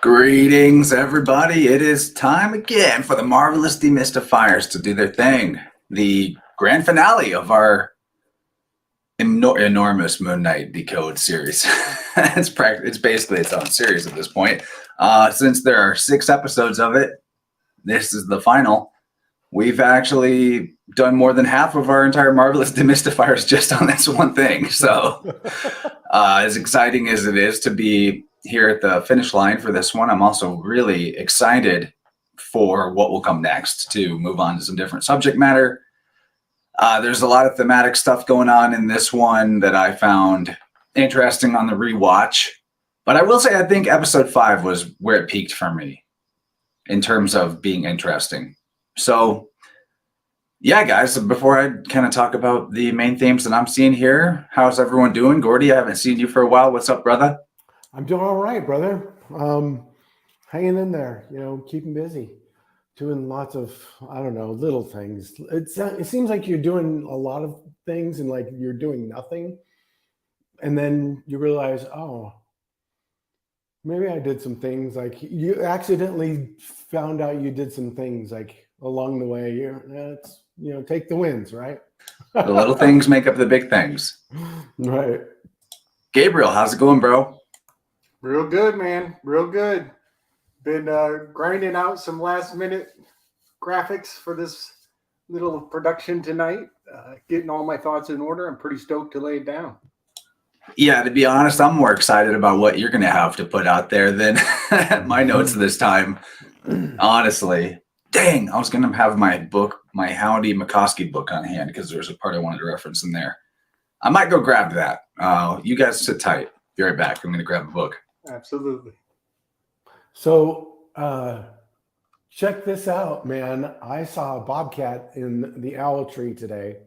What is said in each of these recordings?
Greetings, everybody. It is time again for the marvelous Demystifiers to do their thing. The grand finale of our enormous Moon Knight Decode series. It's basically its own series at this point. Since there are 6 episodes of it, this is the final. We've actually done more than half of our entire marvelous Demystifiers just on this one thing. So as exciting as it is to be here at the finish line for this one, I'm also really excited for what will come next to move on to some different subject matter. There's a lot of thematic stuff going on in this one that I found interesting on the rewatch. But I will say I think episode 5 was where it peaked for me in terms of being interesting. So yeah, guys, before I kind of talk about the main themes that I'm seeing here, how's everyone doing? Gordy, I haven't seen you for a while. What's up, brother? I'm doing all right, brother. Hanging in there, keeping busy, doing lots of, little things. It seems like you're doing a lot of things and like you're doing nothing. And then you realize, oh, maybe I did some things. Like you accidentally found out you did some things like along the way. Take the wins, right? The little things make up the big things. Right. Gabriel, how's it going, bro? Real good, man. Real good. Been grinding out some last minute graphics for this little production tonight. Getting all my thoughts in order. I'm pretty stoked to lay it down. Yeah, to be honest, I'm more excited about what you're going to have to put out there than my notes this time. Honestly. Dang, I was going to have my book, my Howdy McCoskey book on hand because there's a part I wanted to reference in there. I might go grab that. You guys sit tight. Be right back. I'm going to grab a book. Absolutely. So check this out, man. I saw a bobcat in the owl tree today.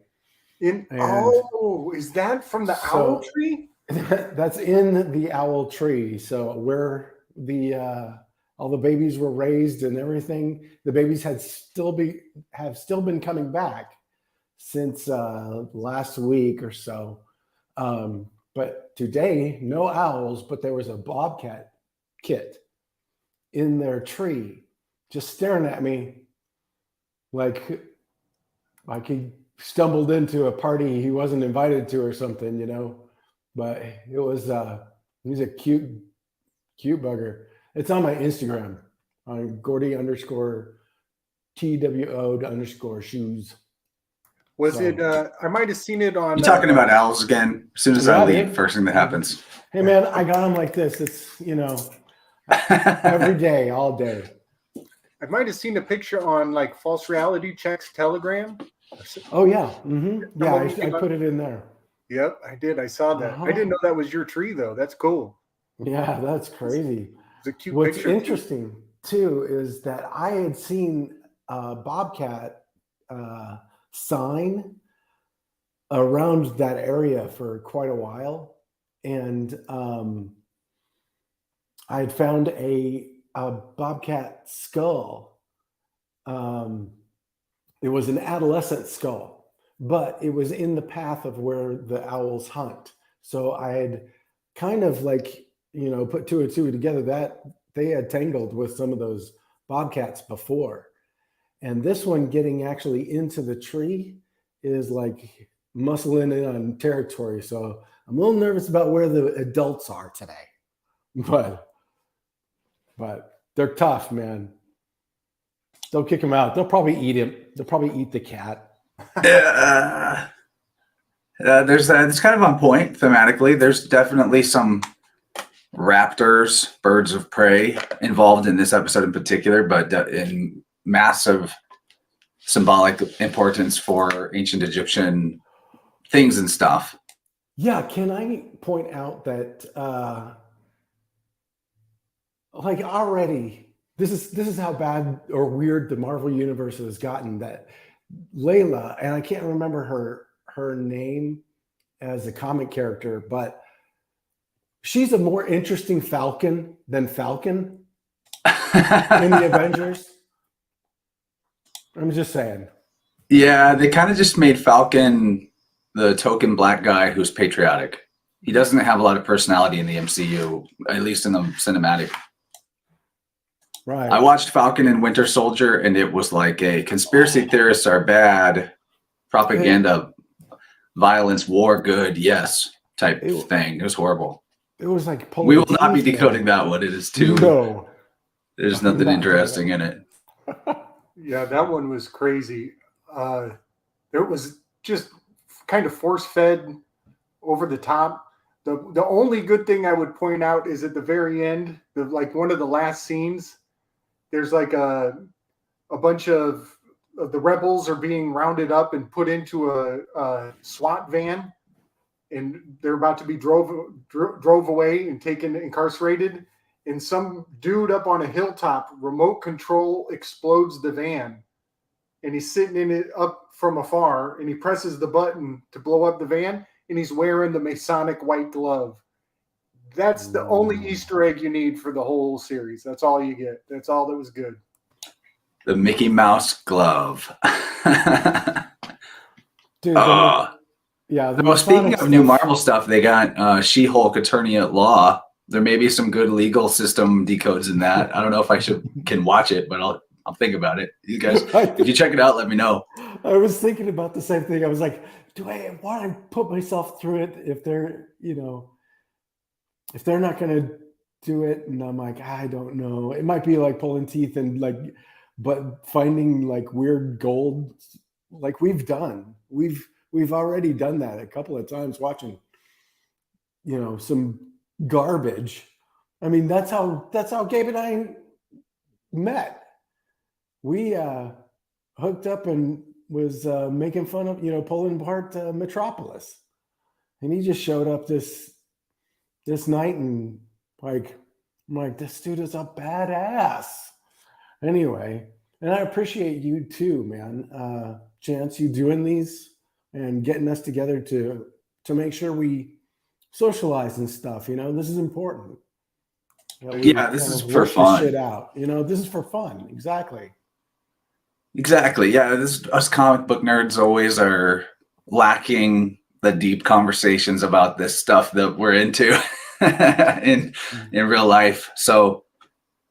Is that from the owl tree? That's in the owl tree. So where all the babies were raised and everything, the babies have still been coming back since last week or so. But today, no owls, but there was a bobcat kit in their tree, just staring at me like he stumbled into a party he wasn't invited to or something, But he's a cute bugger. It's on my Instagram on Gordy _TWO_shoes. Was it? I might have seen it on. You talking about owls again? As soon as I leave, first thing that happens. Hey man, I got them like this. It's every day, all day. I might have seen a picture on like False Reality Checks Telegram. Oh yeah, yeah. I put it in there. Yep, I did. I saw that. I didn't know that was your tree though. That's cool. Yeah, that's crazy. It's a cute What's picture. interesting too is that I had seen bobcat sign around that area for quite a while, and I had found a bobcat skull. It was an adolescent skull, but it was in the path of where the owls hunt. So I had kind of put 2 and 2 together that they had tangled with some of those bobcats before. And this one getting actually into the tree is like muscling in on territory. So I'm a little nervous about where the adults are today. But they're tough, man. Don't kick them out. They'll probably eat him. They'll probably eat the cat. It's kind of on point thematically. There's definitely some raptors, birds of prey involved in this episode in particular, but in massive symbolic importance for ancient Egyptian things and stuff. Yeah, can I point out that already this is how bad or weird the Marvel universe has gotten, that Layla, and I can't remember her name as a comic character, but she's a more interesting Falcon than Falcon in the Avengers. I'm just saying. Yeah, they kind of just made Falcon the token black guy who's patriotic. He doesn't have a lot of personality in the MCU, at least in the cinematic Right. I watched Falcon and Winter Soldier, and it was like a conspiracy theorists are bad, propaganda, violence, war, good, yes, type thing. It was horrible. It was like We will not be teeth, decoding man. that one. It is too. No. There's I'm nothing not interesting doing in it. Yeah, that one was crazy. There was just kind of force fed, over the top. The only good thing I would point out is at the very end, like one of the last scenes, there's like a bunch of the rebels are being rounded up and put into a SWAT van, and they're about to be drove away and taken incarcerated. And some dude up on a hilltop, remote control, explodes the van, and he's sitting in it up from afar, and he presses the button to blow up the van, and he's wearing the Masonic white glove. That's the only Easter egg you need for the whole series. That's all you get. That's all that was good. The Mickey Mouse glove. Dude, yeah. Well, speaking of new Marvel stuff, they got She-Hulk Attorney at Law. There may be some good legal system decodes in that. I don't know if I can watch it, but I'll think about it. You guys, if you check it out, let me know. I was thinking about the same thing. I was like, do I want to put myself through it if they're, if they're not going to do it? And I'm like, I don't know. It might be like pulling teeth and but finding like weird gold, like we've done. We've already done that a couple of times watching, some garbage. I mean, that's how Gabe and I met. We hooked up and was making fun of, pulling apart Metropolis, and he just showed up this night, and I'm like, this dude is a badass. Anyway, and I appreciate you too, man. Chance, you doing these and getting us together to make sure we socialize and stuff. This is important. This is for fun. Shit out. This is for fun. Exactly. Yeah, us comic book nerds always are lacking the deep conversations about this stuff that we're into in real life. So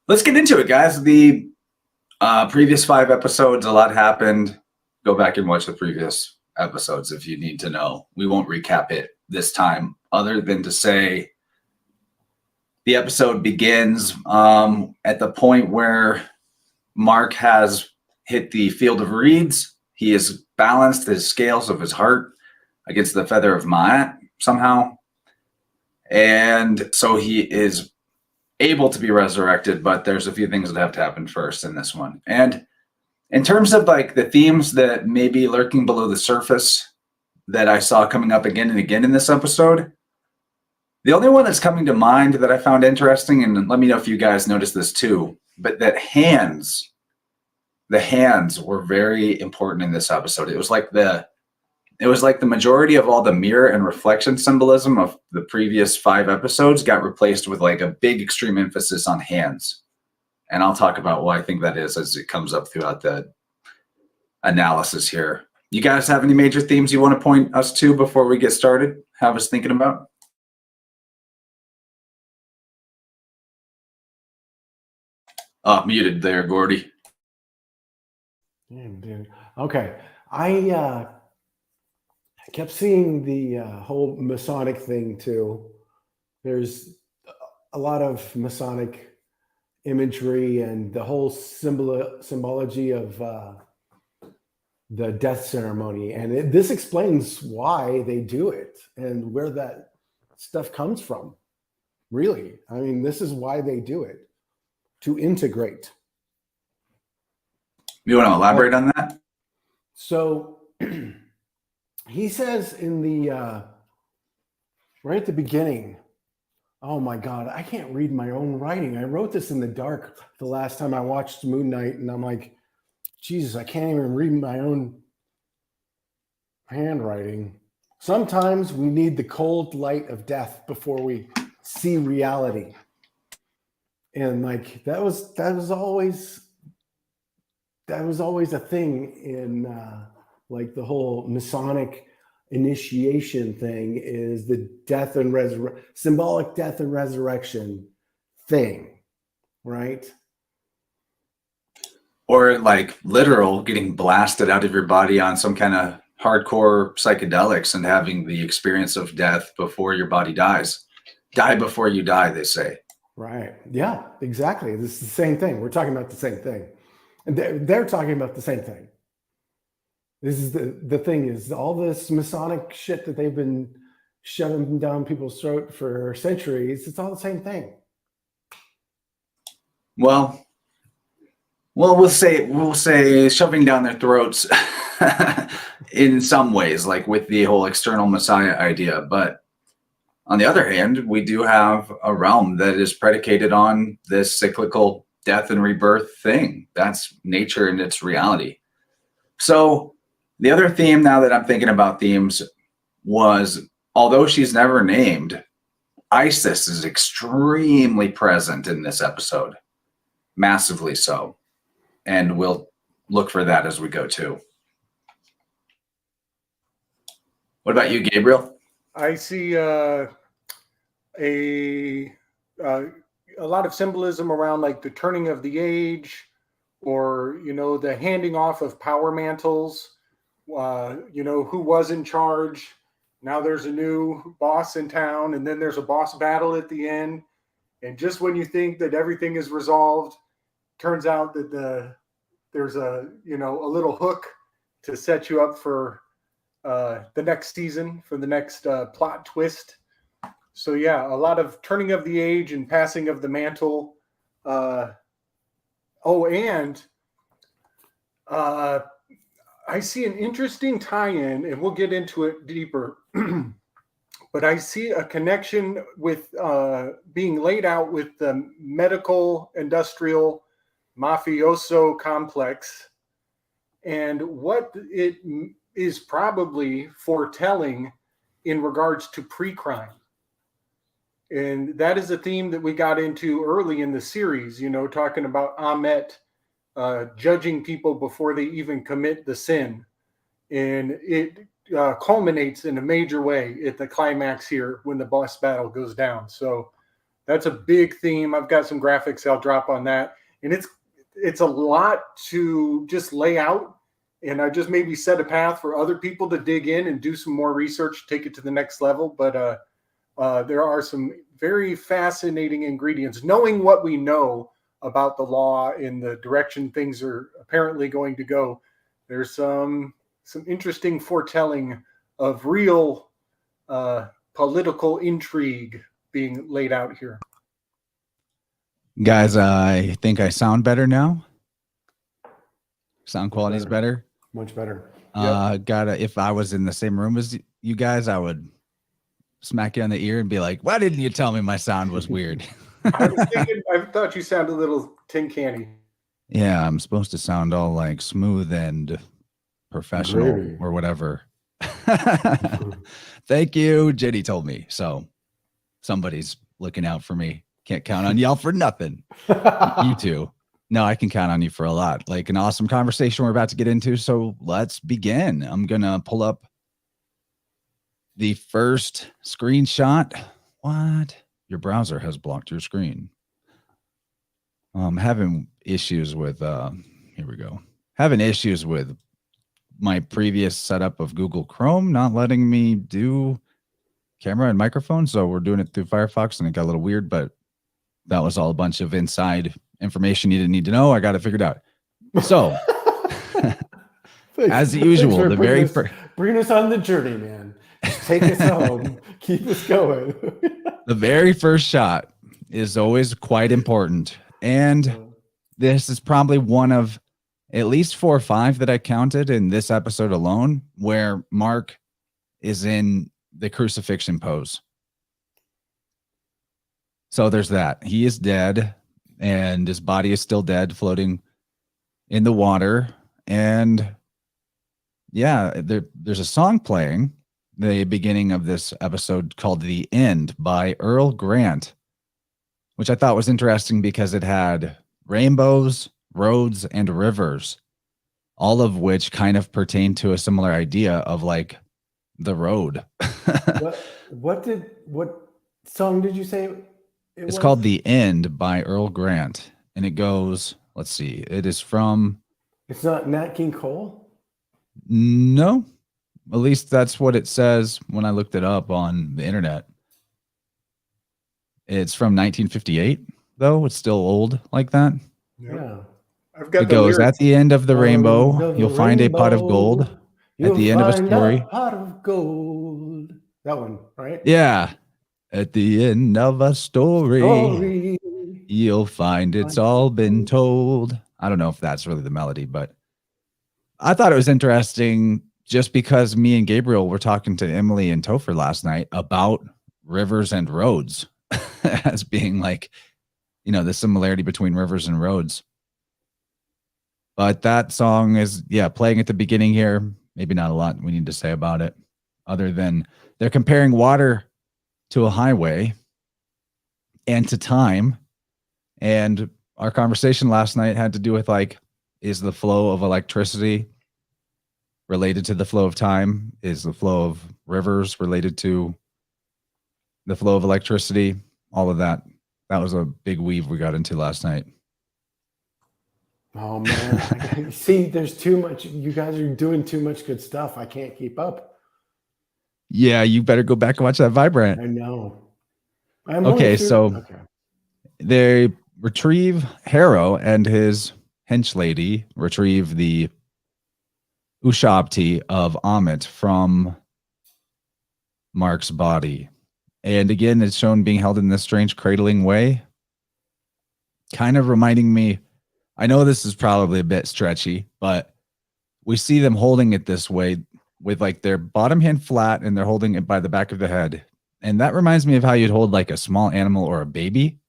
let's get into it, guys. The previous 5 episodes, a lot happened. Go back and watch the previous episodes if you need to know. We won't recap it this time, other than to say the episode begins at the point where Mark has hit the field of reeds. He has balanced the scales of his heart against the feather of Ma'at somehow. And so he is able to be resurrected, but there's a few things that have to happen first in this one. And in terms of like the themes that may be lurking below the surface that I saw coming up again and again in this episode, the only one that's coming to mind that I found interesting, and let me know if you guys noticed this too, but that the hands were very important in this episode. It was like the majority of all the mirror and reflection symbolism of the previous 5 episodes got replaced with like a big extreme emphasis on hands. And I'll talk about why I think that is as it comes up throughout the analysis here. You guys have any major themes you want to point us to before we get started? Have us thinking about? Oh, muted there, Gordy. Damn, dude. Okay. I kept seeing the whole Masonic thing too. There's a lot of Masonic imagery and the whole symbology of the death ceremony. And this explains why they do it and where that stuff comes from. Really. I mean, this is why they do it, to integrate. You want to elaborate on that? So he says in the right at the beginning, oh my God, I can't read my own writing. I wrote this in the dark the last time I watched Moon Knight, and I'm like, Jesus, I can't even read my own handwriting. Sometimes we need the cold light of death before we see reality. And like that was always a thing in like the whole Masonic initiation thing is the death and symbolic death and resurrection thing, right? or like literal getting blasted out of your body on some kind of hardcore psychedelics and having the experience of death before your body dies. Die before you die, they say. Right. Yeah, exactly. This is the same thing. We're talking about the same thing. And they're talking about the same thing. This is the thing is all this Masonic shit that they've been shoving down people's throat for centuries, it's all the same thing. Well, we'll say shoving down their throats in some ways, like with the whole external Messiah idea. But on the other hand, we do have a realm that is predicated on this cyclical death and rebirth thing. That's nature and its reality. So the other theme, now that I'm thinking about themes, was although she's never named, Isis is extremely present in this episode. Massively so. And we'll look for that as we go too. What about you, Gabriel? I see a lot of symbolism around like the turning of the age, or the handing off of power mantles. Who was in charge? Now there's a new boss in town, and then there's a boss battle at the end. And just when you think that everything is resolved, turns out that there's a little hook to set you up for the next season, for the next plot twist. So yeah, a lot of turning of the age and passing of the mantle. I see an interesting tie-in, and we'll get into it deeper. But I see a connection with being laid out with the medical, industrial, mafioso complex, and what it is probably foretelling in regards to pre-crime. And that is a theme that we got into early in the series, talking about Amet judging people before they even commit the sin. And it culminates in a major way at the climax here when the boss battle goes down. So that's a big theme. I've got some graphics I'll drop on that. And it's a lot to just lay out. And I just maybe set a path for other people to dig in and do some more research, take it to the next level. But there are some very fascinating ingredients. Knowing what we know about the law and the direction things are apparently going to go, there's some interesting foretelling of real political intrigue being laid out here. Guys, I think I sound better now. Sound quality is better. Much better. If I was in the same room as you guys, I would smack you on the ear and be like, why didn't you tell me my sound was weird? I thought you sounded a little tin canny. Yeah, I'm supposed to sound all like smooth and professional or whatever. Thank you. Jenny told me. So somebody's looking out for me. Can't count on y'all for nothing. You two. No, I can count on you for a lot. Like an awesome conversation we're about to get into. So let's begin. I'm going to pull up the first screenshot. What? Your browser has blocked your screen. I'm having issues with, here we go. Having issues with my previous setup of Google Chrome, not letting me do camera and microphone. So we're doing it through Firefox, and it got a little weird, but that was all a bunch of inside information you didn't need to know. I got it figured out. So as usual, the very first, bring us on the journey, man. Take us home. Keep us going. The very first shot is always quite important. And this is probably one of at least 4 or 5 that I counted in this episode alone, where Mark is in the crucifixion pose. So there's that. He is dead, and his body is still dead, floating in the water. And yeah, there's a song playing the beginning of this episode called The End by Earl Grant, which I thought was interesting because it had rainbows, roads, and rivers, all of which kind of pertain to a similar idea of like the road. What song did you say? It's called The End by Earl Grant. And it goes, let's see, it is from It's not Nat King Cole? No, at least that's what it says when I looked it up on the internet. It's from 1958, though. It's still old like that. Yeah. I've got It goes, lyrics. at the end of the rainbow, Under the you'll find a pot of gold. rainbow, At the end of a find story. pot of gold. That one, right? Yeah. At the end of a story, Story. you'll find it's all been told. I don't know if that's really the melody, but I thought it was interesting just because me and Gabriel were talking to Emily and Topher last night about rivers and roads as being like, you know, the similarity between rivers and roads. But that song is, playing at the beginning here. Maybe not a lot we need to say about it other than they're comparing water to a highway and to time. And our conversation last night had to do with like, is the flow of electricity related to the flow of time? Is the flow of rivers related to the flow of electricity? All of that. That was a big weave we got into last night. Oh man. See, there's too much. You guys are doing too much good stuff. I can't keep up. Yeah, you better go back and watch that Vibrant. I know. They retrieve Harrow and his hench lady retrieve the ushabti of Amit from Mark's body. And again, it's shown being held in this strange cradling way. Kind of reminding me, I know this is probably a bit stretchy, but we see them holding it this way with like their bottom hand flat and they're holding it by the back of the head. And that reminds me of how you'd hold like a small animal or a baby.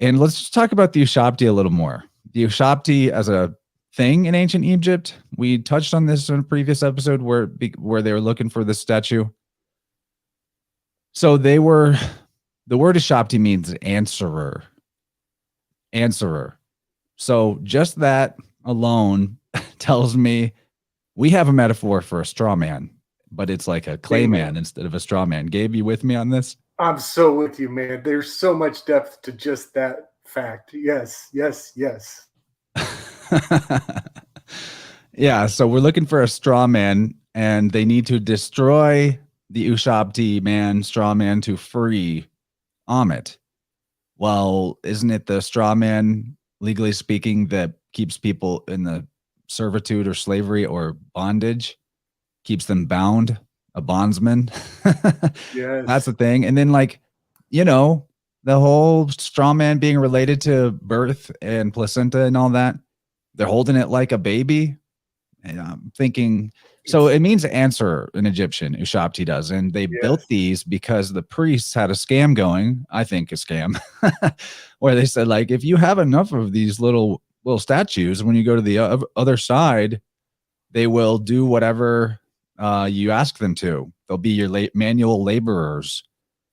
And let's just talk about the ushabti a little more. The ushabti as a thing in ancient Egypt, we touched on this in a previous episode where they were looking for this statue. So the word ushabti means answerer. Answerer. So just that alone tells me we have a metaphor for a straw man, but it's like a clay man instead of a straw man. Gabe, you with me on this? I'm so with you, man. There's so much depth to just that fact. Yes, yes, yes. Yeah, so we're looking for a straw man, and they need to destroy the ushabti man, straw man, to free Amit. Well, isn't it the straw man, legally speaking, that keeps people in the servitude or slavery or bondage, keeps them bound, a bondsman? Yes. That's the thing. And then, like, you know, the whole straw man being related to birth and placenta and all that, they're holding it like a baby. And I'm thinking, so it means answer in Egyptian, ushabti does. And they built these because the priests had a scam going, I think a scam, where they said, like, if you have enough of these little statues, when you go to the other side, they will do whatever you ask them to. They'll be your manual laborers.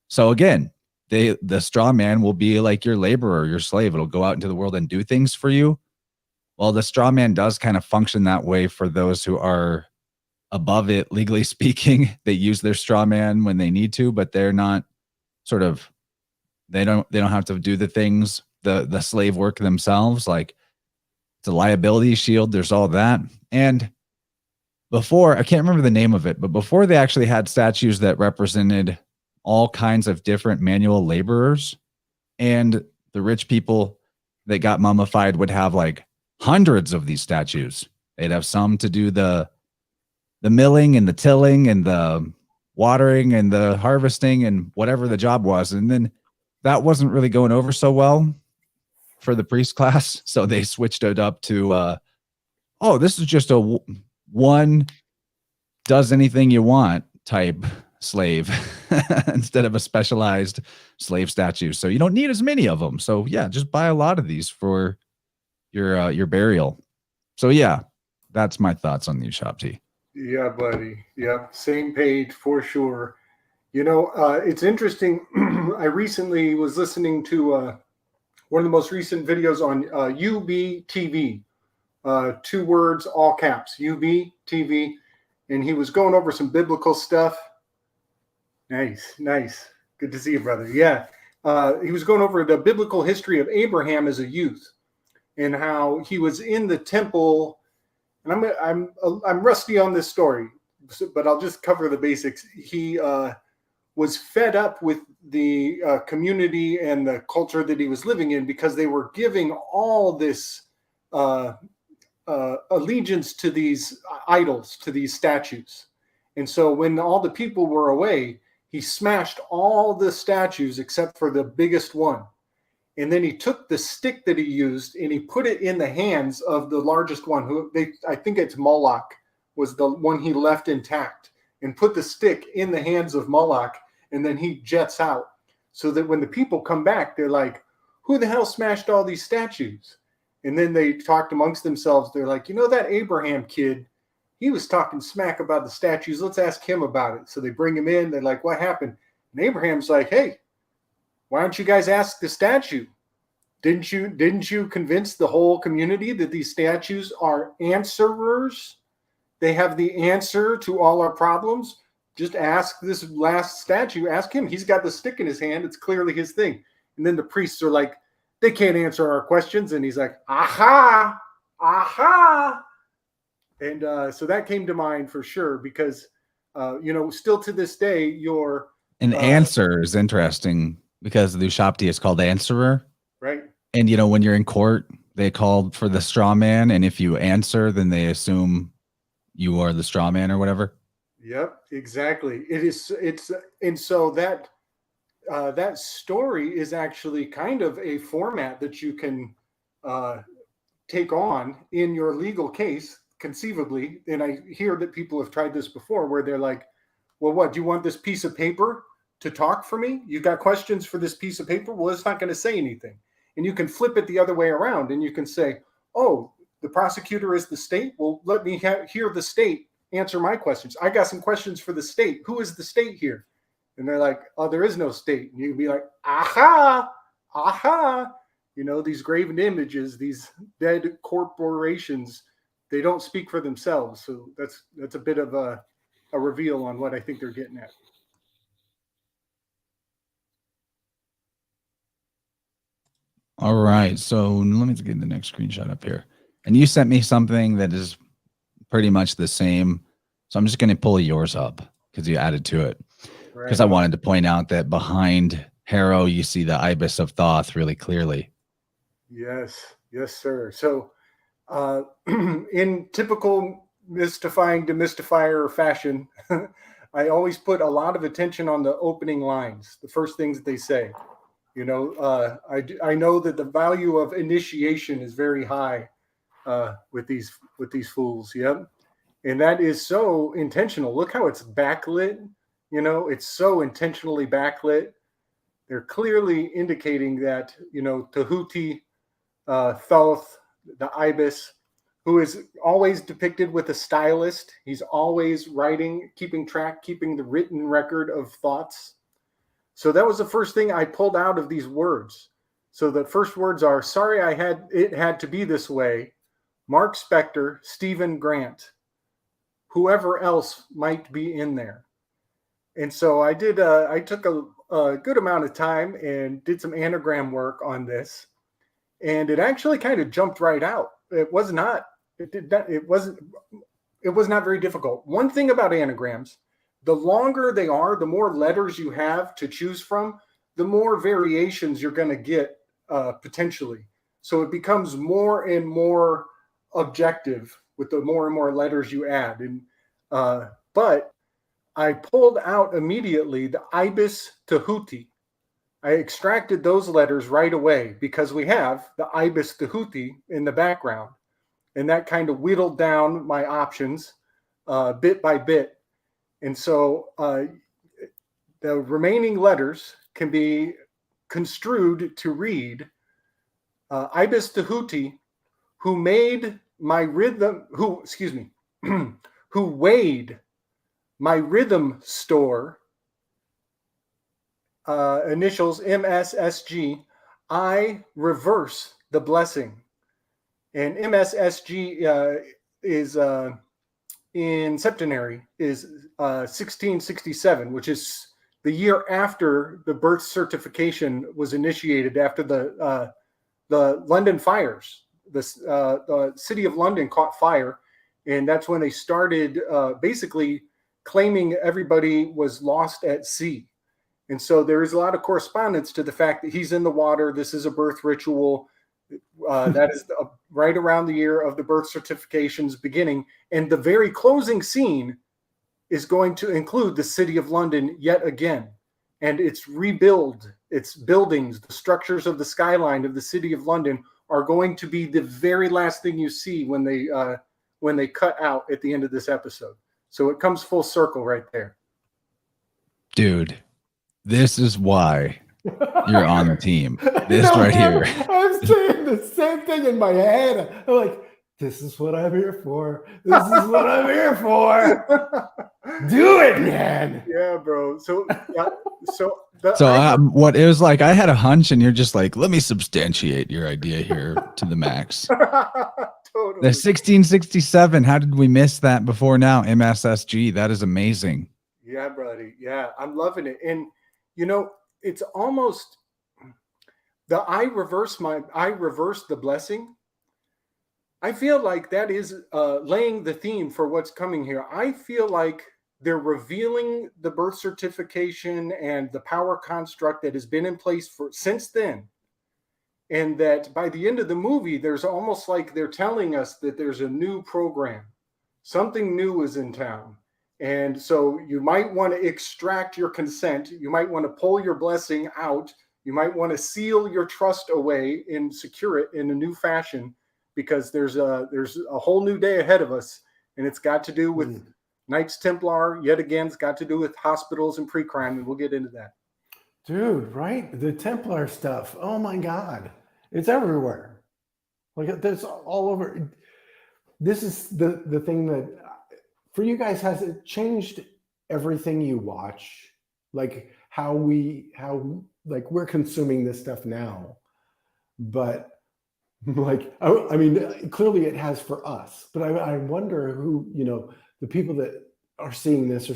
So again, the straw man will be like your laborer, your slave. It'll go out into the world and do things for you. Well, the straw man does kind of function that way for those who are above it, legally speaking. They use their straw man when they need to, but they're not sort of, they don't have to do the things, the slave work themselves. Like, it's a liability shield. There's all that. And before, I can't remember the name of it, but before they actually had statues that represented all kinds of different manual laborers, and the rich people that got mummified would have like hundreds of these statues. They'd have some to do the milling and the tilling and the watering and the harvesting and whatever the job was. And then that wasn't really going over so well for the priest class. So they switched it up to, this is just a one does anything you want type slave instead of a specialized slave statue. So you don't need as many of them. So yeah, just buy a lot of these for your burial. So yeah, that's my thoughts on the ushabti. Yeah, buddy. Yeah, same page for sure. You know, it's interesting. I recently was listening to one of the most recent videos on UBTV. 2 words, all caps, UBTV. And he was going over some biblical stuff. Nice. Good to see you, brother. Yeah. He was going over the biblical history of Abraham as a youth. and how he was in the temple. And I'm rusty on this story, but I'll just cover the basics. He was fed up with the community and the culture that he was living in because they were giving all this allegiance to these idols, to these statues. And so when all the people were away, he smashed all the statues except for the biggest one. And then he took the stick that he used and he put it in the hands of the largest one, I think it's Moloch, was the one he left intact, and put the stick in the hands of Moloch, and then he jets out. So that when the people come back, they're like, who the hell smashed all these statues? And then they talked amongst themselves. They're like, that Abraham kid, he was talking smack about the statues. Let's ask him about it. So they bring him in. They're like, what happened? And Abraham's like, hey, why don't you guys ask the statue? Didn't you convince the whole community that these statues are answerers? They have the answer to all our problems. Just ask this last statue. Ask him. He's got the stick in his hand. It's clearly his thing. And then the priests are like, they can't answer our questions. And he's like, aha, aha. And so that came to mind for sure because, still to this day, an answer is interesting because the ushabti is called answerer. Right. And, when you're in court, they call for the straw man. And if you answer, then they assume you are the straw man or whatever. Yep, exactly. And so that story is actually kind of a format that you can take on in your legal case, conceivably. And I hear that people have tried this before where they're like, well, what, do you want this piece of paper to talk for me? You got questions for this piece of paper? Well, it's not going to say anything. And you can flip it the other way around and you can say, oh, the prosecutor is the state. Well, let me hear the state answer my questions. I got some questions for the state. Who is the state here? And they're like, oh, there is no state. And you'd be like, aha, aha. These graven images, these dead corporations, they don't speak for themselves. So that's a bit of a reveal on what I think they're getting at. All right. So let me get the next screenshot up here. And you sent me something that is pretty much the same. So I'm just going to pull yours up because you added to it. Because I wanted to point out that behind Harrow, you see the ibis of Thoth really clearly. Yes, sir. So in typical mystifying demystifier fashion, I always put a lot of attention on the opening lines, the first things that they say. I know that the value of initiation is very high with these fools. Yep. And that is so intentional. Look how it's backlit. It's so intentionally backlit. They're clearly indicating that, Tahuti, Thoth, the ibis, who is always depicted with a stylist. He's always writing, keeping the written record of thoughts. So that was the first thing I pulled out of these words. So the first words are, sorry, it had to be this way. Mark Spector, Stephen Grant, whoever else might be in there. And so I took a good amount of time and did some anagram work on this. And it actually kind of jumped right out. It was not very difficult. One thing about anagrams, the longer they are, the more letters you have to choose from, the more variations you're going to get potentially. So it becomes more and more objective with the more and more letters you add. And but I pulled out immediately the ibis Tahuti. I extracted those letters right away because we have the ibis Tahuti in the background. And that kind of whittled down my options bit by bit. And so the remaining letters can be construed to read ibis Tahuti, who made my rhythm, who weighed my rhythm store, initials MSSG, I reverse the blessing. And MSSG is in septenary is 1667, which is the year after the birth certification was initiated after the London fires. the city of London caught fire, and that's when they started basically claiming everybody was lost at sea. And so there is a lot of correspondence to the fact that he's in the water. This is a birth ritual. That is right around the year of the birth certification's beginning. And the very closing scene is going to include the city of London yet again. And it's rebuild, its buildings, the structures of the skyline of the city of London are going to be the very last thing you see when they cut out at the end of this episode. So it comes full circle right there. Dude, this is why you're on the team. This No, right man, here. I'm saying the same thing in my head. I'm like, this is what I'm here for. This is what I'm here for. Do it, man. Yeah, bro. So What it was like, I had a hunch, and you're just like, let me substantiate your idea here to the max. Totally. The 1667. How did we miss that before now? MSSG. That is amazing. Yeah, buddy. Yeah, I'm loving it. And you know, it's almost I reverse the blessing. I feel like that is laying the theme for what's coming here. I feel like they're revealing the birth certification and the power construct that has been in place since then. And that by the end of the movie, there's almost like they're telling us that there's a new program. Something new is in town. And so you might want to extract your consent. You might want to pull your blessing out. You might want to seal your trust away and secure it in a new fashion, because there's a whole new day ahead of us. And it's got to do with Knights Templar. Yet again, it's got to do with hospitals and pre-crime. And we'll get into that. Dude, right? The Templar stuff. Oh my God. It's everywhere. Like, there's all over. This is the thing that for you guys, has it changed everything you watch? Like how we're consuming this stuff now. But like, I mean, clearly it has for us, but I wonder who, the people that are seeing this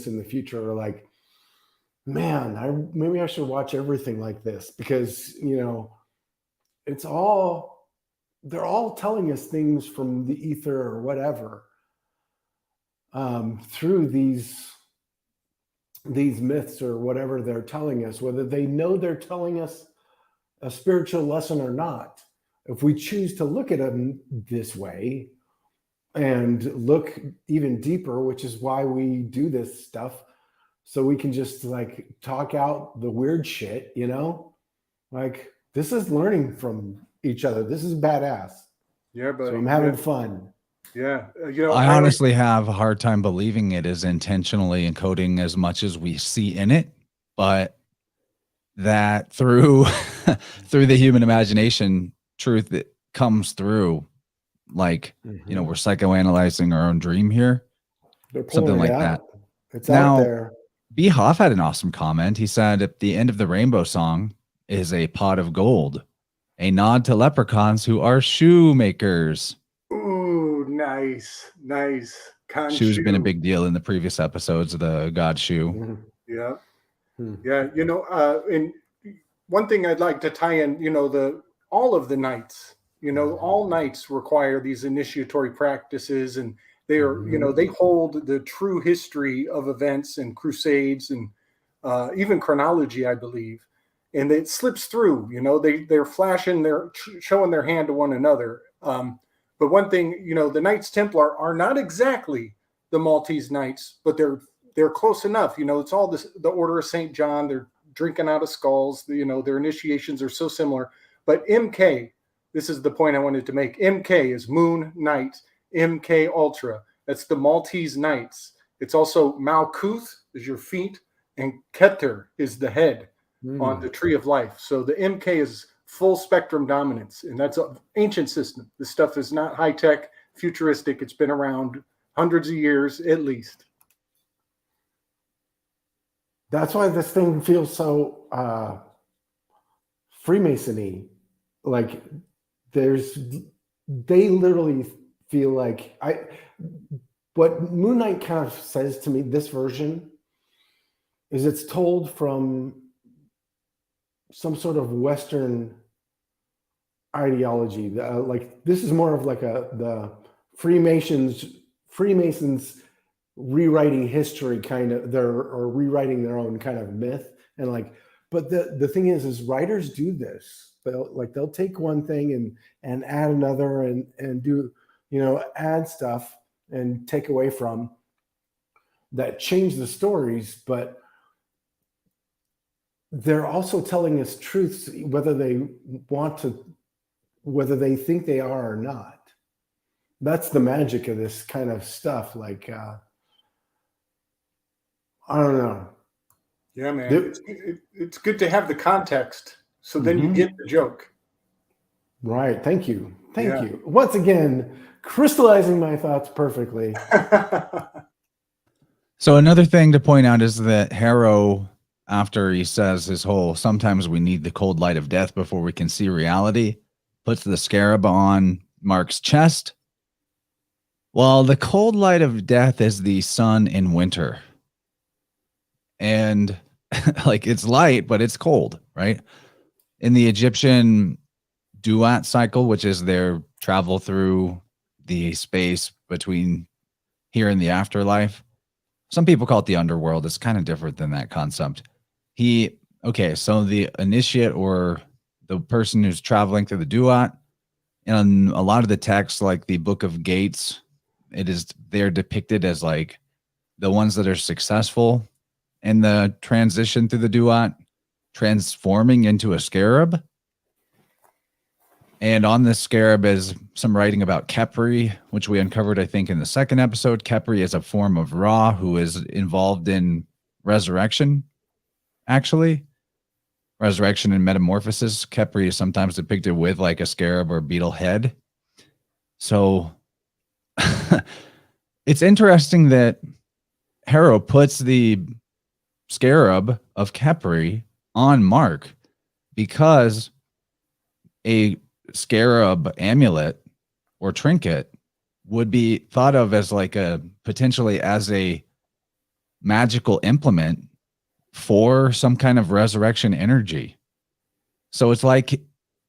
in the future are like, man, maybe I should watch everything like this, because, they're all telling us things from the ether or whatever, through these myths or whatever they're telling us, whether they know they're telling us a spiritual lesson or not. If we choose to look at them this way and look even deeper, which is why we do this stuff, so we can just like talk out the weird shit, like this is learning from each other. This is badass. Yeah, but so I'm having fun. Yeah. I honestly have a hard time believing it is intentionally encoding as much as we see in it, but that through the human imagination, truth that comes through, like, we're psychoanalyzing our own dream here. Something like that. It's now, out there. B. Hoff had an awesome comment. He said, at the end of the Rainbow Song is a pot of gold, a nod to leprechauns who are shoemakers. Ooh, nice. Shoe's been a big deal in the previous episodes of the God Shoe. Yeah. Yeah. And one thing I'd like to tie in, all of the knights, all knights require these initiatory practices, and they are, they hold the true history of events and crusades and even chronology, I believe. And it slips through, they're flashing, they're showing their hand to one another. But one thing, the Knights Templar are not exactly the Maltese Knights, but they're close enough. It's all the Order of St. John. They're drinking out of skulls. Their initiations are so similar. But MK, this is the point I wanted to make. MK is Moon Knight, MK Ultra. That's the Maltese Knights. It's also Malkuth is your feet, and Keter is the head on the Tree of Life. So the MK is full spectrum dominance, and that's an ancient system. This stuff is not high tech, futuristic. It's been around hundreds of years at least. That's why this thing feels so Freemasony. Like they literally feel like what Moon Knight kind of says to me, this version, is it's told from some sort of Western ideology. Like this is more of like the Freemasons rewriting history kind of, or rewriting their own kind of myth. And like, but the thing is writers do this. They'll take one thing and add another and do, add stuff and take away from that, change the stories, but they're also telling us truths, whether they think they are or not. That's the magic of this kind of stuff. Like, I don't know. Yeah, man. It's good to have the context, so then you get the joke. Right. Thank you. Thank you. Once again, crystallizing my thoughts perfectly. So another thing to point out is that Harrow, after he says his whole, sometimes we need the cold light of death before we can see reality, puts the scarab on Mark's chest. Well, the cold light of death is the sun in winter. And like it's light, but it's cold, right? In the Egyptian duat cycle, which is their travel through the space between here and the afterlife. Some people call it the underworld. It's kind of different than that concept. So the initiate, or the person who's traveling through the duat, in a lot of the texts, like the Book of Gates, they're depicted as like the ones that are successful in the transition through the duat, transforming into a scarab. And on this scarab is some writing about Khepri, which we uncovered, I think, in the second episode. Khepri is a form of Ra who is involved in resurrection, actually. Resurrection and metamorphosis. Khepri is sometimes depicted with like a scarab or beetle head. So it's interesting that Harrow puts the scarab of Khepri on Mark, because a scarab amulet or trinket would be thought of as like potentially as a magical implement for some kind of resurrection energy. So it's like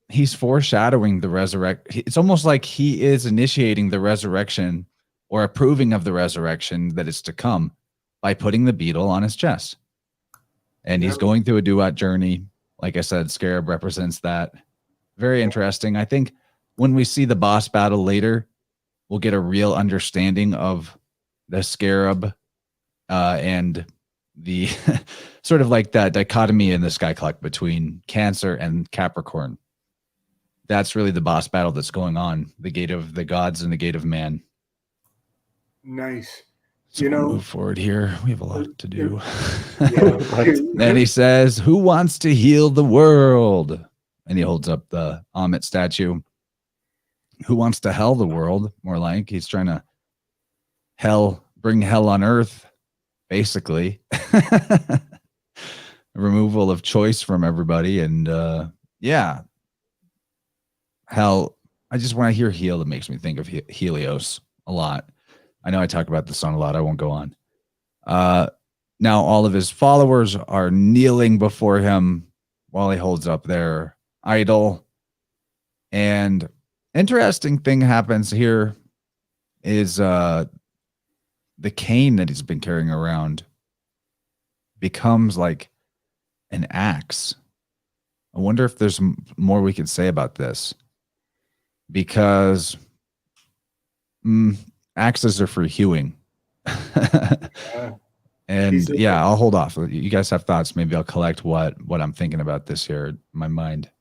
he's foreshadowing the resurrection. It's almost like he is initiating the resurrection or approving of the resurrection that is to come by putting the beetle on his chest. And he's going through a duat journey. Like I said, scarab represents that. Very interesting. I think when we see the boss battle later, we'll get a real understanding of the scarab and the sort of like that dichotomy in the sky clock between Cancer and Capricorn. That's really the boss battle that's going on, the gate of the gods and the gate of man. Nice. So we'll move forward here. We have a lot to do. Right. Then he says, "Who wants to heal the world?" And he holds up the Amit statue. Who wants to hell the world? More like he's trying to bring hell on earth, basically. Removal of choice from everybody. And hell, I just, when I hear heal, it makes me think of Helios a lot. I know I talk about the sun a lot. I won't go on. Now all of his followers are kneeling before him while he holds up their idol. And interesting thing happens here is the cane that he's been carrying around becomes like an axe. I wonder if there's more we could say about this, because axes are for hewing. And I'll hold off. You guys have thoughts. Maybe I'll collect what I'm thinking about this here in my mind.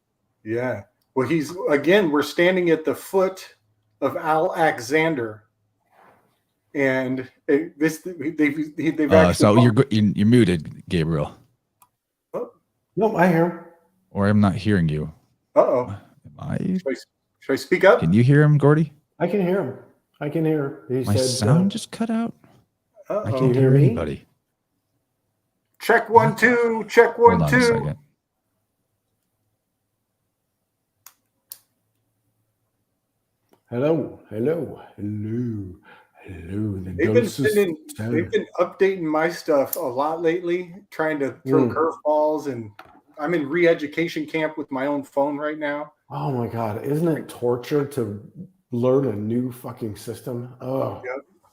Yeah. Well, we're standing at the foot of Alexander, and they've actually. So you're muted, Gabriel. Oh. No, I hear him. Or I'm not hearing you. Uh-oh. Should I speak up? Can you hear him, Gordy? I can hear him. I can hear. He My said, sound just cut out. Uh-oh. I can't hear anybody. Check 1 2. Check 1 2. Hold on a second. Hello. They've been updating my stuff a lot lately, trying to throw curveballs, and I'm in re-education camp with my own phone right now. Oh my God. Isn't it torture to learn a new fucking system? Oh,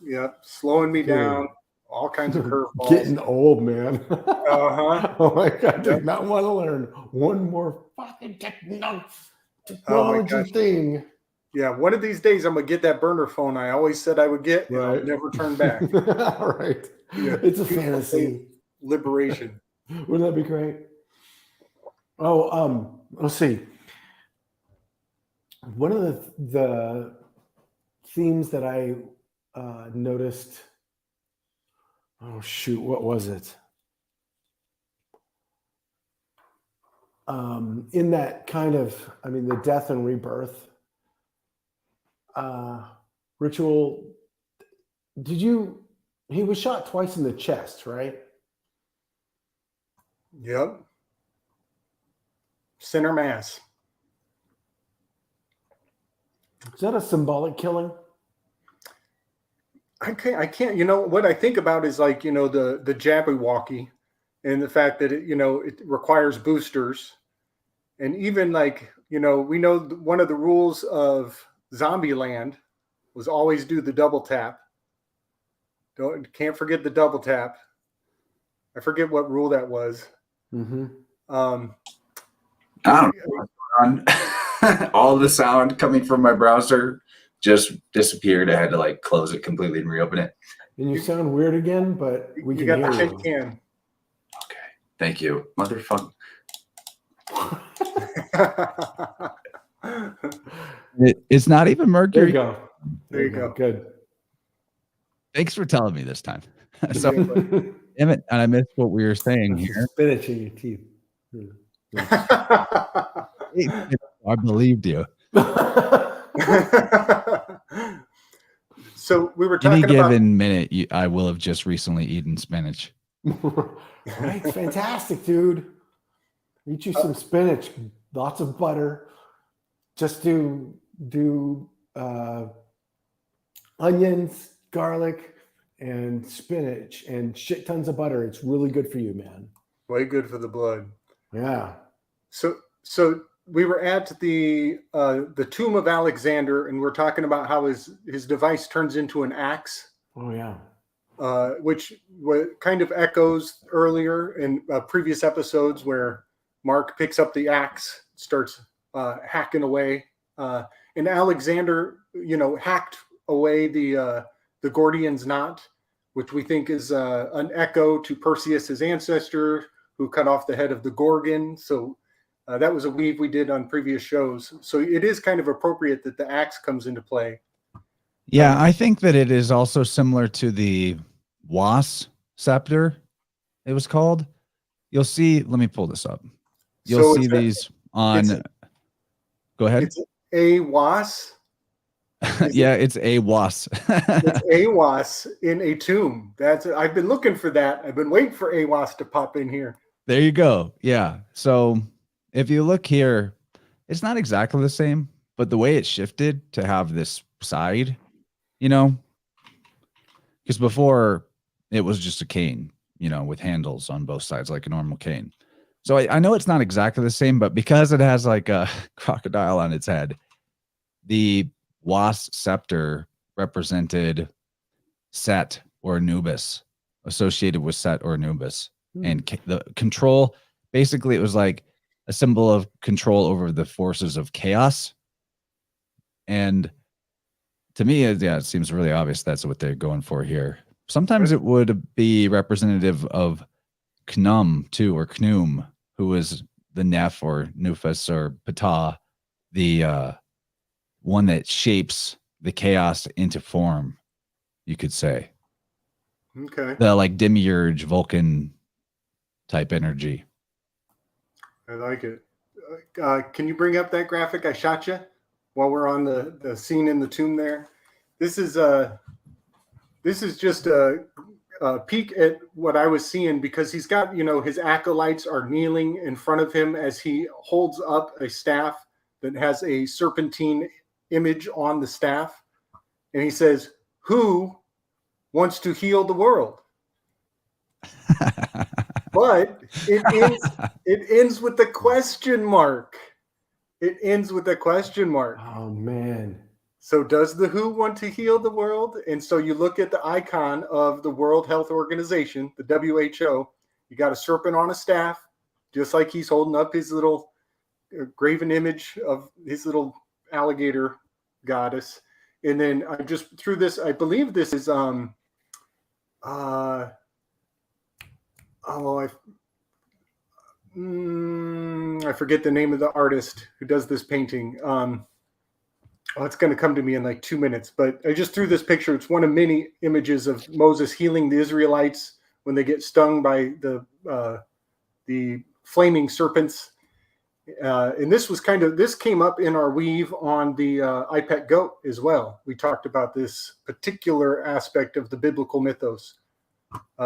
Yep. Slowing me dude. down. All kinds of curveballs. Getting old, man. Uh-huh. Oh my God. I Yep. did not want to learn one more fucking technology gosh. thing. Yeah, one of these days I'm gonna get that burner phone I always said I would get, and I'll Right. never turn back. Right. Yeah, It's a beautiful fantasy. Liberation. Wouldn't that be great? Oh, let's see. One of the themes that I noticed. Oh shoot, what was it? In that kind of, I mean, the death and rebirth ritual. He was shot twice in the chest, right? Yep. Center mass. Is that a symbolic killing? I can't, you know, what I think about is like, you know, the Jabberwocky and the fact that it requires boosters. And even like, you know, we know one of the rules of Zombieland was always do the double tap. Can't forget the double tap. I forget what rule that was. Mm-hmm. I don't know. All the sound coming from my browser just disappeared. I had to like close it completely and reopen it. And you sound weird again, but we You can got the hear tin you. can. Okay. Thank you. Motherfucker. It's not even There Mercury. you go. There you go. Good. Thanks for telling me this time. So, Yeah, damn it, and I missed what we were saying That's here. spinach in your teeth. I believed you. So we were Any talking about given minute, I will have just recently eaten spinach. Right, fantastic, dude. Eat you some spinach, lots of butter. Just do onions, garlic, and spinach, and shit tons of butter. It's really good for you, man. way good for the blood. Yeah. So we were at the tomb of Alexander, and we're talking about how his device turns into an axe, Oh yeah. which kind of echoes earlier in previous episodes where Mark picks up the axe, starts hacking away, and Alexander, hacked away the Gordian's knot, which we think is an echo to Perseus's ancestor who cut off the head of the Gorgon. So that was a weave we did on previous shows. So it is kind of appropriate that the axe comes into play. Yeah, I think that it is also similar to the Was scepter, it was called. You'll see, let me pull this up. You'll see these on, go ahead. It's a was. Yeah, it's a Was. It's a was in a tomb. I've been looking for that. I've been waiting for a was to pop in here. There you go. Yeah. So if you look here, it's not exactly the same, but the way it shifted to have this side, because before it was just a cane, with handles on both sides like a normal cane. So I know it's not exactly the same, but because it has like a crocodile on its head, the Was scepter represented Set or Anubis, associated with Set or Anubis. And the control, basically it was like a symbol of control over the forces of chaos. And to me, it seems really obvious that's what they're going for here. Sometimes it would be representative of Knum too, or Knum, who was the Neph or Nufus or Ptah, the one that shapes the chaos into form, you could say. Okay. The like demiurge Vulcan type energy. I like it. Can you bring up that graphic I shot you while we're on the scene in the tomb there? This is just a peek at what I was seeing, because he's got, his acolytes are kneeling in front of him as he holds up a staff that has a serpentine image on the staff. And he says, "Who wants to heal the world?" But it ends with the question mark. It ends with a question mark. Oh man. So does the WHO want to heal the world? And so you look at the icon of the World Health Organization, the WHO. You got a serpent on a staff, just like he's holding up his little graven image of his little alligator goddess. And then I just threw this, I believe this is I forget the name of the artist who does this painting. It's going to come to me in like 2 minutes, but I just threw this picture. It's one of many images of Moses healing the Israelites when they get stung by the flaming serpents. And this came up in our weave on the iPet Goat as well. We talked about this particular aspect of the biblical mythos,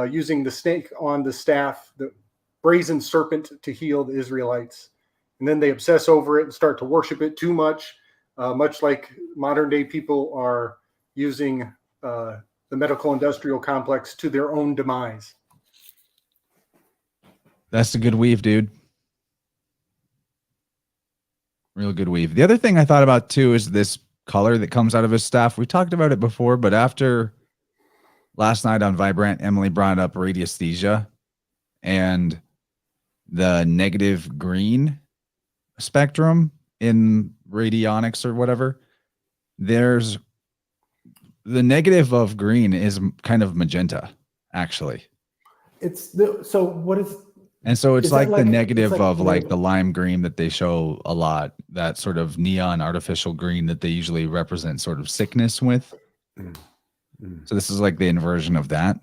using the snake on the staff, the brazen serpent, to heal the Israelites. And then they obsess over it and start to worship it too much, much like modern day people are using the medical industrial complex to their own demise. That's a good weave, dude. Real good weave. The other thing I thought about too is this color that comes out of his staff. We talked about it before, but after last night on Vibrant, Emily brought up radiesthesia and the negative green spectrum in radionics or whatever. There's the negative of green is kind of magenta, actually. So what is? And so it's like the negative of like like the lime green that they show a lot, that sort of neon artificial green that they usually represent sort of sickness with. So this is like the inversion of that,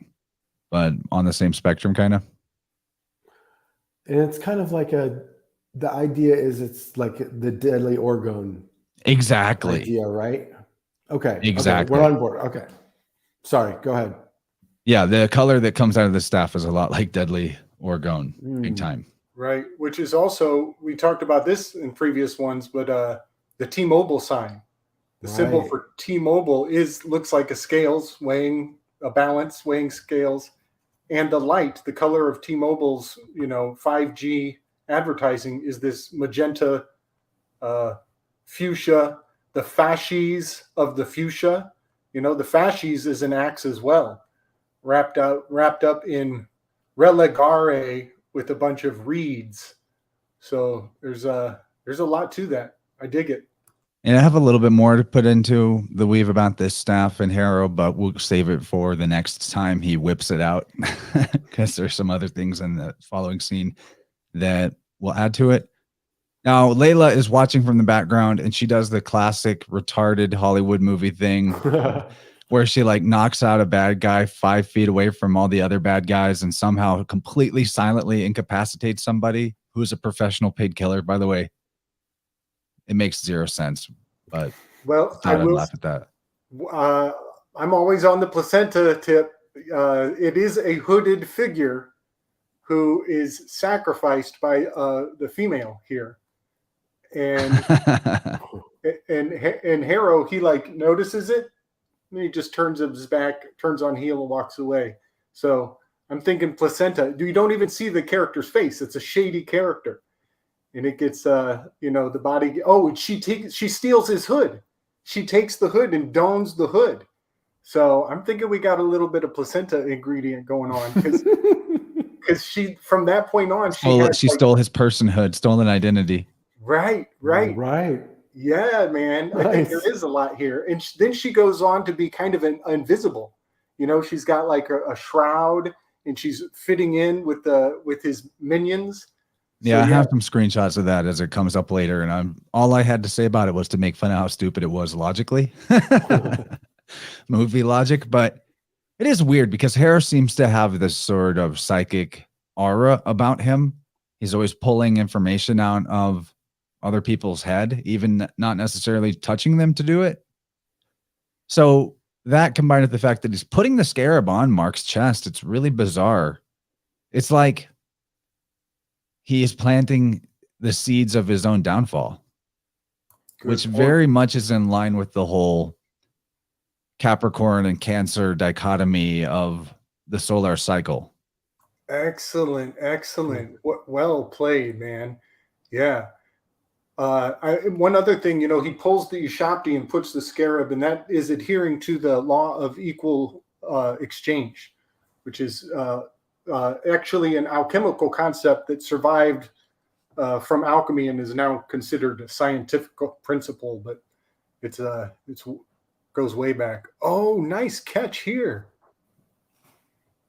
but on the same spectrum, kind of. And it's kind of like the idea is it's like the deadly orgone. Exactly. Idea, right? Okay. Exactly. Okay, we're on board. Okay. Sorry, go ahead. Yeah, the color that comes out of the staff is a lot like deadly orgone, big time. Right, which is also, we talked about this in previous ones, but the T-Mobile sign, the symbol for T-Mobile looks like a scales weighing a balance, weighing scales, and the light, the color of T-Mobile's 5G advertising is this magenta, fuchsia, the fasces of the fuchsia. The fasces is an axe as well, wrapped up in religare with a bunch of reeds. So there's a lot to that. I dig it. And I have a little bit more to put into the weave about this staff and Harrow, but we'll save it for the next time he whips it out, because there's some other things in the following scene that will add to it. Now, Layla is watching from the background, and she does the classic retarded Hollywood movie thing where she like knocks out a bad guy 5 feet away from all the other bad guys and somehow completely silently incapacitates somebody who's a professional paid killer, by the way. It makes zero sense, but I will laugh at that. I'm always on the placenta tip. It is a hooded figure who is sacrificed by the female here, and Harrow, he like notices it, and he just turns his back, turns on heel, and walks away. So I'm thinking placenta. You don't even see the character's face. It's a shady character. And it gets, the body. Oh, and she steals his hood. She takes the hood and dons the hood. So I'm thinking we got a little bit of placenta ingredient going on, because she, from that point on, she stole his personhood, stolen identity. Right. Yeah, man. Nice. I think there is a lot here. And then she goes on to be kind of invisible. She's got like a shroud, and she's fitting in with his minions. Yeah, I have some screenshots of that as it comes up later, and all I had to say about it was to make fun of how stupid it was logically, movie logic. But it is weird because Harris seems to have this sort of psychic aura about him. He's always pulling information out of other people's head, even not necessarily touching them to do it. So that combined with the fact that he's putting the scarab on Mark's chest, it's really bizarre. It's like he is planting the seeds of his own downfall, which very much is in line with the whole Capricorn and Cancer dichotomy of the solar cycle. Excellent. Well played, man. Yeah. One other thing, he pulls the ushabti and puts the scarab, and that is adhering to the law of equal exchange, which is actually an alchemical concept that survived from alchemy and is now considered a scientific principle, but it's goes way back. Oh, nice catch here.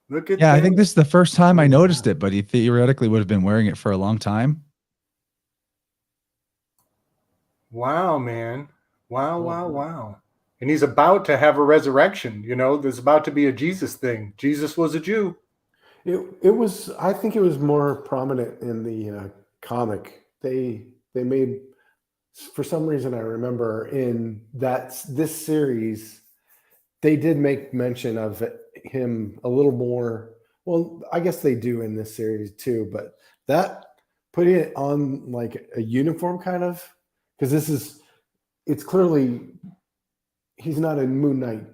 Look at Yeah, that. I think this is the first time I noticed it, but he theoretically would have been wearing it for a long time. Wow, man. Wow. And he's about to have a resurrection. There's about to be a Jesus thing. Jesus was a Jew. It was. I think it was more prominent in the comic. They made, for some reason, I remember in this series, they did make mention of him a little more. Well, I guess they do in this series too, but that putting it on like a uniform kind of, because it's clearly he's not in Moon Knight,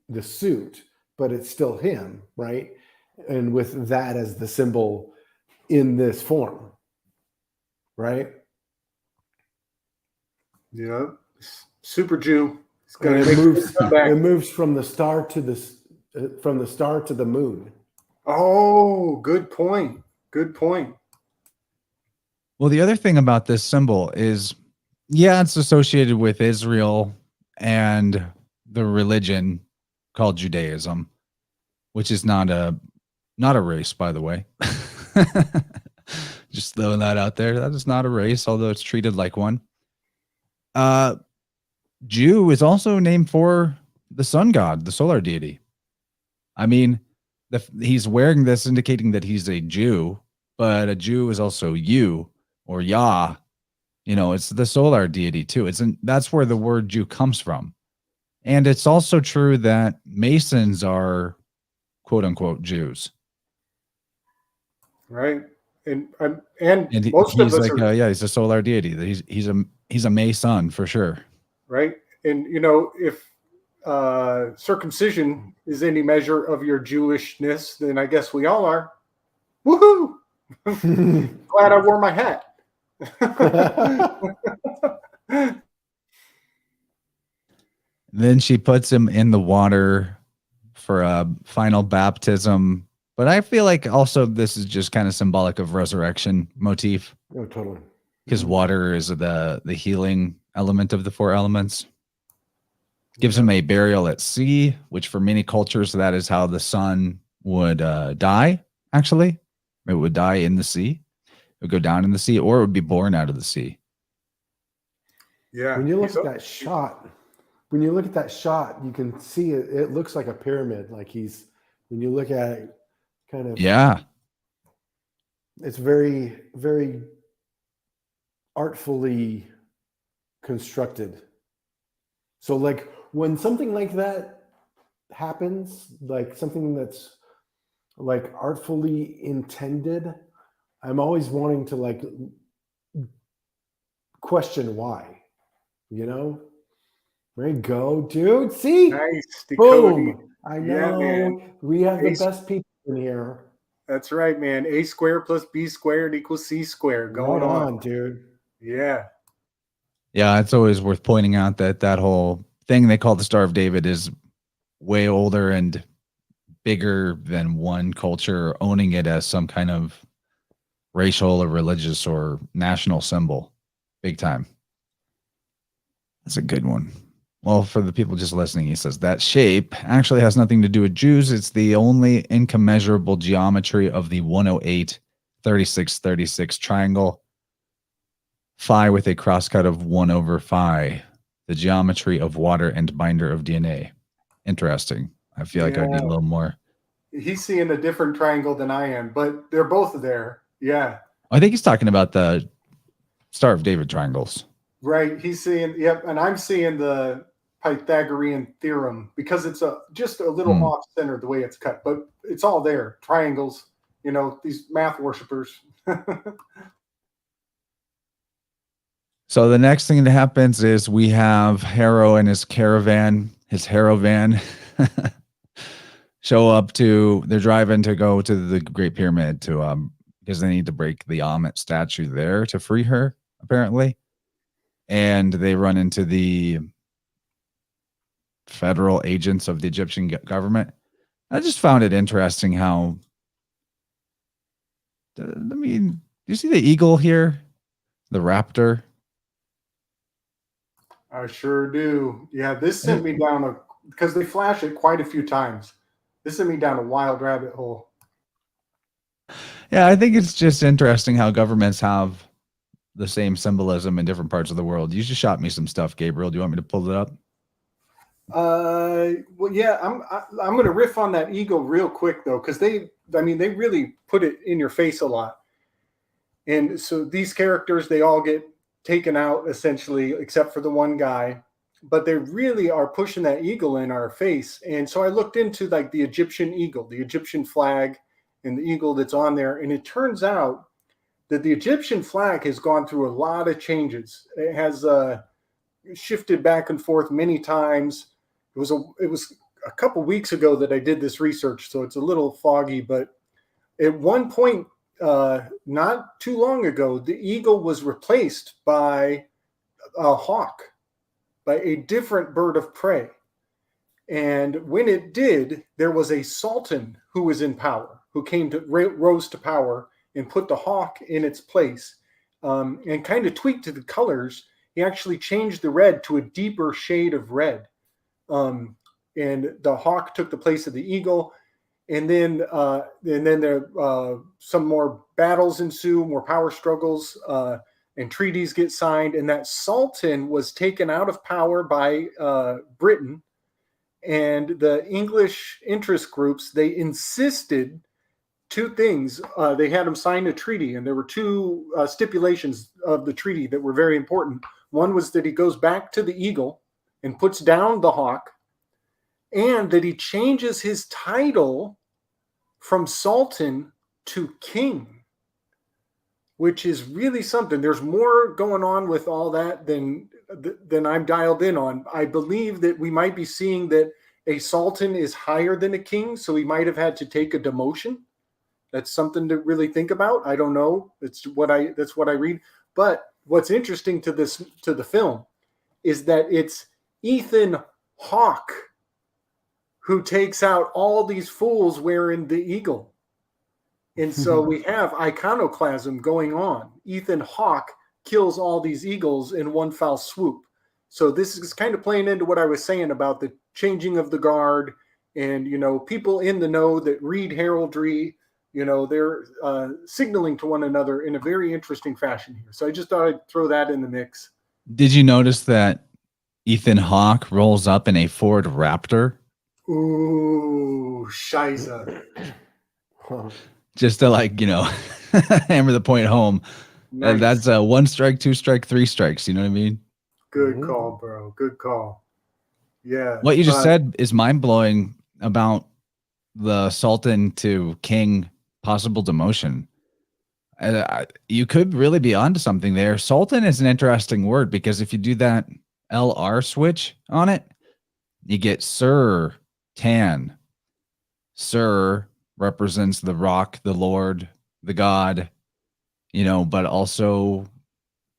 the suit, but it's still him, right? And with that as the symbol in this form, right? Yeah, super Jew. And it moves from the star to the moon. Oh, good point. Well, the other thing about this symbol is, yeah, it's associated with Israel and the religion called Judaism, which is not a race, by the way. Just throwing that out there. That is not a race, although it's treated like one. Jew is also named for the sun god, the solar deity. I mean, he's wearing this indicating that he's a Jew, but a Jew is also you or Yah. It's the solar deity too. That's where the word Jew comes from. And it's also true that Masons are quote unquote Jews. Right. And most of us are, he's a solar deity. He's a Mason for sure. Right. And if circumcision is any measure of your Jewishness, then I guess we all are. Woohoo! Glad I wore my hat. Then she puts him in the water for a final baptism. But I feel like also this is just kind of symbolic of resurrection motif. Oh, totally. Because water is the healing element of the four elements. Gives him a burial at sea, which for many cultures, that is how the sun would die, actually. It would die in the sea. It would go down in the sea, or it would be born out of the sea. Yeah. When you look at that shot, you can see it. It looks like a pyramid. Like when you look at it, kind of. Yeah. It's very, very artfully constructed. So like when something like that happens, like something that's like artfully intended, I'm always wanting to like question why, There you go, dude. See? Nice. Boom. I know. Yeah, man. We have the best people in here. That's right, man. A squared plus B squared equals C squared. Going on, dude. Yeah. Yeah, it's always worth pointing out that whole thing they call the Star of David is way older and bigger than one culture owning it as some kind of racial or religious or national symbol. Big time. That's a good one. Well, for the people just listening, he says that shape actually has nothing to do with Jews. It's the only incommensurable geometry of the 108, 36, 36 triangle. Phi with a crosscut of 1/phi. The geometry of water and binder of DNA. Interesting. I feel like I need a little more. He's seeing a different triangle than I am, but they're both there. Yeah. I think he's talking about the Star of David triangles. Right. He's seeing, yep. And I'm seeing the Pythagorean theorem because it's just a little off center the way it's cut, but it's all there. Triangles, these math worshipers. So the next thing that happens is we have Harrow and his caravan, his Harrow van, show up they're driving to go to the Great Pyramid because they need to break the Amet statue there to free her, apparently. and they run into the federal agents of the Egyptian government. I just found it interesting how, I mean, do you see the eagle here? The raptor? I sure do. Yeah, this sent me down because they flash it quite a few times. This sent me down a wild rabbit hole. Yeah, I think it's just interesting how governments have the same symbolism in different parts of the world. You just shot me some stuff, Gabriel. Do you want me to pull it up? Well, yeah, I'm going to riff on that eagle real quick though, because they really put it in your face a lot. And so these characters, they all get taken out essentially, except for the one guy, but they really are pushing that eagle in our face. And so I looked into like the Egyptian eagle, the Egyptian flag, and the eagle that's on there. And it turns out that the Egyptian flag has gone through a lot it has shifted back and forth many times. It was a couple weeks ago that I did this research, so it's a little foggy, but at one point, not too long ago, the eagle was replaced by a hawk, by a different bird of prey. And when it did, there was a sultan who was in power, who rose to power and put the hawk in its place, and kind of tweaked the colors. He actually changed the red to a deeper shade of red. And the hawk took the place of the eagle. And then there some more battles ensue, more power struggles, and treaties get signed. And that sultan was taken out of power by Britain, and the English interest groups, they insisted two things. They had him sign a treaty, and there were two stipulations of the treaty that were very important. One was that he goes back to the eagle and puts down the hawk, and that he changes his title from sultan to king, which is really something. There's more going on with all that than I'm dialed in on. I believe that we might be seeing that a sultan is higher than a king, so he might have had to take a demotion. That's something to really think about. I don't know. That's what I read. But what's interesting to the film is that it's Ethan Hawke who takes out all these fools wearing the eagle. And so we have iconoclasm going on. Ethan Hawke kills all these eagles in one foul swoop. So this is kind of playing into what I was saying about the changing of the guard, and, people in the know that read heraldry, they're signaling to one another in a very interesting fashion here. So I just thought I'd throw that in the mix. Did you notice that Ethan Hawke rolls up in a Ford Raptor? Ooh, shiza. Just to hammer the point home. Nice. That's a 1 strike, 2 strike, 3 strikes. You know what I mean? Good call, bro. Good call. Yeah. What you just said is mind blowing about the sultan to king possible demotion. You could really be onto something there. Sultan is an interesting word, because if you do that LR switch on it, you get Sir Tan. Sir represents the rock, the Lord, the God, but also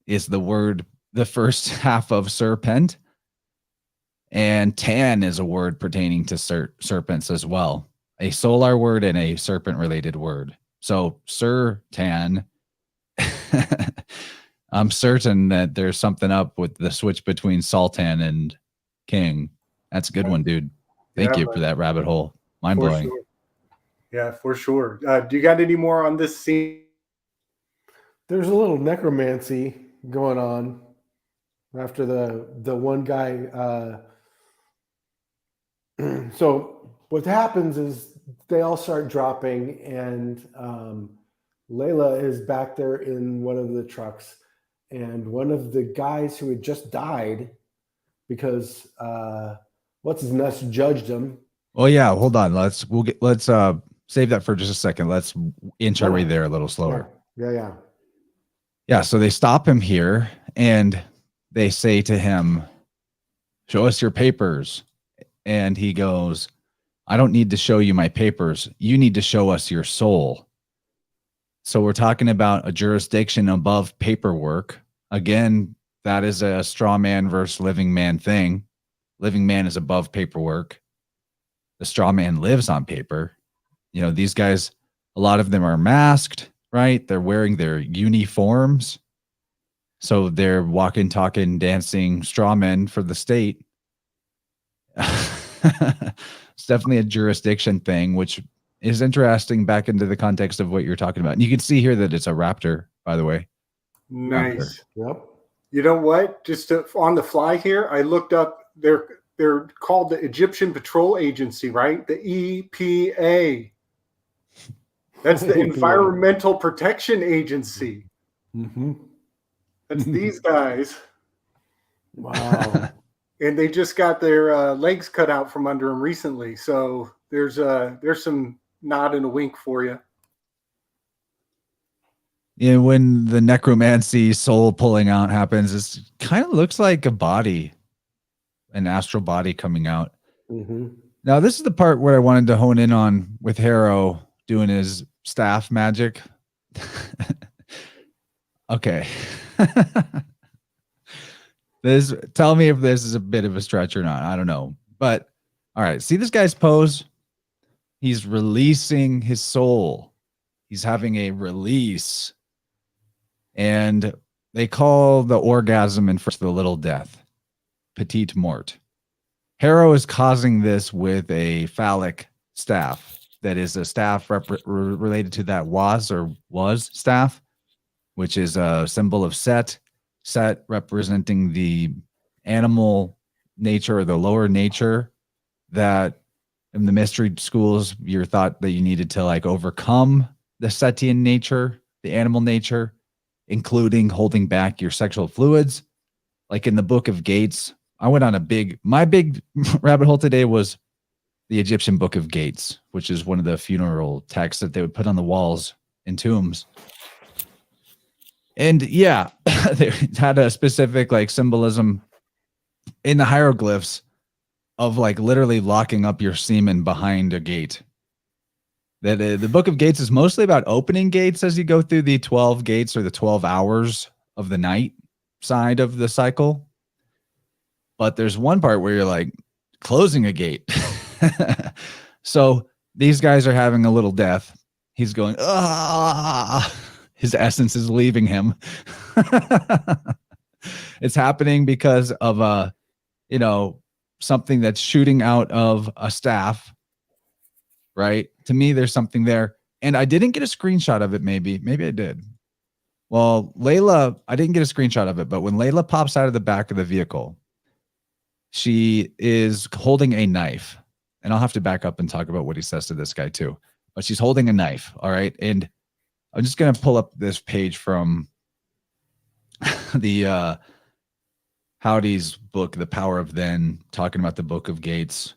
is the word, the first half of serpent. And tan is a word pertaining to serpents as well. A solar word and a serpent related word. So Sir Tan, I'm certain that there's something up with the switch between Sultan and King. That's a good one, dude. Thank you for that rabbit hole. Mind blowing. Sure. Yeah, for sure. Do you got any more on this scene? There's a little necromancy going on after the one guy. So what happens is they all start dropping, and Layla is back there in one of the trucks, and one of the guys who had just died because what's his nuts judged him. Oh yeah, hold on. Let's save that for just a second. Let's inch our way there a little slower. Yeah. So they stop him here and they say to him, "Show us your papers." And he goes, "I don't need to show you my papers. You need to show us your soul." So we're talking about a jurisdiction above paperwork. Again, that is a straw man versus living man thing. Living man is above paperwork. The straw man lives on paper. You know, these guys, a lot of them are masked, right? They're wearing their uniforms. So they're walking, talking, dancing straw men for the state. It's definitely a jurisdiction thing, which is interesting back into the context of what you're talking about. And you can see here that it's a raptor, by the way. Nice. Yep. You know what? On the fly here, I looked up. They're called the Egyptian Patrol Agency, right? The EPA. That's the Environmental Protection Agency. Mm-hmm. That's these guys. Wow. And they just got their legs cut out from under them recently. So there's some nod and a wink for you. Yeah, when the necromancy soul pulling out happens, it kind of looks like a body, an astral body coming out. Mm-hmm. Now, this is the part where I wanted to hone in on with Harrow doing his staff magic. Okay. Tell me if this is a bit of a stretch or not. I don't know. But all right, see this guy's pose? He's releasing his soul. He's having a release. And they call the orgasm in French the little death, petite mort. Harrow is causing this with a phallic staff that is a staff related to that was staff, which is a symbol of Set. Set representing the animal nature or the lower nature that in the mystery schools you're thought that you needed to like overcome the Setian nature, the animal nature, including holding back your sexual fluids. Like in the Book of Gates, I went on my big rabbit hole today was the Egyptian Book of Gates, which is one of the funeral texts that they would put on the walls in tombs. And yeah, they had a specific like symbolism in the hieroglyphs of like literally locking up your semen behind a gate. That the Book of Gates is mostly about opening gates as you go through the 12 gates or the 12 hours of the night side of the cycle. But there's one part where you're like closing a gate. So these guys are having a little death. He's going, ah. His essence is leaving him. It's happening because of something that's shooting out of a staff, right? To me, there's something there. And I didn't get a screenshot of it, maybe I did. Well, Layla, I didn't get a screenshot of it, but when Layla pops out of the back of the vehicle, she is holding a knife. And I'll have to back up and talk about what he says to this guy too. But she's holding a knife, all right? And I'm just going to pull up this page from the Howdy's book, The Power of Then, talking about the Book of Gates.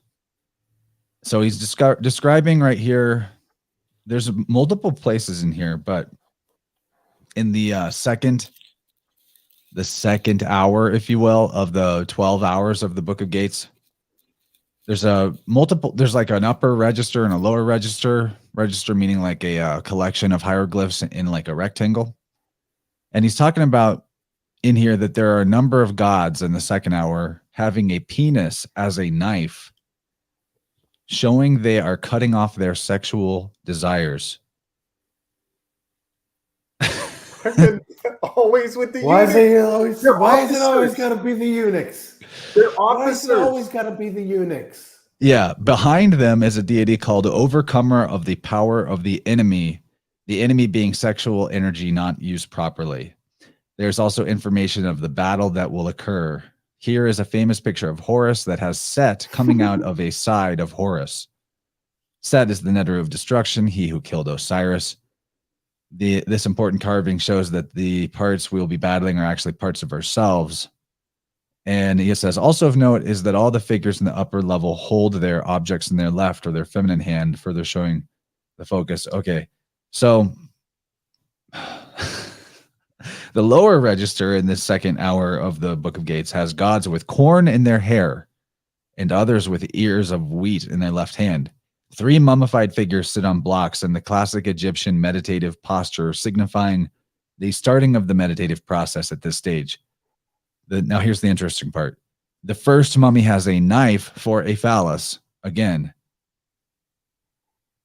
So he's describing right here, there's multiple places in here, but in the second hour, if you will, of the 12 hours of the Book of Gates, there's like an upper register and a lower register meaning like a collection of hieroglyphs in like a rectangle. And he's talking about in here that there are a number of gods in the second hour having a penis as a knife, showing they are cutting off their sexual desires. Always with the Why is eunuchs. it always got to be the eunuchs? They're Why is it officers. always got to be the eunuchs? Yeah, behind them is a deity called Overcomer of the Power of the Enemy being sexual energy not used properly. There's also information of the battle that will occur. Here is a famous picture of Horus that has Set coming out of a side of Horus. Set is the netter of destruction, he who killed Osiris. This important carving shows that the parts we'll be battling are actually parts of ourselves. And he says, also of note is that all the figures in the upper level hold their objects in their left or their feminine hand, further showing the focus. Okay, so the lower register in this second hour of the Book of Gates has gods with corn in their hair and others with ears of wheat in their left hand. 3 mummified figures sit on blocks in the classic Egyptian meditative posture, signifying the starting of the meditative process at this stage. Now here's the interesting part. The first mummy has a knife for a phallus, again,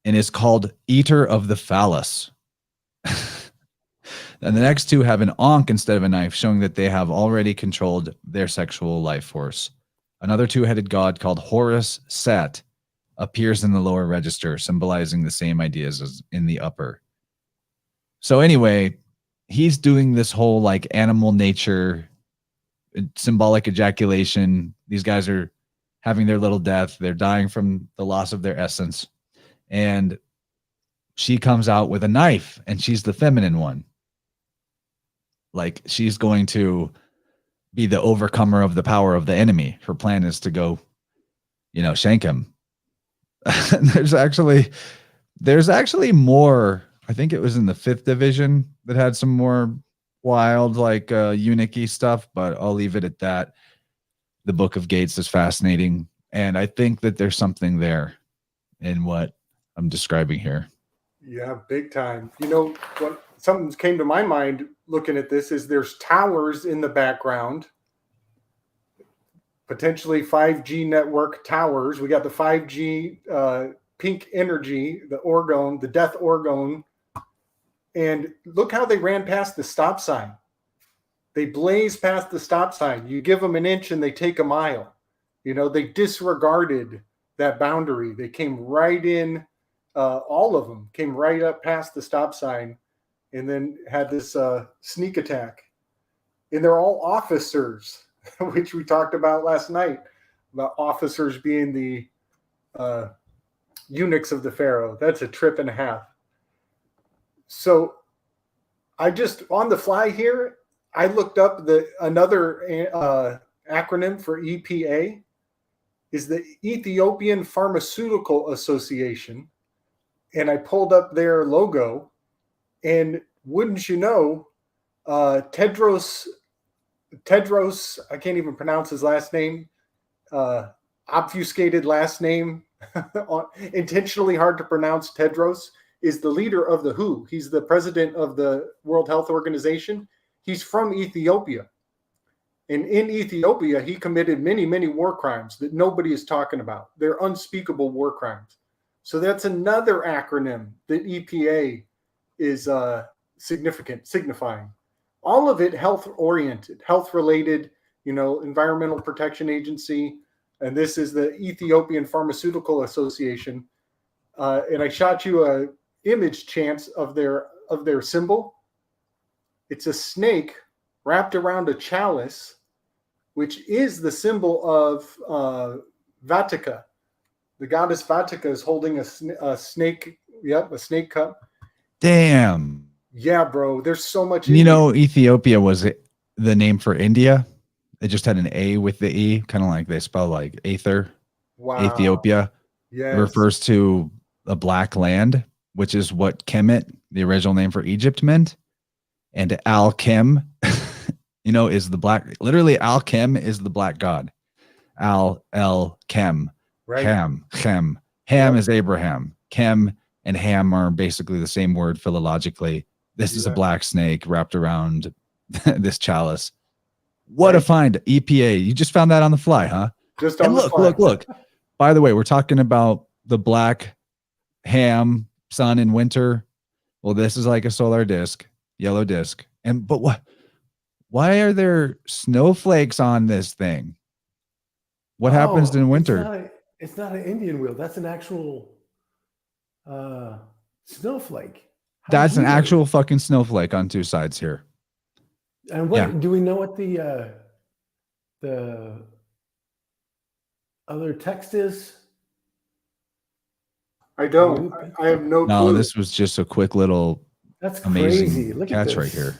and is called Eater of the Phallus. And the next two have an ankh instead of a knife, showing that they have already controlled their sexual life force. Another two-headed god called Horus Set appears in the lower register, symbolizing the same ideas as in the upper. So anyway, he's doing this whole like animal nature, symbolic ejaculation. These guys are having their little death. They're dying from the loss of their essence. And she comes out with a knife, and she's the feminine one. Like, she's going to be the overcomer of the power of the enemy. Her plan is to go, shank him. There's actually more. I think it was in the 5th division that had some more wild, like eunuchy stuff, but I'll leave it at that. The Book of Gates is fascinating, and I think that there's something there in what I'm describing here. Yeah, big time. What something came to my mind looking at this is there's towers in the background, potentially 5G network towers. We got the 5G pink energy, the orgone, the death orgone. And look how they ran past the stop sign. They blaze past the stop sign. You give them an inch and they take a mile. They disregarded that boundary. They came right in. All of them came right up past the stop sign and then had this sneak attack. And they're all officers, which we talked about last night, about officers being the eunuchs of the Pharaoh. That's a trip and a half. So I just, on the fly here, I looked up another acronym for EPA is the Ethiopian Pharmaceutical Association. And I pulled up their logo, and wouldn't you know, Tedros, I can't even pronounce his last name, obfuscated last name, intentionally hard to pronounce. Tedros is the leader of the WHO. He's the president of the World Health Organization. He's from Ethiopia. And in Ethiopia, he committed many, many war crimes that nobody is talking about. They're unspeakable war crimes. So that's another acronym that EPA is signifying. All of it health-oriented, health-related, Environmental Protection Agency. And this is the Ethiopian Pharmaceutical Association. And I shot you a image, Chance, of their symbol. It's a snake wrapped around a chalice, which is the symbol of Vatica. The goddess Vatica is holding a snake. Yep, a snake cup. Damn. Yeah, bro. There's so much. Ethiopia was the name for India. It just had an A with the E, kind of like they spell like Aether. Wow. Ethiopia. Yes. It refers to a black land, which is what Kemet, the original name for Egypt, meant. And Al-Kem, is the black. Literally, Al-Kem is the black god. Al-El-Kem. Right. Ham. Ham is Abraham. Kem and Ham are basically the same word philologically. This is a black snake wrapped around this chalice. What a find. EPA. You just found that on the fly, huh? Just on and the fly. Look. By the way, we're talking about the black ham sun in winter. Well, this is like a solar disk, yellow disk. But what? Why are there snowflakes on this thing? What happens in winter? It's not an Indian wheel. That's an actual snowflake. That's an actual fucking snowflake on two sides here. And what do we know what the other text is? I don't. I have no clue. No, this was just a quick little That's amazing crazy. Look catch at this right here.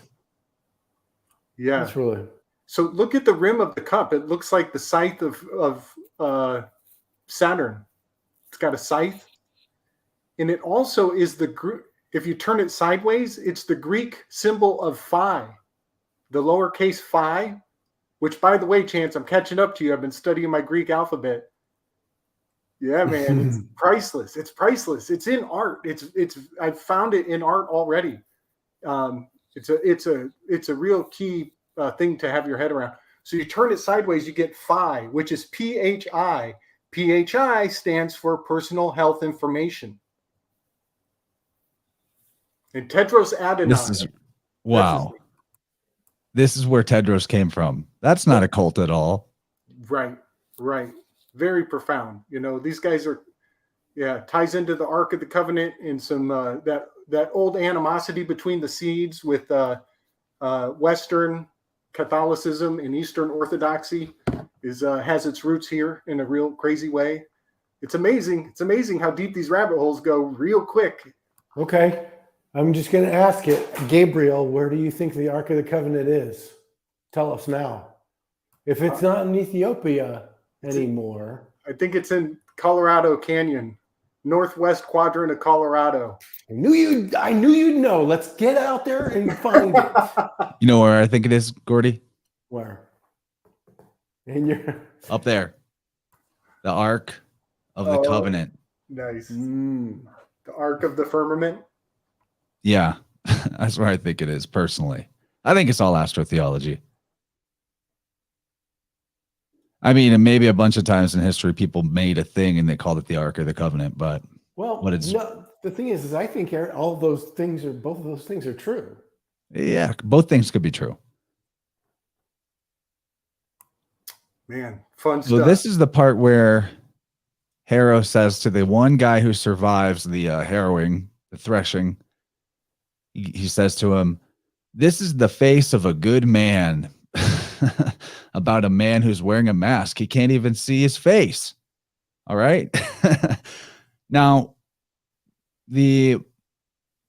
Yeah. That's really. So look at the rim of the cup. It looks like the scythe of Saturn. It's got a scythe. And it also is if you turn it sideways, it's the Greek symbol of phi, the lowercase phi, which, by the way, Chance, I'm catching up to you. I've been studying my Greek alphabet. Yeah, man, it's priceless. It's priceless. It's in art. I've found it in art already. It's a real key thing to have your head around. So you turn it sideways, you get phi, which is PHI. PHI stands for personal health information. And Tedros Adhanom. This is wow. This is where Tedros came from. That's not a cult at all. Right. Very profound. You know, these guys are, ties into the Ark of the Covenant and some that old animosity between the seeds with Western Catholicism and Eastern Orthodoxy has its roots here in a real crazy way. It's amazing. It's amazing how deep these rabbit holes go real quick. Okay. I'm just going to ask it. Gabriel, where do you think the Ark of the Covenant is? Tell us now. If it's not in Ethiopia anymore. I think it's in Colorado Canyon, northwest quadrant of Colorado. I knew you'd know. Let's get out there and find it. You know where I think it is, Gordy? Where? In your Up there. The Ark of the Covenant. Nice. The Ark of the Firmament. Yeah, that's where I think it is personally. I think it's all astrotheology. I mean, and maybe a bunch of times in history, people made a thing and they called it the Ark of the Covenant, but the thing is I think all of those things both of those things are true. Yeah, both things could be true. Man, fun So stuff. this is the part where Harrow says to the one guy who survives the harrowing, the threshing, he says to him, "This is the face of a good man." About a man who's wearing a mask. He can't even see his face. All right. Now, the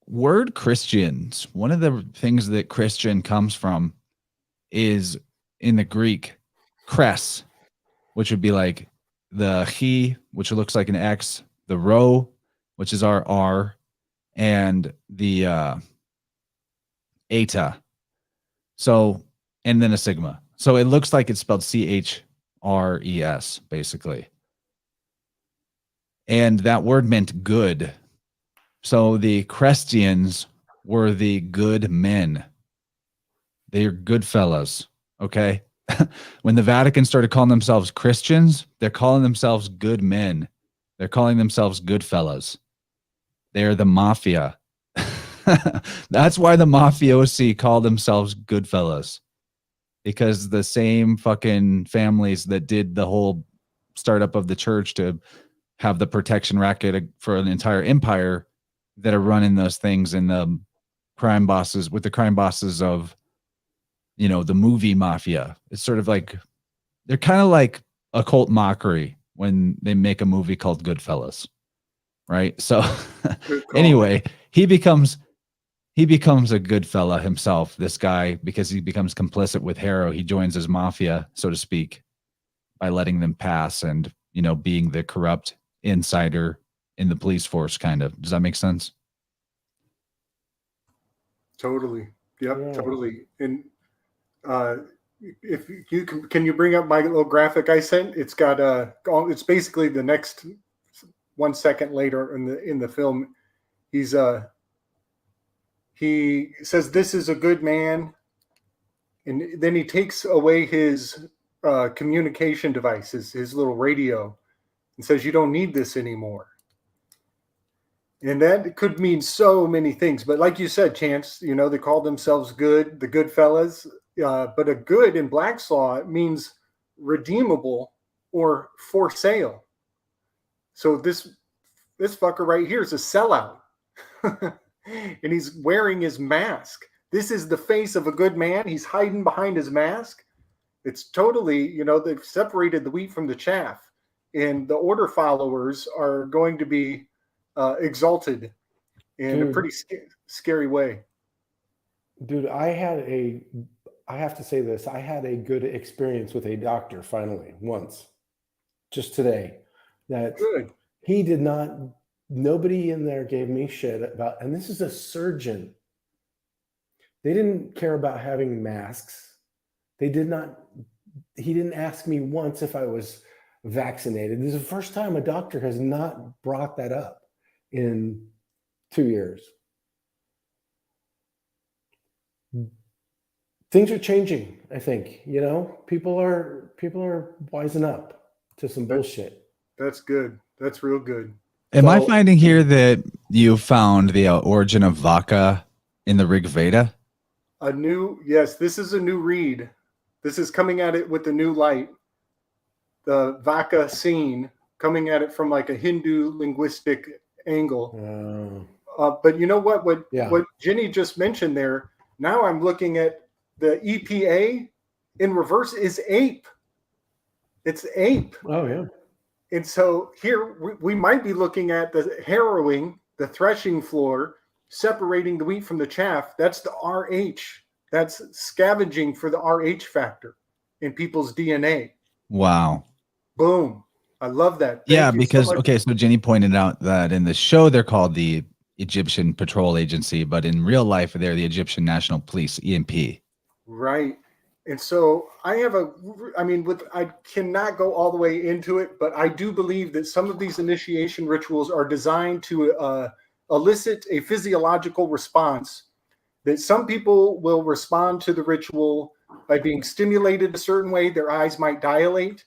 word Christians, one of the things that Christian comes from is in the Greek, kres, which would be like the he, which looks like an X, the rho, which is our R, and the eta. So, and then a sigma. So it looks like it's spelled CHRES, basically. And that word meant good. So the Christians were the good men. They're good fellas, okay? When the Vatican started calling themselves Christians, they're calling themselves good men. They're calling themselves good fellas. They're the mafia. That's why the mafiosi call themselves good fellas. Because the same fucking families that did the whole startup of the church to have the protection racket for an entire empire that are running those things, and the crime bosses of, you know, the movie mafia. It's sort of like, they're kind of like occult mockery when they make a movie called Goodfellas, right? So anyway, he becomes a good fella himself, this guy, because he becomes complicit with Harrow. He joins his mafia, so to speak, by letting them pass and, you know, being the corrupt insider in the police force, kind of. Does that make sense? Totally. Yep, Yeah. totally. And if you can you bring up my little graphic I sent? It's got it's basically the next 1 second later in the film. He says, "This is a good man," and then he takes away his communication device, his little radio, and says, "You don't need this anymore." And that could mean so many things. But like you said, Chance, you know, they call themselves good, the good fellas. But a good in Black's Law means redeemable or for sale. So this fucker right here is a sellout. And he's wearing his mask. This is the face of a good man. He's hiding behind his mask. It's totally, you know, they've separated the wheat from the chaff. And the order followers are going to be exalted in a pretty scary way. Dude, I have to say this. I had a good experience with a doctor finally once, just today. That Good. he did not, nobody in there gave me shit about, and this is a surgeon. They didn't care about having masks. He didn't ask me once if I was vaccinated. This is the first time a doctor has not brought that up in 2 years. things are changing. I think, people are wising up to some bullshit. That's good. That's real good. Am I So- finding here that you found the origin of Vaka in the Rig Veda? Yes, this is a new read. This is coming at it with the new light. The Vaka scene coming at it from like a Hindu linguistic angle. But you know what? What Jenny just mentioned there. Now I'm looking at the EPA in reverse is ape. It's ape. Oh yeah. And so here we might be looking at the harrowing, the threshing floor, separating the wheat from the chaff. That's the RH. That's scavenging for the RH factor in people's DNA. Wow. Boom. I love that. Yeah, Thank you because, so much. okay, so Jenny pointed out that in the show, they're called the Egyptian Patrol Agency, but in real life, they're the Egyptian National Police, EMP. Right. And so I cannot go all the way into it, but I do believe that some of these initiation rituals are designed to elicit a physiological response, that some people will respond to the ritual by being stimulated a certain way. Their eyes might dilate,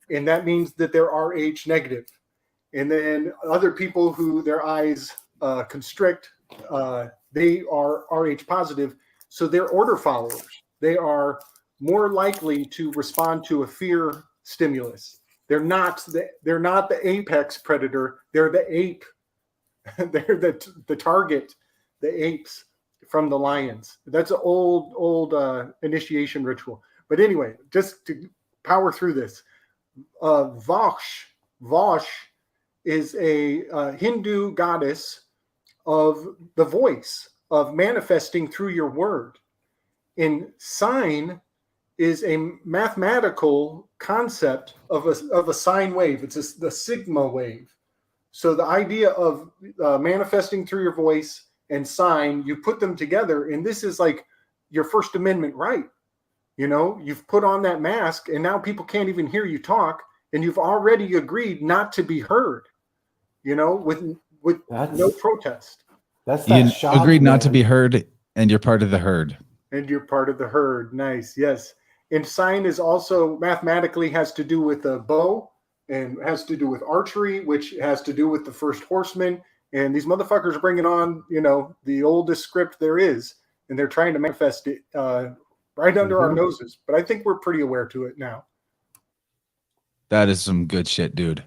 and that means that they're RH negative. And then other people who their eyes constrict, they are RH positive. So they're order followers. They are more likely to respond to a fear stimulus. They're not the apex predator. They're the ape. They're the target, the apes from the lions. That's an old initiation ritual. But anyway, just to power through this, Vosh is a Hindu goddess of the voice, of manifesting through your word. And sign is a mathematical concept of a sine wave. It's the sigma wave. So the idea of manifesting through your voice and sign, you put them together, and this is like your First Amendment right. You've put on that mask, and now people can't even hear you talk, and you've already agreed not to be heard. With no protest. That's that You shot, agreed not to man. be heard, and you're part of the herd. And you're part of the herd. Nice. Yes. And sign is also mathematically has to do with a bow and has to do with archery, which has to do with the first horseman. And these motherfuckers are bringing on, the oldest script there is, and they're trying to manifest it right under our noses. But I think we're pretty aware to it now. That is some good shit, dude.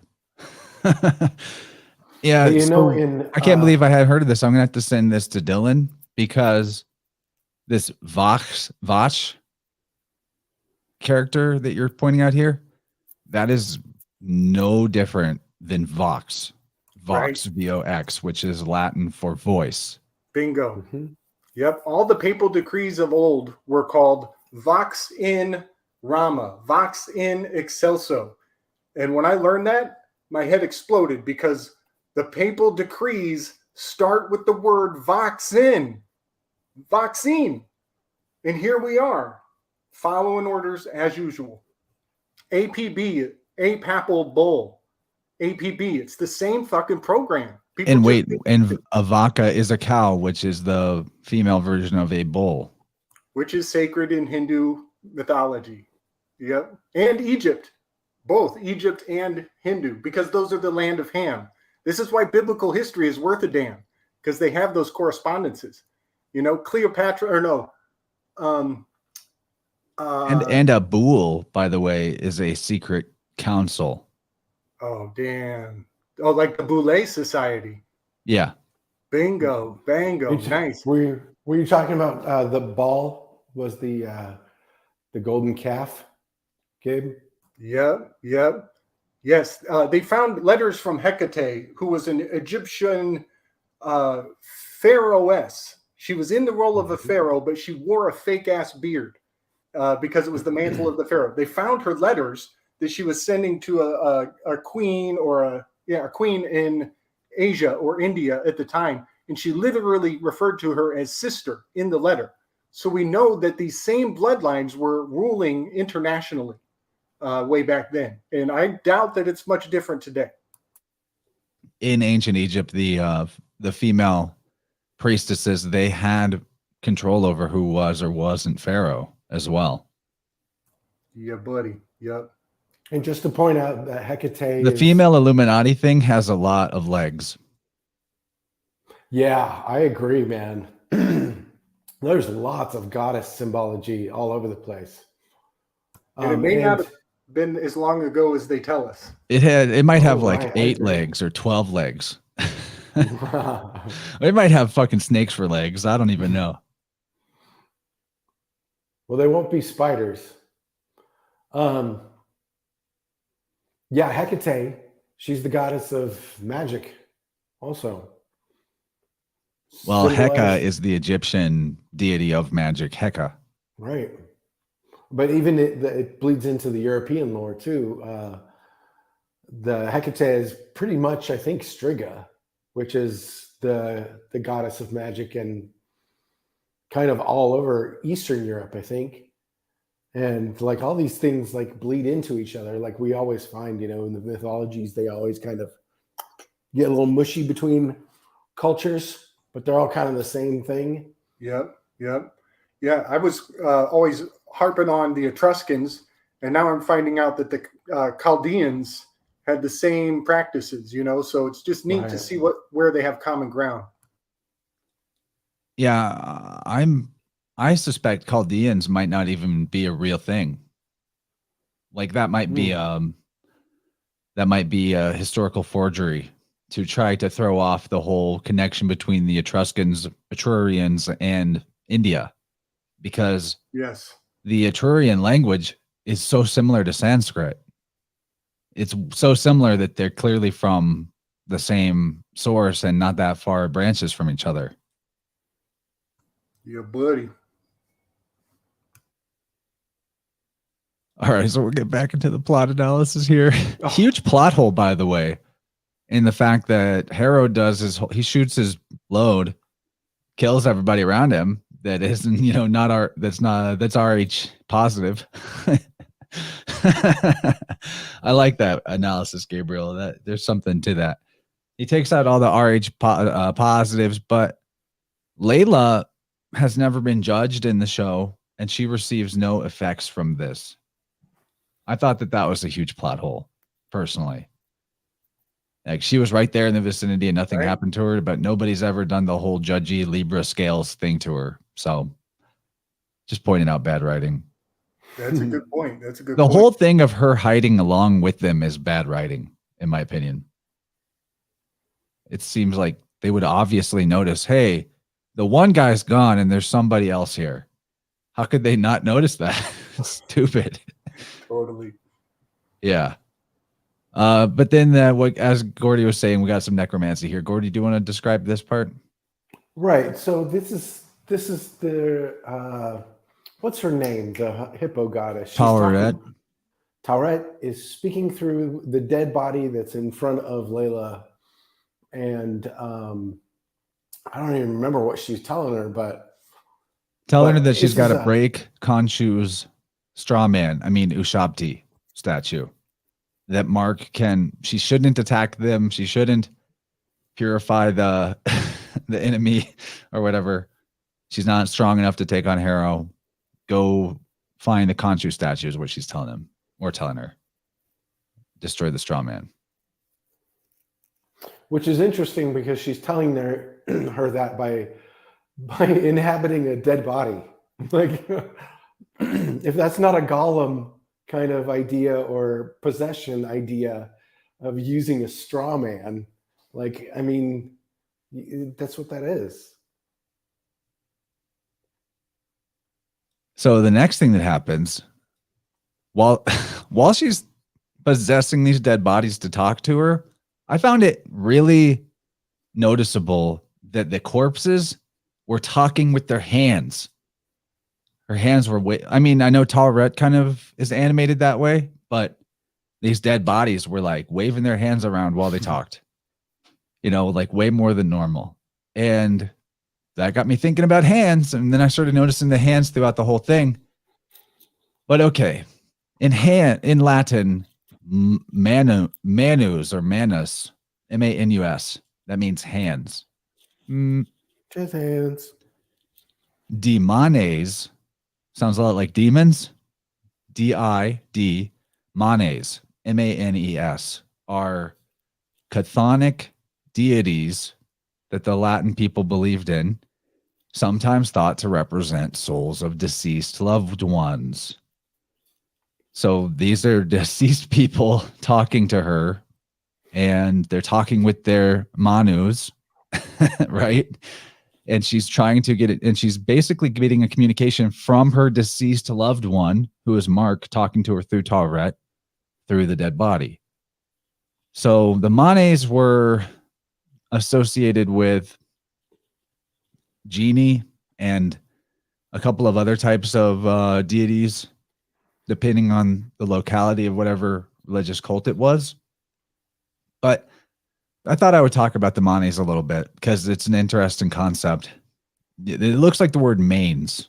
Yeah, But I can't believe I had heard of this. I'm gonna have to send this to Dylan because this Vosh character that you're pointing out here, that is no different than Vox. Vox, Right. V-O-X, which is Latin for voice. Bingo. Yep. All the papal decrees of old were called Vox in Rama, Vox in Excelso. And when I learned that, my head exploded because the papal decrees start with the word vaccine. And here we are, following orders as usual. APB, a papal bull. APB, it's the same fucking program. People And just wait, think- and a vaca is a cow, which is the female version of a bull. which is sacred in Hindu mythology. Yep. And Egypt, both Egypt and Hindu, because those are the land of Ham. This is why biblical history is worth a damn, because they have those correspondences. Cleopatra, or no. And a bull, by the way, is a secret council. Oh, damn. Oh, like the Boule Society. Yeah. Bingo. Bango. Nice. Were you talking about the ball was the golden calf, Gabe? Yep. Yes. They found letters from Hecate, who was an Egyptian pharaohess. She was in the role of a pharaoh, but she wore a fake ass beard because it was the mantle of the pharaoh. They found her letters that she was sending to a queen or a queen in Asia or India at the time. And she literally referred to her as sister in the letter. So we know that these same bloodlines were ruling internationally way back then. And I doubt that it's much different today. In ancient Egypt, the female priestesses, they had control over who was or wasn't pharaoh as well. Yeah, buddy. Yep. And just to point out that Hecate The is, female Illuminati thing has a lot of legs. yeah, I agree, man. There's lots of goddess symbology all over the place. And it may not have been as long ago as they tell us. It might have like right, 8 legs or 12 legs. It might have fucking snakes for legs. I don't even know. Well, they won't be spiders. Yeah, Hecate, she's the goddess of magic also. Well, Heka Symbolized- is the Egyptian deity of magic, Heka. right. But even it bleeds into the European lore too. The Hecate is pretty much, I think, Striga, which is the goddess of magic and kind of all over Eastern Europe, I think. And like all these things like bleed into each other. Like we always find, in the mythologies, they always kind of get a little mushy between cultures, but they're all kind of the same thing. Yep. Yeah, I was always harping on the Etruscans, and now I'm finding out that the Chaldeans had the same practices, so it's just neat to see where they have common ground. Yeah, I suspect Chaldeans might not even be a real thing. Like that might be a historical forgery to try to throw off the whole connection between the Etruscans, Etrurians, and India, because yes, the Etrurian language is so similar to Sanskrit. It's so similar that they're clearly from the same source and not that far branches from each other. Yeah, buddy. All right, so we'll get back into the plot analysis here. Huge plot hole, by the way, in the fact that Harrow he shoots his load, kills everybody around him that isn't, that's RH positive. I like that analysis, Gabriel. That there's something to that. He takes out all the RH positives, but Layla has never been judged in the show, and she receives no effects from this. I thought that was a huge plot hole, personally. Like she was right there in the vicinity and nothing happened to her, but nobody's ever done the whole judgy Libra scales thing to her. So just pointing out bad writing. That's a good point. The whole thing of her hiding along with them is bad writing, in my opinion. It seems like they would obviously notice, hey, the one guy's gone and there's somebody else here. How could they not notice that? Stupid. Totally. Yeah. But then as Gordy was saying, we got some necromancy here. Gordy, do you want to describe this part? Right. So this is the what's her name? The hippo goddess. Tauret. Tauret is speaking through the dead body that's in front of Layla. And I don't even remember what she's telling her, but telling her that she's got to break Khonshu's ushabti statue. That she shouldn't attack them. She shouldn't purify the enemy or whatever. She's not strong enough to take on Harrow. Go find the Khonshu statue is what she's telling him or telling her. Destroy the straw man. Which is interesting because she's telling her that by inhabiting a dead body. Like if that's not a golem kind of idea or possession idea of using a straw man, that's what that is. So the next thing that happens while she's possessing these dead bodies to talk to her, I found it really noticeable that the corpses were talking with their hands. Her hands were I know Tauret kind of is animated that way, but these dead bodies were like waving their hands around while they talked, like way more than normal. And that got me thinking about hands. And then I started noticing the hands throughout the whole thing. But okay, in Latin, manus or manus, manus, that means hands. Just hands. Demones Sounds a lot like demons. D-I-D, manes, M-A-N-E-S, are chthonic deities that the Latin people believed in, sometimes thought to represent souls of deceased loved ones. So these are deceased people talking to her, and they're talking with their manus, right? And she's trying to get it, and she's basically getting a communication from her deceased loved one, who is Mark, talking to her through Tawret, through the dead body. So the manes were associated with genie and a couple of other types of deities, depending on the locality of whatever religious cult it was. But I thought I would talk about the manes a little bit because it's an interesting concept. It looks like the word manes.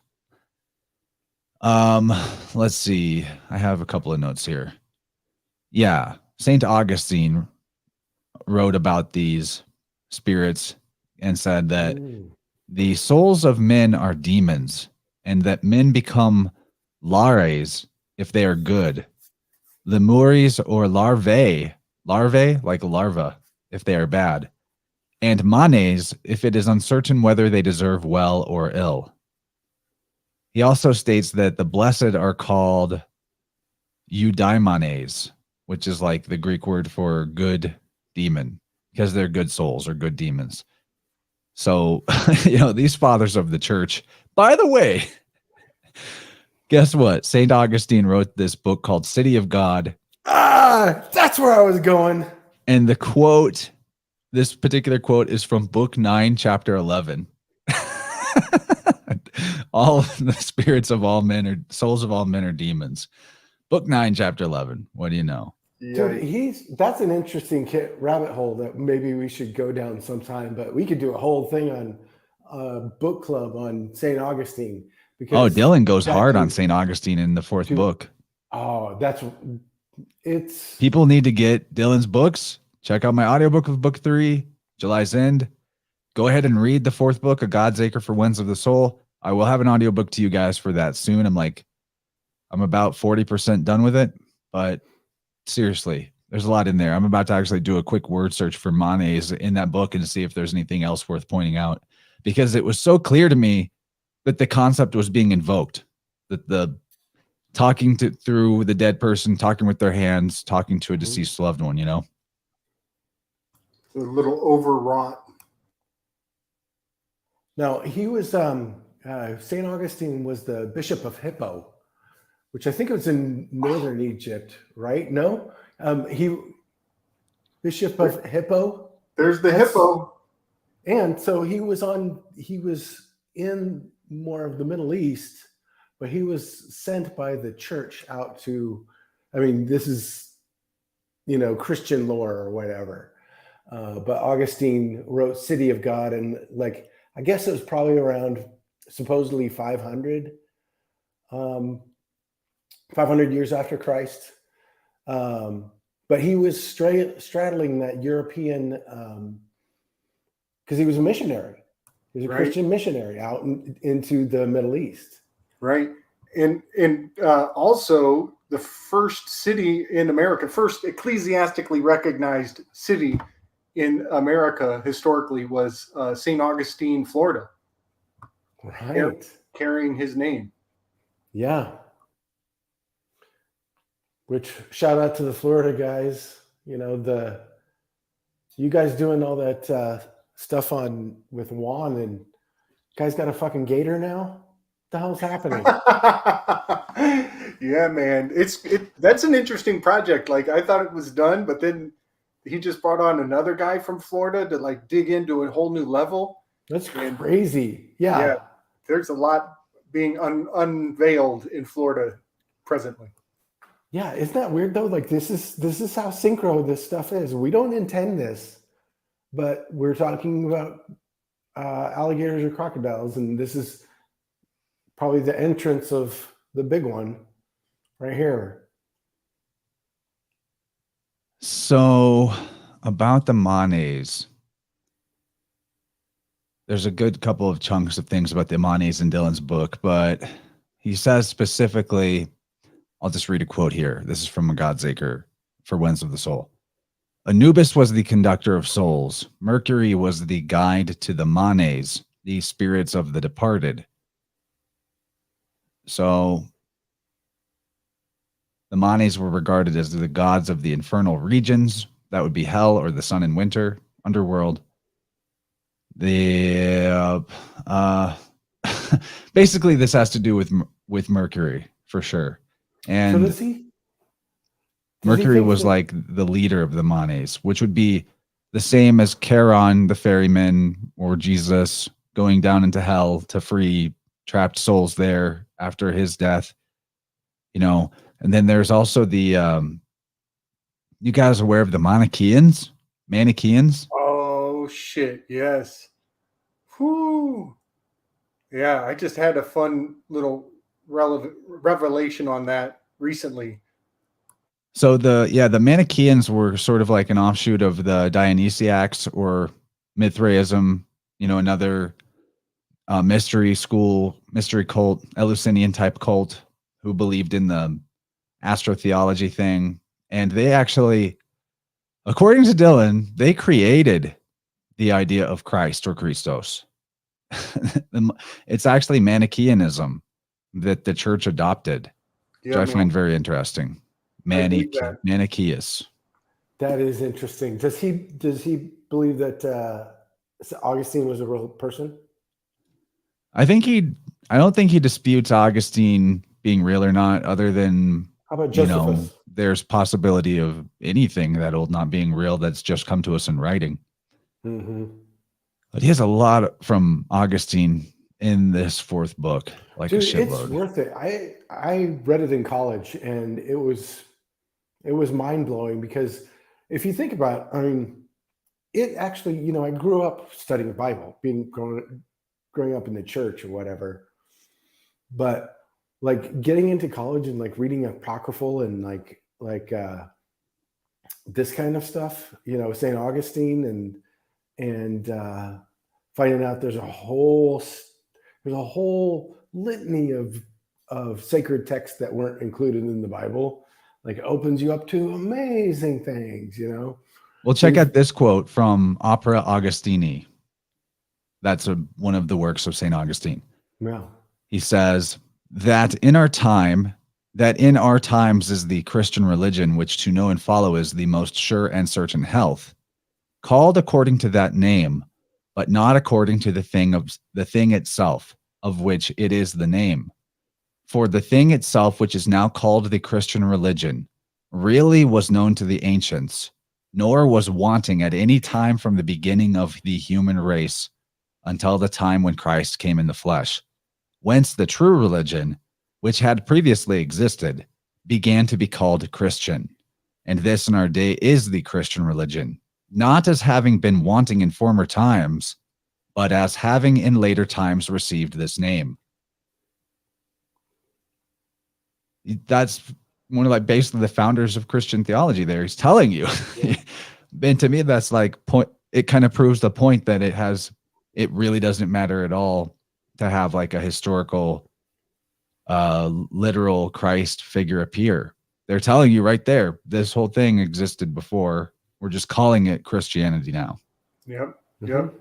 Let's see. I have a couple of notes here. Yeah, Saint Augustine wrote about these spirits and said that the souls of men are demons, and that men become lares if they are good, lemures or larvae like larva if they are bad, and manes if it is uncertain whether they deserve well or ill. He also states that the blessed are called eudaimanes, which is like the Greek word for good demon, because they're good souls or good demons. So, these fathers of the church, by the way, guess what? St. Augustine wrote this book called City of God. That's where I was going. And this particular quote is from book 9, chapter 11. All the spirits of all men or souls of all men are demons. Book 9, chapter 11. What do you know? Dude, that's an interesting rabbit hole that maybe we should go down sometime, but we could do a whole thing on book club on St. Augustine. Because Dylan goes hard on St. Augustine in the fourth book. Oh, it's people need to get Dylan's books. Check out my audiobook of book 3, July's End. Go ahead and read the fourth book, A God's Acre for Winds of the Soul. I will have an audiobook to you guys for that soon. I'm about 40% done with it, but seriously, there's a lot in there. I'm about to actually do a quick word search for manes in that book and see if there's anything else worth pointing out, because it was so clear to me that the concept was being invoked, that the talking through the dead person, talking with their hands, talking to a deceased loved one, A little overwrought. Now, he was, St. Augustine was the Bishop of Hippo, which I think was in northern Egypt, right? No? Bishop of Hippo. There's the Hippo. And so he was in more of the Middle East, but he was sent by the church out to, this is, Christian lore or whatever. But Augustine wrote City of God, and I guess it was probably around supposedly 500 years after Christ. But he was straddling that European, because he was a missionary. He was a Christian missionary out into the Middle East. Right. And also the first city in America, first ecclesiastically recognized city in America historically was St. Augustine, Florida. Right. Carrying his name. Yeah. Which, shout out to the Florida guys. You guys doing all that stuff with Juan, and guys got a fucking gator now? What the hell's happening? Yeah, man. That's an interesting project. I thought it was done, but then he just brought on another guy from Florida to dig into a whole new level. That's crazy. Yeah. There's a lot being unveiled in Florida presently. Yeah, isn't that weird though? This is how synchro this stuff is. We don't intend this, but we're talking about alligators or crocodiles, and this is probably the entrance of the big one right here. So about the manes, there's a good couple of chunks of things about the manes in Dylan's book, but he says specifically, I'll just read a quote here. This is from a Godsaker for Winds of the Soul. Anubis was the conductor of souls. Mercury was the guide to the manes, the spirits of the departed. So the manes were regarded as the gods of the infernal regions. That would be hell or the sun in winter, underworld. The basically this has to do with Mercury for sure. And so does he Mercury think was that- like the leader of the manes, which would be the same as Charon, the ferryman, or Jesus going down into hell to free trapped souls there after his death. You know, and then there's also the you guys aware of the Manichaeans? Oh shit! Yes. Whoo. Yeah, I just had a fun little revelation on that recently. So the Manichaeans were sort of like an offshoot of the Dionysiacs or Mithraism, you know, another mystery cult, Eleusinian type cult who believed in the astrotheology thing. And they actually, according to Dylan, they created the idea of Christ or Christos. It's actually Manichaeanism that the church adopted, which I find very interesting. Manichaeus. That is interesting. Does he believe that Augustine was a real person? I don't think he disputes Augustine being real or not, other than, How about you Josephus? know, there's possibility of anything that old not being real that's just come to us in writing. Mm-hmm. But he has a lot from Augustine in this fourth book, like Dude, a shitload. it's worth it. I read it in college, and it was mind blowing because if you think about it, I mean, it actually, you know, I grew up studying the Bible, growing up in the church or whatever, but like getting into college and like reading apocryphal and like this kind of stuff, you know, St. Augustine and finding out there's a whole litany of sacred texts that weren't included in the Bible, like opens you up to amazing things, you know. Well, check out this quote from Opera Augustini. That's one of the works of St. Augustine. Yeah. He says that in our times is the Christian religion, which to know and follow is the most sure and certain health, called according to that name, but not according to the thing itself, of which it is the name. For the thing itself, which is now called the Christian religion, really was known to the ancients, nor was wanting at any time from the beginning of the human race until the time when Christ came in the flesh. Whence the true religion, which had previously existed, began to be called Christian. And this in our day is the Christian religion, not as having been wanting in former times, but as having in later times received this name. That's one of like basically the founders of Christian theology there. He's telling you. And to me, that's like it kind of proves the point that it really doesn't matter at all to have like a historical literal Christ figure appear. They're telling you right there, this whole thing existed before. We're just calling it Christianity now. Yep. Mhm. Yep.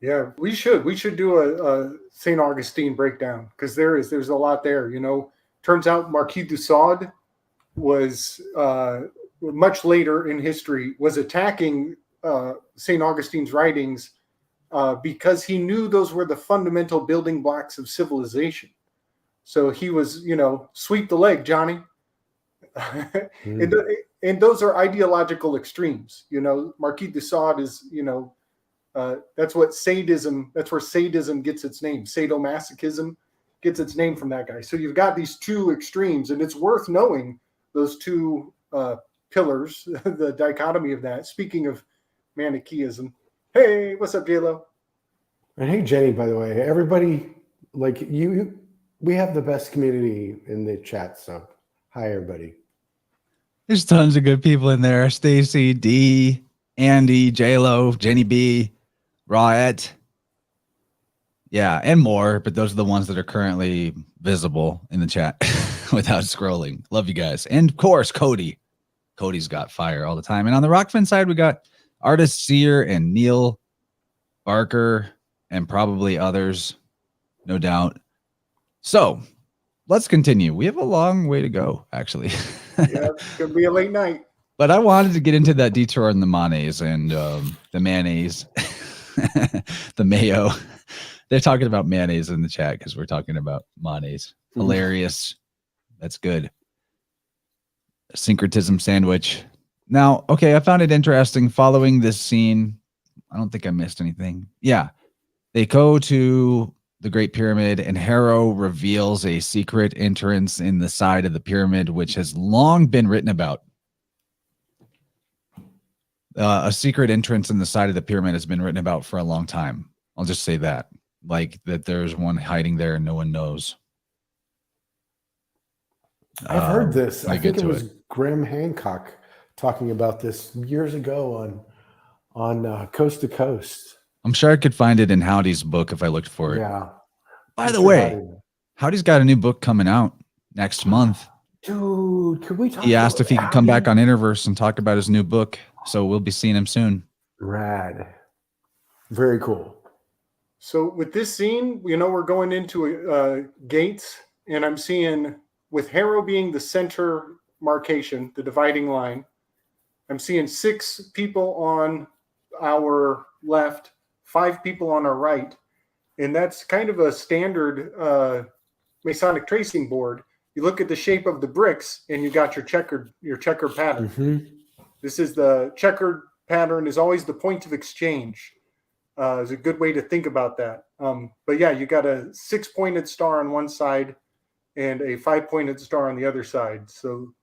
Yeah, we should do a St. Augustine breakdown because there's a lot there. You know, turns out Marquis de Sade was much later in history was attacking St. Augustine's writings because he knew those were the fundamental building blocks of civilization. So he was, you know, sweep the leg, Johnny. And those are ideological extremes. You know, Marquis de Sade is, you know, that's what sadism, that's where sadism gets its name. Sadomasochism gets its name from that guy. So you've got these two extremes, and it's worth knowing those two pillars, the dichotomy of that. Speaking of Manichaeism. Hey, what's up, J-Lo? And hey, Jenny, by the way, everybody, like we have the best community in the chat. So hi, everybody. There's tons of good people in there. Stacy, D, Andy, J-Lo, Jenny B, Rawette. Yeah, and more, but those are the ones that are currently visible in the chat without scrolling. Love you guys. And of course, Cody. Cody's got fire all the time. And on the Rockfin side, we got Artist Seer and Neil Barker and probably others, no doubt. So let's continue. We have a long way to go, actually. Yeah, it's gonna be a late night. But I wanted to get into that detour on the mayonnaise and the mayonnaise, the mayo. They're talking about mayonnaise in the chat because we're talking about mayonnaise. Hilarious. That's good. Syncretism sandwich. Now, okay, I found it interesting following this scene. I don't think I missed anything. Yeah. They go to the Great Pyramid and Harrow reveals a secret entrance in the side of the pyramid, which has long been written about. A secret entrance in the side of the pyramid has been written about for a long time. I'll just say that. Like that there's one hiding there and no one knows. I've heard this. I think it was it. Graham Hancock talking about this years ago on Coast to Coast. I'm sure I could find it in Howdy's book if I looked for it. Yeah. By the way, Howdy's got a new book coming out next month. Dude, could we talk? He asked if he could come back on InnerVerse and talk about his new book. So we'll be seeing him soon. Rad. Very cool. So with this scene, we're going into gates, and I'm seeing, with Harrow being the center marcation, the dividing line, I'm seeing 6 people on our left, 5 people on our right, and that's kind of a standard Masonic tracing board. You look at the shape of the bricks, and you got your checker pattern. Mm-hmm. This is the checkered pattern is always the point of exchange. Is a good way to think about that. But yeah, you got a 6-pointed star on one side and a 5-pointed star on the other side. So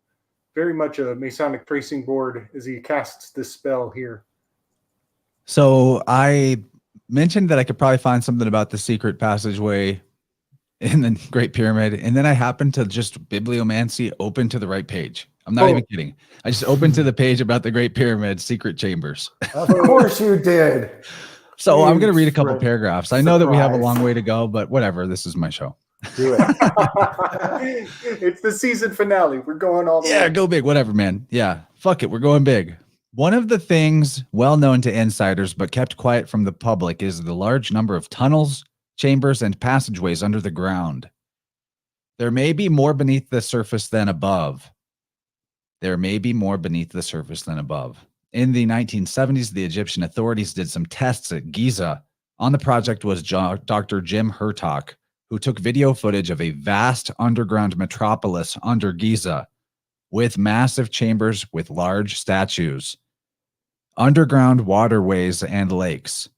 very much a Masonic tracing board as he casts this spell here. So I mentioned that I could probably find something about the secret passageway in the Great Pyramid. And then I happened to just bibliomancy open to the right page. I'm not even kidding. I just opened to the page about the Great Pyramid secret chambers. Of course you did. So I'm going to read a couple paragraphs. I know that we have a long way to go, but whatever. This is my show. Do it. It's the season finale. We're going all the way. Yeah, go big. Whatever, man. Yeah, fuck it. We're going big. One of the things well known to insiders but kept quiet from the public is the large number of tunnels, chambers, and passageways under the ground. There may be more beneath the surface than above. There may be more beneath the surface than above. In the 1970s, the Egyptian authorities did some tests at Giza. On the project was Dr. Jim Hertock, who took video footage of a vast underground metropolis under Giza with massive chambers with large statues, underground waterways, and lakes.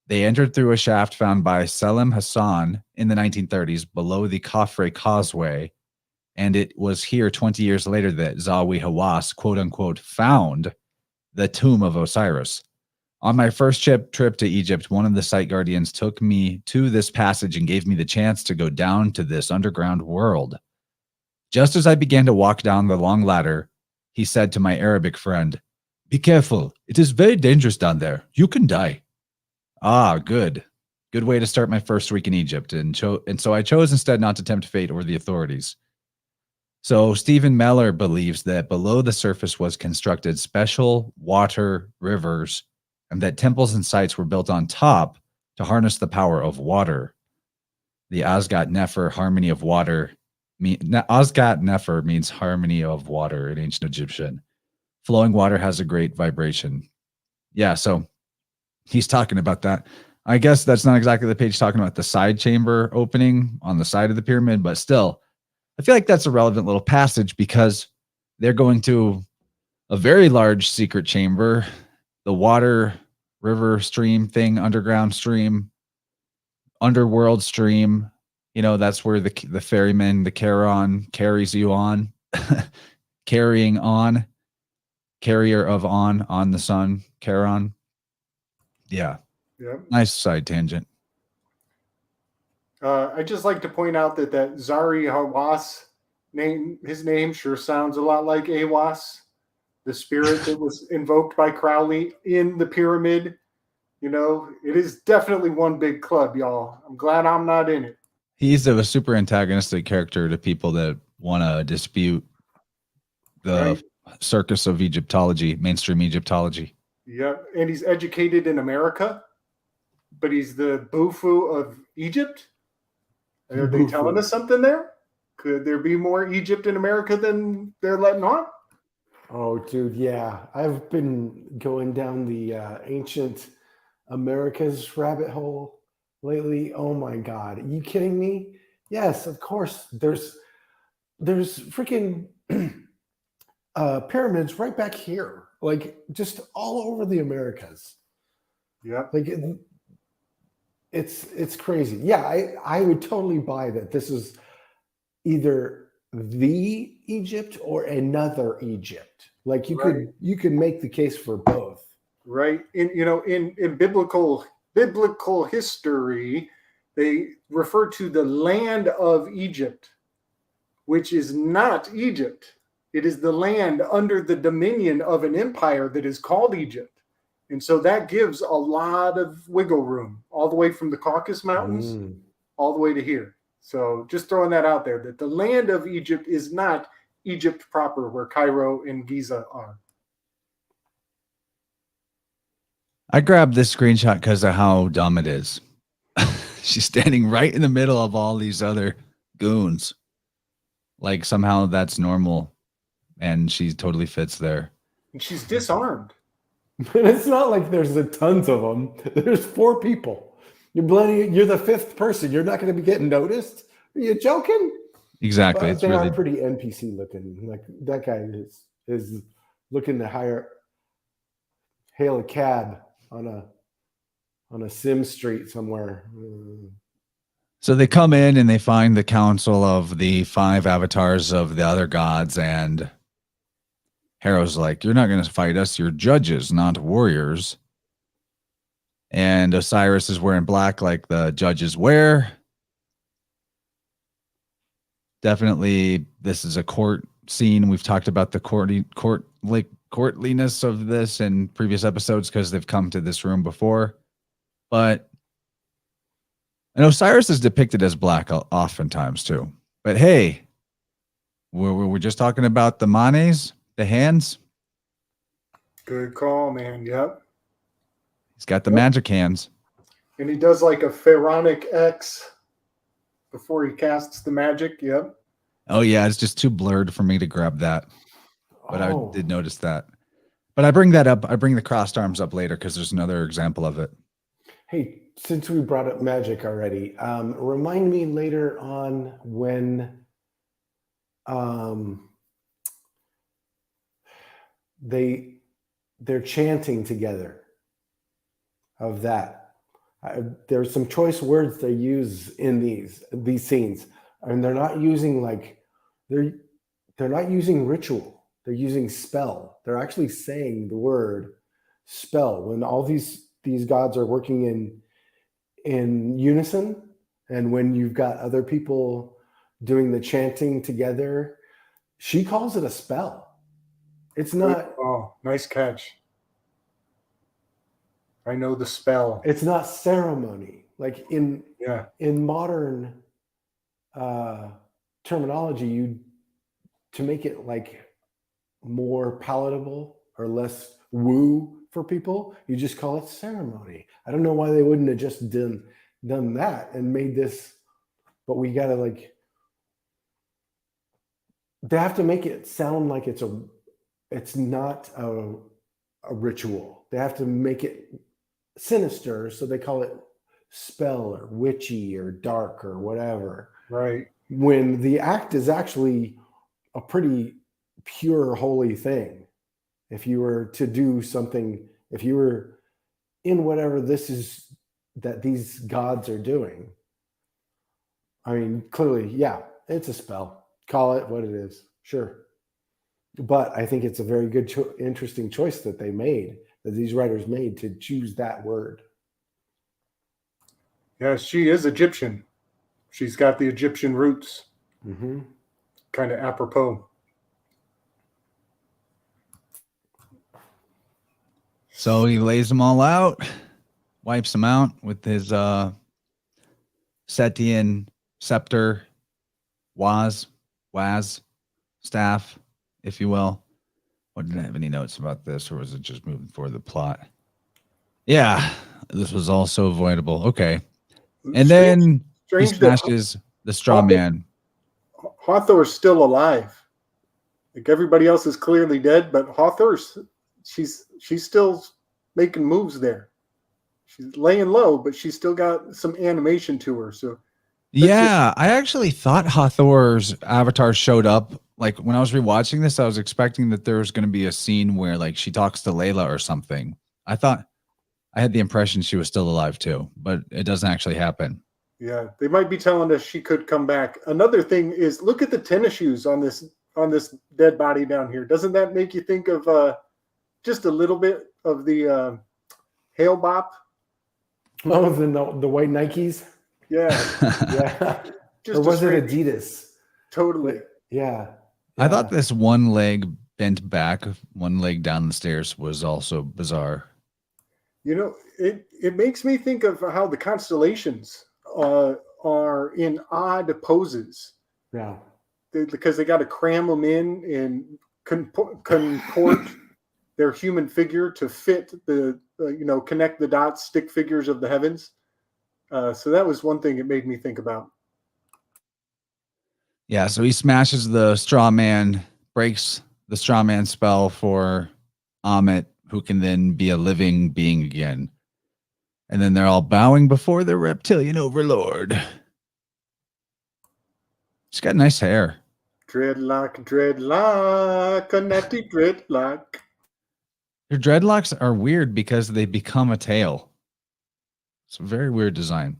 They entered through a shaft found by Selim Hassan in the 1930s below the Khafre Causeway, and it was here 20 years later that Zawi Hawass, quote-unquote, found the tomb of Osiris. On my first trip to Egypt, one of the site guardians took me to this passage and gave me the chance to go down to this underground world. Just as I began to walk down the long ladder, he said to my Arabic friend, "Be careful. It is very dangerous down there. You can die." Ah, good. Good way to start my first week in Egypt. And so I chose instead not to tempt fate or the authorities. So Stephen Meller believes that below the surface was constructed special water rivers and that temples and sites were built on top to harness the power of water. The Azgat Nefer, harmony of water. Azgat Nefer means harmony of water in ancient Egyptian. Flowing water has a great vibration. Yeah, so he's talking about that. I guess that's not exactly the page talking about the side chamber opening on the side of the pyramid, but still, I feel like that's a relevant little passage because they're going to a very large secret chamber, the water river stream thing, underground stream, underworld stream. You know, that's where the ferryman, the Charon, carries you on, carrying on, carrier of on the sun, Charon. Yeah. Yep. Nice side tangent. I just like to point out that Zari Hawass name, his name sure sounds a lot like Awas, the spirit that was invoked by Crowley in the pyramid You know, it is definitely one big club, y'all. I'm glad I'm not in it. He's a super antagonistic character to people that want to dispute the circus of Egyptology, mainstream Egyptology. Yep. And he's educated in America, but he's the Bufu of Egypt. Are they telling us something there? Could there be more Egypt in America than they're letting on? Oh, dude, yeah. I've been going down the ancient America's rabbit hole lately. Oh my God. Are you kidding me? Yes, of course. There's freaking pyramids right back here, like just all over the Americas. Yeah. Like it's crazy. Yeah, I would totally buy that this is either the Egypt or another Egypt. Like you could make the case for both. Right. In biblical history, they refer to the land of Egypt, which is not Egypt. It is the land under the dominion of an empire that is called Egypt. And so that gives a lot of wiggle room all the way from the Caucasus Mountains all the way to here. So just throwing that out there, that the land of Egypt is not Egypt proper, where Cairo and Giza are. I grabbed this screenshot because of how dumb it is. She's standing right in the middle of all these other goons. Like somehow that's normal. And she totally fits there. And she's disarmed. And it's not like there's tons of them. There's 4 people. You're the 5th person. You're not going to be getting noticed. Are you joking? Exactly. But they are pretty NPC looking. Like that guy is looking to hail a cab on a Sim street somewhere. So they come in and they find the council of the 5 avatars of the other gods, and Harrow's like, "You're not going to fight us. You're judges, not warriors." And Osiris is wearing black like the judges wear. Definitely, this is a court scene. We've talked about the courtliness of this in previous episodes because they've come to this room before. And Osiris is depicted as black oftentimes too. But hey, we're just talking about the manes, the hands. Good call, man. Yep. He's got the magic hands. And he does like a pharaonic X before he casts the magic. Yep. Oh yeah, it's just too blurred for me to grab that. But I did notice that. But I bring that up. I bring the crossed arms up later because there's another example of it. Hey, since we brought up magic already, remind me later on when they're chanting together of that. There's some choice words they use in these scenes, and they're not using they're not using ritual. They're using spell. They're actually saying the word spell when all these gods are working in unison, and when you've got other people doing the chanting together, she calls it a spell. It's not. Oh, nice catch. I know the spell. It's not ceremony. Like in modern terminology, to make it like more palatable or less woo for people, you just call it ceremony. I don't know why they wouldn't have just done that and made this, but we gotta they have to make it sound like it's not a ritual. They have to make it sinister, so they call it spell or witchy or dark or whatever. Right. When the act is actually a pretty pure, holy thing. If you were to do something, if you were in whatever this is that these gods are doing, I mean, clearly, yeah, it's a spell. Call it what it is, sure. But I think it's a very good, interesting choice that these writers made to choose that word. Yeah, she is Egyptian. She's got the Egyptian roots. Mm-hmm. Kind of apropos. So he lays them all out. wipes him out with his Setian scepter, waz staff, if you will. What, did I have any notes about this, or was it just moving forward the plot? Yeah, this was also avoidable. Okay. And then he smashes the straw man. Hathor's still alive. Like everybody else is clearly dead, but Hathor's she's still making moves there. She's laying low, but she's still got some animation to her. So yeah, I actually thought Hathor's avatar showed up. Like when I was rewatching this, I was expecting that there was going to be a scene where like she talks to Layla or something. I had the impression she was still alive too, but it doesn't actually happen. Yeah, they might be telling us she could come back. Another thing is, look at the tennis shoes on this dead body down here. Doesn't that make you think of just a little bit of the Hail Bop? Oh, the white Nikes. Yeah, Yeah. just Or was it Adidas? Totally. Yeah. I thought this one leg bent back, one leg down the stairs was also bizarre. You know, it makes me think of how the constellations are in odd poses. Yeah. Because they got to cram them in and contort their human figure to fit the, connect the dots, stick figures of the heavens. So that was one thing it made me think about. Yeah, so he smashes the straw man, breaks the straw man spell for Amit, who can then be a living being again. And then they're all bowing before the reptilian overlord. She's got nice hair. Dreadlock, a natty dreadlock. Her dreadlocks are weird because they become a tail. It's a very weird design.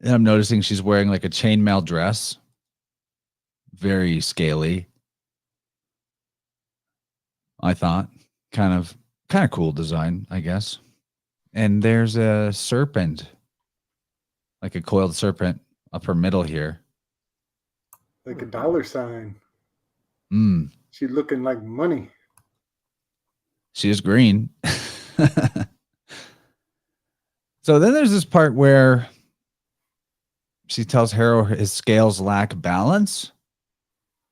And I'm noticing she's wearing like a chainmail dress. Very scaly. I thought. Kind of cool design, I guess. And there's a serpent. Like a coiled serpent up her middle here. Like a dollar sign. Mm. She's looking like money. She is green. So then there's this part where she tells Harrow his scales lack balance,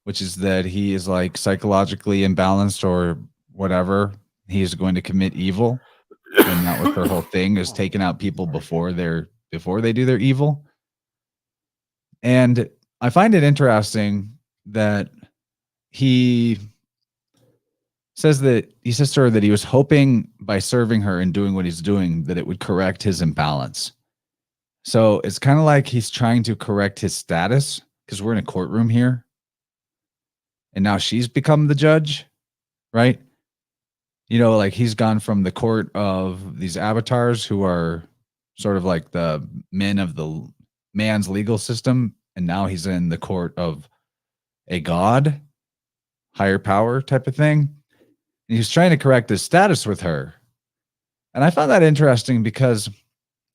which is that he is like psychologically imbalanced or whatever. He is going to commit evil. And that was her whole thing, is taking out people before they do their evil. And I find it interesting that he says to her that he was hoping by serving her and doing what he's doing that it would correct his imbalance. So it's kind of like he's trying to correct his status, because we're in a courtroom here. And now she's become the judge, right? You know, like he's gone from the court of these avatars who are sort of like the men of the man's legal system. And now he's in the court of a god, higher power type of thing. And he's trying to correct his status with her. And I found that interesting because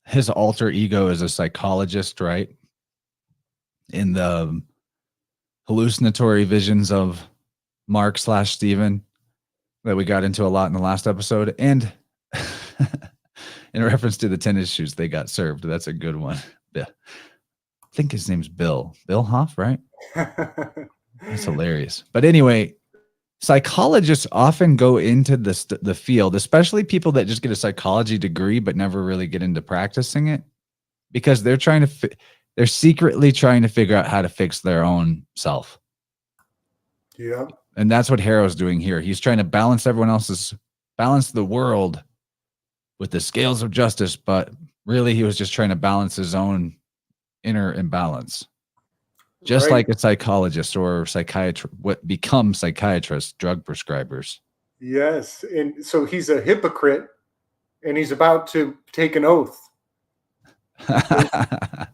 his alter ego is a psychologist, right? In the hallucinatory visions of Mark/Stephen that we got into a lot in the last episode. And in reference to the tennis shoes they got served. That's a good one. Yeah. I think his name's Bill. Bill Hoff, right? That's hilarious. But anyway, psychologists often go into the field, especially people that just get a psychology degree but never really get into practicing it, because they're they're secretly trying to figure out how to fix their own self. Yeah. And that's what Harrow's doing here. He's trying to balance balance the world with the scales of justice, but really he was just trying to balance his own inner imbalance. Just like a psychologist or psychiatrist, what become psychiatrists, drug prescribers. Yes. And so he's a hypocrite and he's about to take an oath.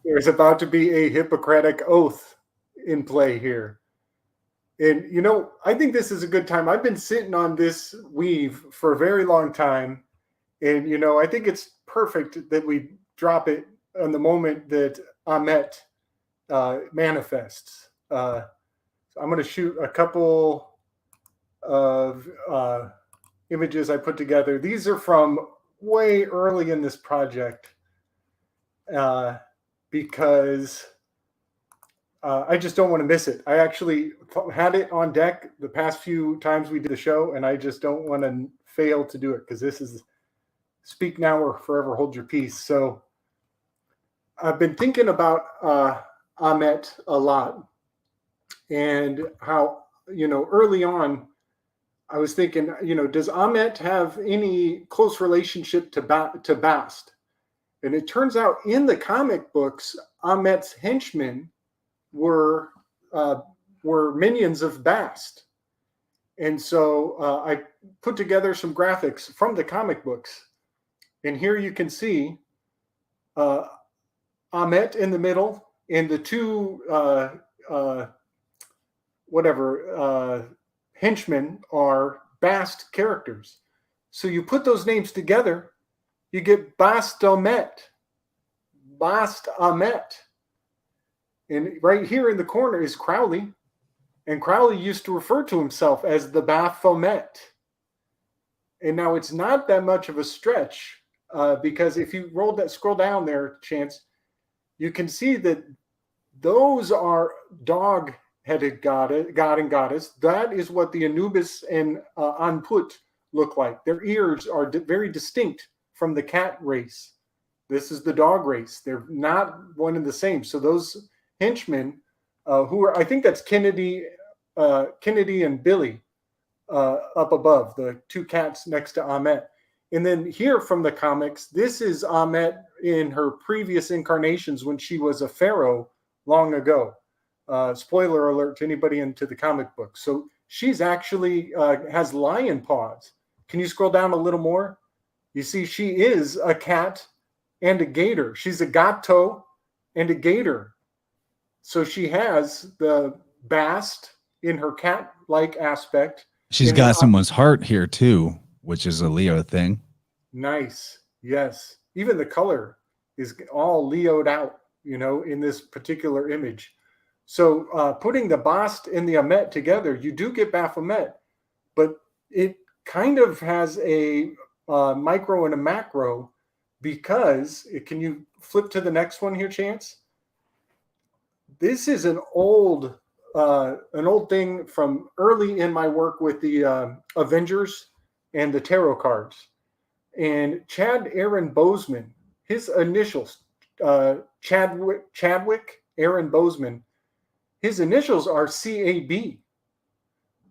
There's about to be a Hippocratic oath in play here. And, you know, I think this is a good time. I've been sitting on this weave for a very long time. And, you know, I think it's perfect that we drop it on the moment that Amit manifests. So I'm going to shoot a couple of images I put together. These are from way early in this project because I just don't want to miss it. I actually had it on deck the past few times we did the show, and I just don't want to fail to do it because this is speak now or forever hold your peace. So I've been thinking about Amet a lot, and how, early on I was thinking, does Amet have any close relationship to Bast? And it turns out in the comic books, Amet's henchmen were minions of Bast. And so I put together some graphics from the comic books. And here you can see Amet in the middle and the two henchmen are Bast characters. So you put those names together, you get Bast-Amet. And right here in the corner is Crowley. And Crowley used to refer to himself as the Baphomet. And now it's not that much of a stretch because if you scroll down there, Chance, you can see that those are dog-headed god and goddess. That is what the Anubis and Anput look like. Their ears are very distinct from the cat race. This is the dog race. They're not one and the same. So those henchmen, who are, I think that's Kennedy and Billy up above, the two cats next to Amet. And then here from the comics, this is Amet in her previous incarnations when she was a pharaoh long ago. Spoiler alert to anybody into the comic book. So she's actually has lion paws. Can you scroll down a little more? You see she is a cat and a gator. She's a gato and a gator. So she has the Bast in her cat-like aspect. She's got someone's heart here too, which is a Leo thing. Nice. Yes. Even the color is all Leo'd out, in this particular image. So putting the Bast and the Amet together, you do get Baphomet, but it kind of has a micro and a macro because can you flip to the next one here, Chance? This is an old thing from early in my work with the Avengers and the tarot cards. And Chad Aaron Bozeman, his initials, Chadwick Aaron Bozeman, his initials are CAB.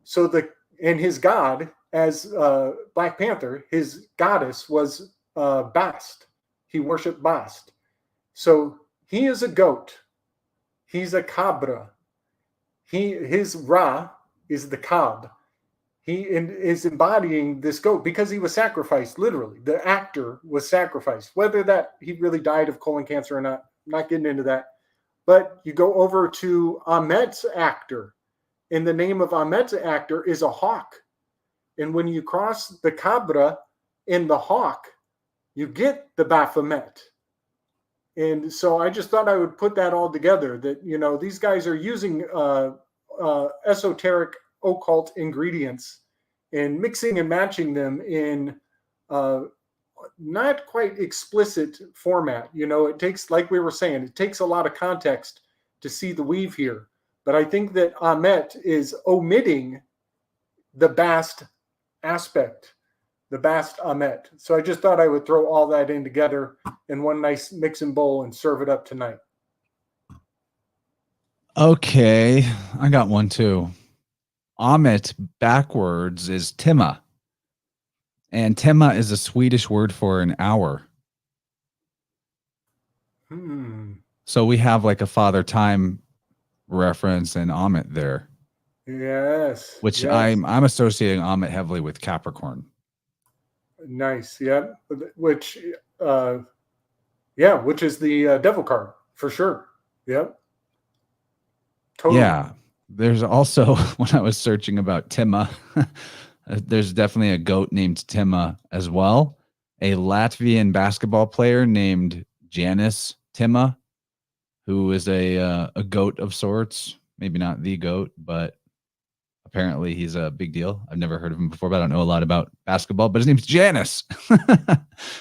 So and his god as Black Panther, his goddess was Bast. He worshipped Bast. So he is a goat. He's a cabra. His Ra is the cab. He is embodying this goat because he was sacrificed, literally. The actor was sacrificed. Whether that he really died of colon cancer or not, I'm not getting into that. But you go over to Amet's actor, and the name of Amet's actor is a hawk. And when you cross the cabra in the hawk, you get the Baphomet. And so I just thought I would put that all together, that, these guys are using esoteric occult ingredients and mixing and matching them in not quite explicit format. It takes, like we were saying, it takes a lot of context to see the weave here. But I think that Amet is omitting the Bast aspect, the Bast Amet. So I just thought I would throw all that in together in one nice mixing bowl and serve it up tonight. Okay, I got one too. Amet backwards is Timma. And Timma is a Swedish word for an hour. So we have like a Father Time reference in Amet there. Yes. Which yes. I'm associating Amet heavily with Capricorn. Nice. Yeah. Which is the devil card for sure. Yep. Totally. Yeah. There's also, when I was searching about Timma, there's definitely a goat named Timma as well. A Latvian basketball player named Janis Timma, who is a goat of sorts. Maybe not the goat, but Apparently, he's a big deal. I've never heard of him before, but I don't know a lot about basketball. But his name's Janus.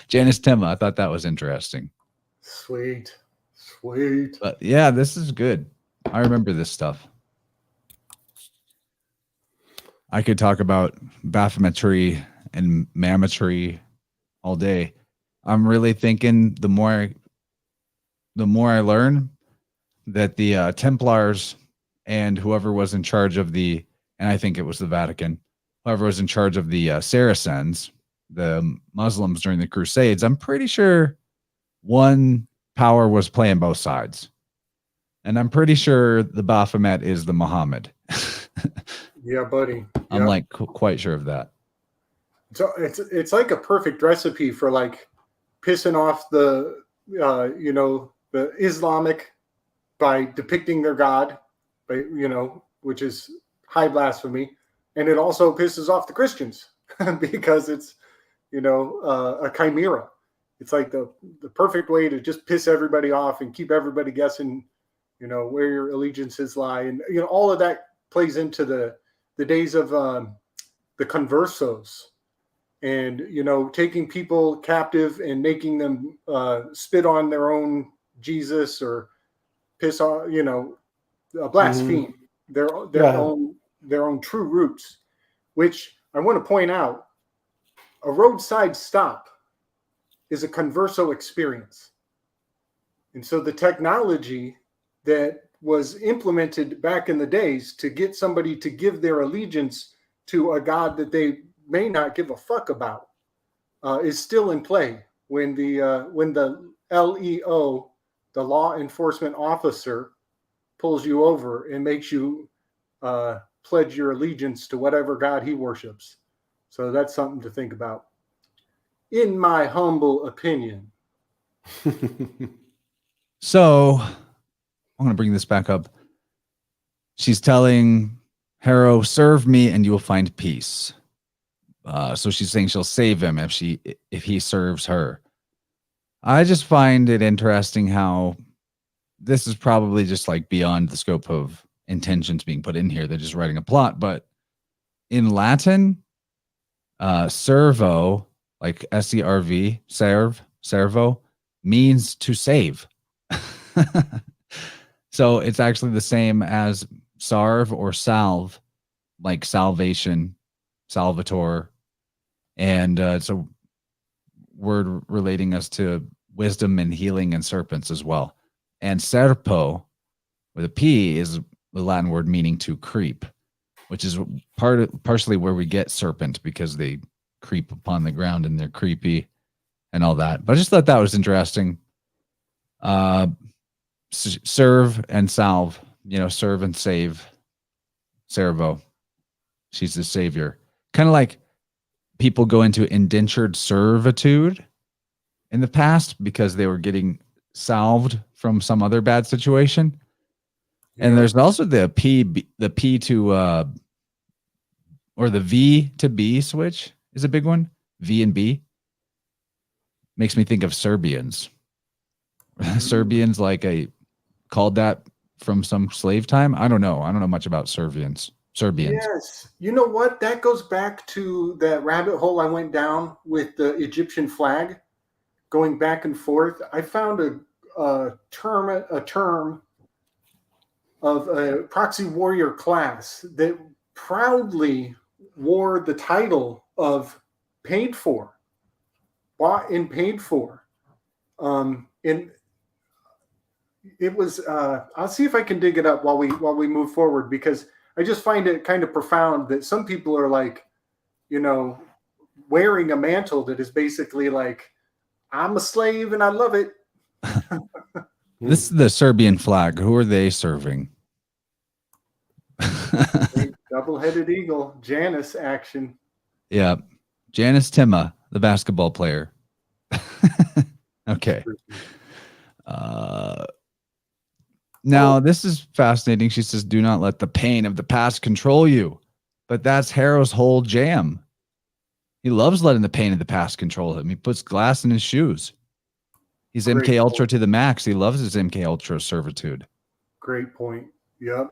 Janus Tema. I thought that was interesting. Sweet. Sweet. But yeah, this is good. I remember this stuff. I could talk about bathymetry and mammetry all day. I'm really thinking the more I learn that the Templars and whoever was in charge of and I think it was the Vatican, whoever was in charge of the Saracens, the Muslims during the Crusades, I'm pretty sure one power was playing both sides. And I'm pretty sure the Baphomet is the Muhammad. Yeah, buddy. I'm like quite sure of that. So it's like a perfect recipe for like pissing off the the Islamic by depicting their God, which is high blasphemy, and it also pisses off the Christians because it's a chimera. It's like the perfect way to just piss everybody off and keep everybody guessing where your allegiances lie, and all of that plays into the days of the conversos, and taking people captive and making them spit on their own Jesus or piss on blaspheme their own true roots, which I want to point out, a roadside stop is a converso experience. And so the technology that was implemented back in the days to get somebody to give their allegiance to a God that they may not give a fuck about is still in play when the LEO, the law enforcement officer, pulls you over and makes you pledge your allegiance to whatever God he worships. So that's something to think about, in my humble opinion. So I'm going to bring this back up. She's telling Harrow, serve me and you will find peace. So she's saying she'll save him if he serves her. I just find it interesting how this is probably just like beyond the scope of intentions being put in here. They're just writing a plot. But in Latin, servo, like SERV, servo, means to save. So it's actually the same as sarve or salve, like salvation, salvator. And it's a word relating us to wisdom and healing and serpents as well. And serpo, with a P, is the Latin word meaning to creep, which is partially where we get serpent, because they creep upon the ground and they're creepy and all that. But I just thought that was interesting. Serve and salve, serve and save. Servo, she's the savior. Kind of like people go into indentured servitude in the past because they were getting salved from some other bad situation. Yeah. And there's also the P to or the V to B switch is a big one. V and B makes me think of Serbians. Serbians called that from some slave time. I don't know much about Serbians. Yes. You know what? That goes back to that rabbit hole I went down with the Egyptian flag, going back and forth. I found a term of a proxy warrior class that proudly wore the title of paid for, bought and paid for. And it was, I'll see if I can dig it up while we move forward, because I just find it kind of profound that some people are wearing a mantle that is basically like, I'm a slave and I love it. This is the Serbian flag. Who are they serving? Double-headed eagle, Janus action. Yeah. Janus Tema, the basketball player. Okay. Now, this is fascinating. She says, do not let the pain of the past control you. But that's Harrow's whole jam. He loves letting the pain of the past control him. He puts glass in his shoes. He's Great MK Ultra point. to the max. He loves his MK Ultra servitude. Great point. Yep.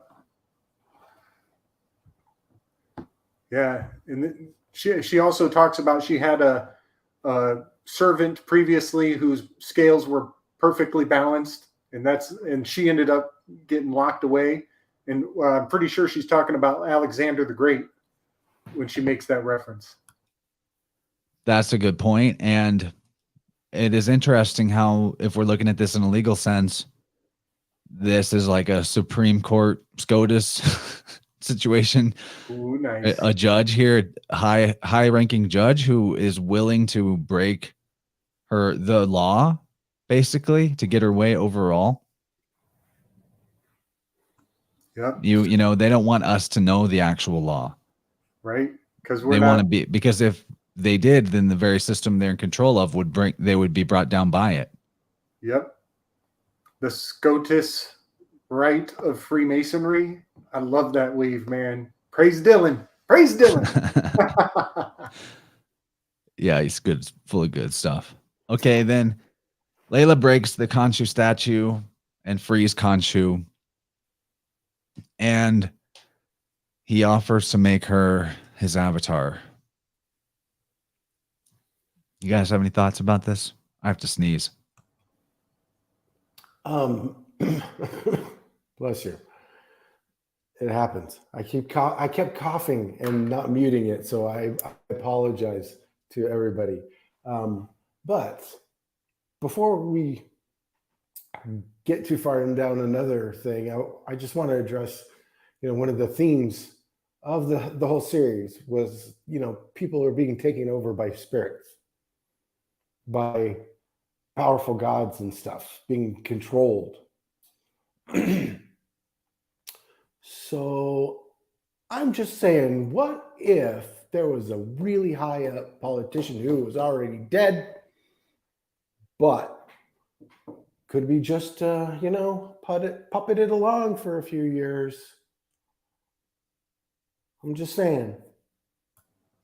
Yeah, and she also talks about she had a servant previously whose scales were perfectly balanced, and she ended up getting locked away. And I'm pretty sure she's talking about Alexander the Great when she makes that reference. That's a good point. And it is interesting how, if we're looking at this in a legal sense, this is like a Supreme Court SCOTUS situation. Ooh, nice. A judge here, high ranking judge, who is willing to break the law basically to get her way overall. Yep. You know, they don't want us to know the actual law. Right? Because They want to be, because if they did, then the very system they're in control of would be brought down by it. Yep. The SCOTUS right of Freemasonry. I love that weave, man. Praise Dylan. Praise Dylan. Yeah, he's good, full of good stuff. Okay, then Layla breaks the Khonshu statue and frees Khonshu. And he offers to make her his avatar. You guys have any thoughts about this? I have to sneeze. Bless you. It happens. I kept coughing and not muting it, so I apologize to everybody. But before we get too far down another thing, I just want to address, one of the themes of the whole series was, people are being taken over by spirits, by powerful gods and stuff, being controlled. So I'm just saying, what if there was a really high up politician who was already dead, but could be just, puppeted along for a few years? I'm just saying.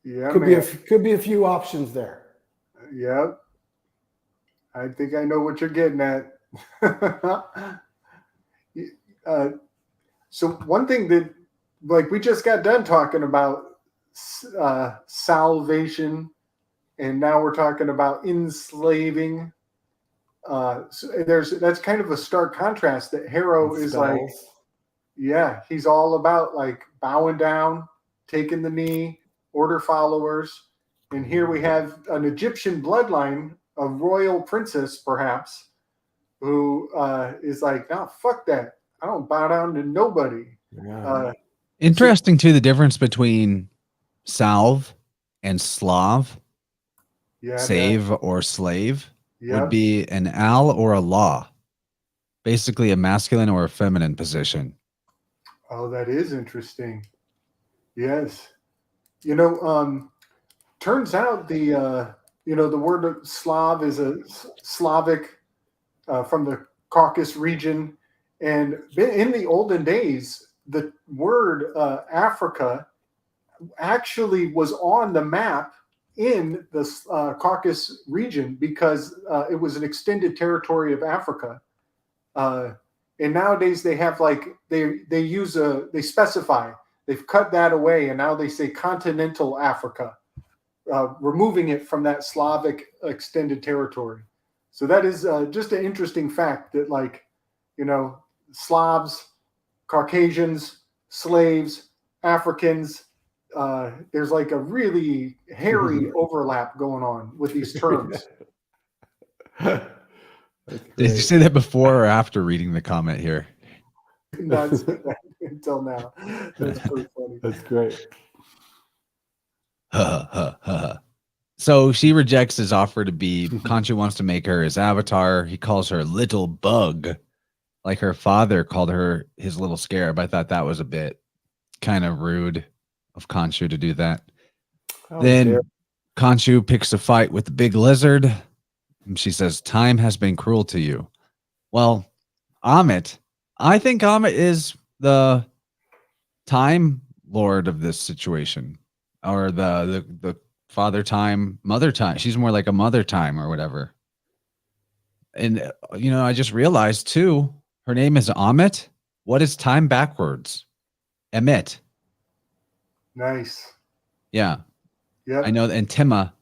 Yeah, could be a few options there. Yep. I think I know what you're getting at. So one thing that, like, we just got done talking about salvation, and now we're talking about enslaving. So that's kind of a stark contrast that Harrow is like, yeah, he's all about like bowing down, taking the knee, order followers. And here we have an Egyptian bloodline, a royal princess, perhaps, who is like, no, fuck that. I don't bow down to nobody. Yeah. Interesting, too, the difference between salve and Slav, save or slave, would be an al or a law, basically a masculine or a feminine position. Oh, that is interesting. Yes. Turns out the word Slav is a Slavic from the Caucasus region. And in the olden days, the word Africa actually was on the map in the Caucasus region because it was an extended territory of Africa. And nowadays they have they specify, they've cut that away, and now they say continental Africa, removing it from that Slavic extended territory. So that is just an interesting fact that, Slavs, Caucasians, slaves, Africans, there's like a really hairy overlap going on with these terms. Did you say that before or after reading the comment here? Not until now. That's pretty funny. That's great. So she rejects his offer to be. Khonshu wants to make her his avatar. He calls her little bug, like her father called her his little scarab. I thought that was a bit kind of rude of Khonshu to do that. Then Khonshu picks a fight with the big lizard. And she says, time has been cruel to you. Well, Amit, I think Amit is the time lord of this situation, or the father time, mother time. She's more like a mother time or whatever. And, I just realized too, her name is Amit. What is time backwards? Emit. Nice. Yeah. Yep. I know. And Timma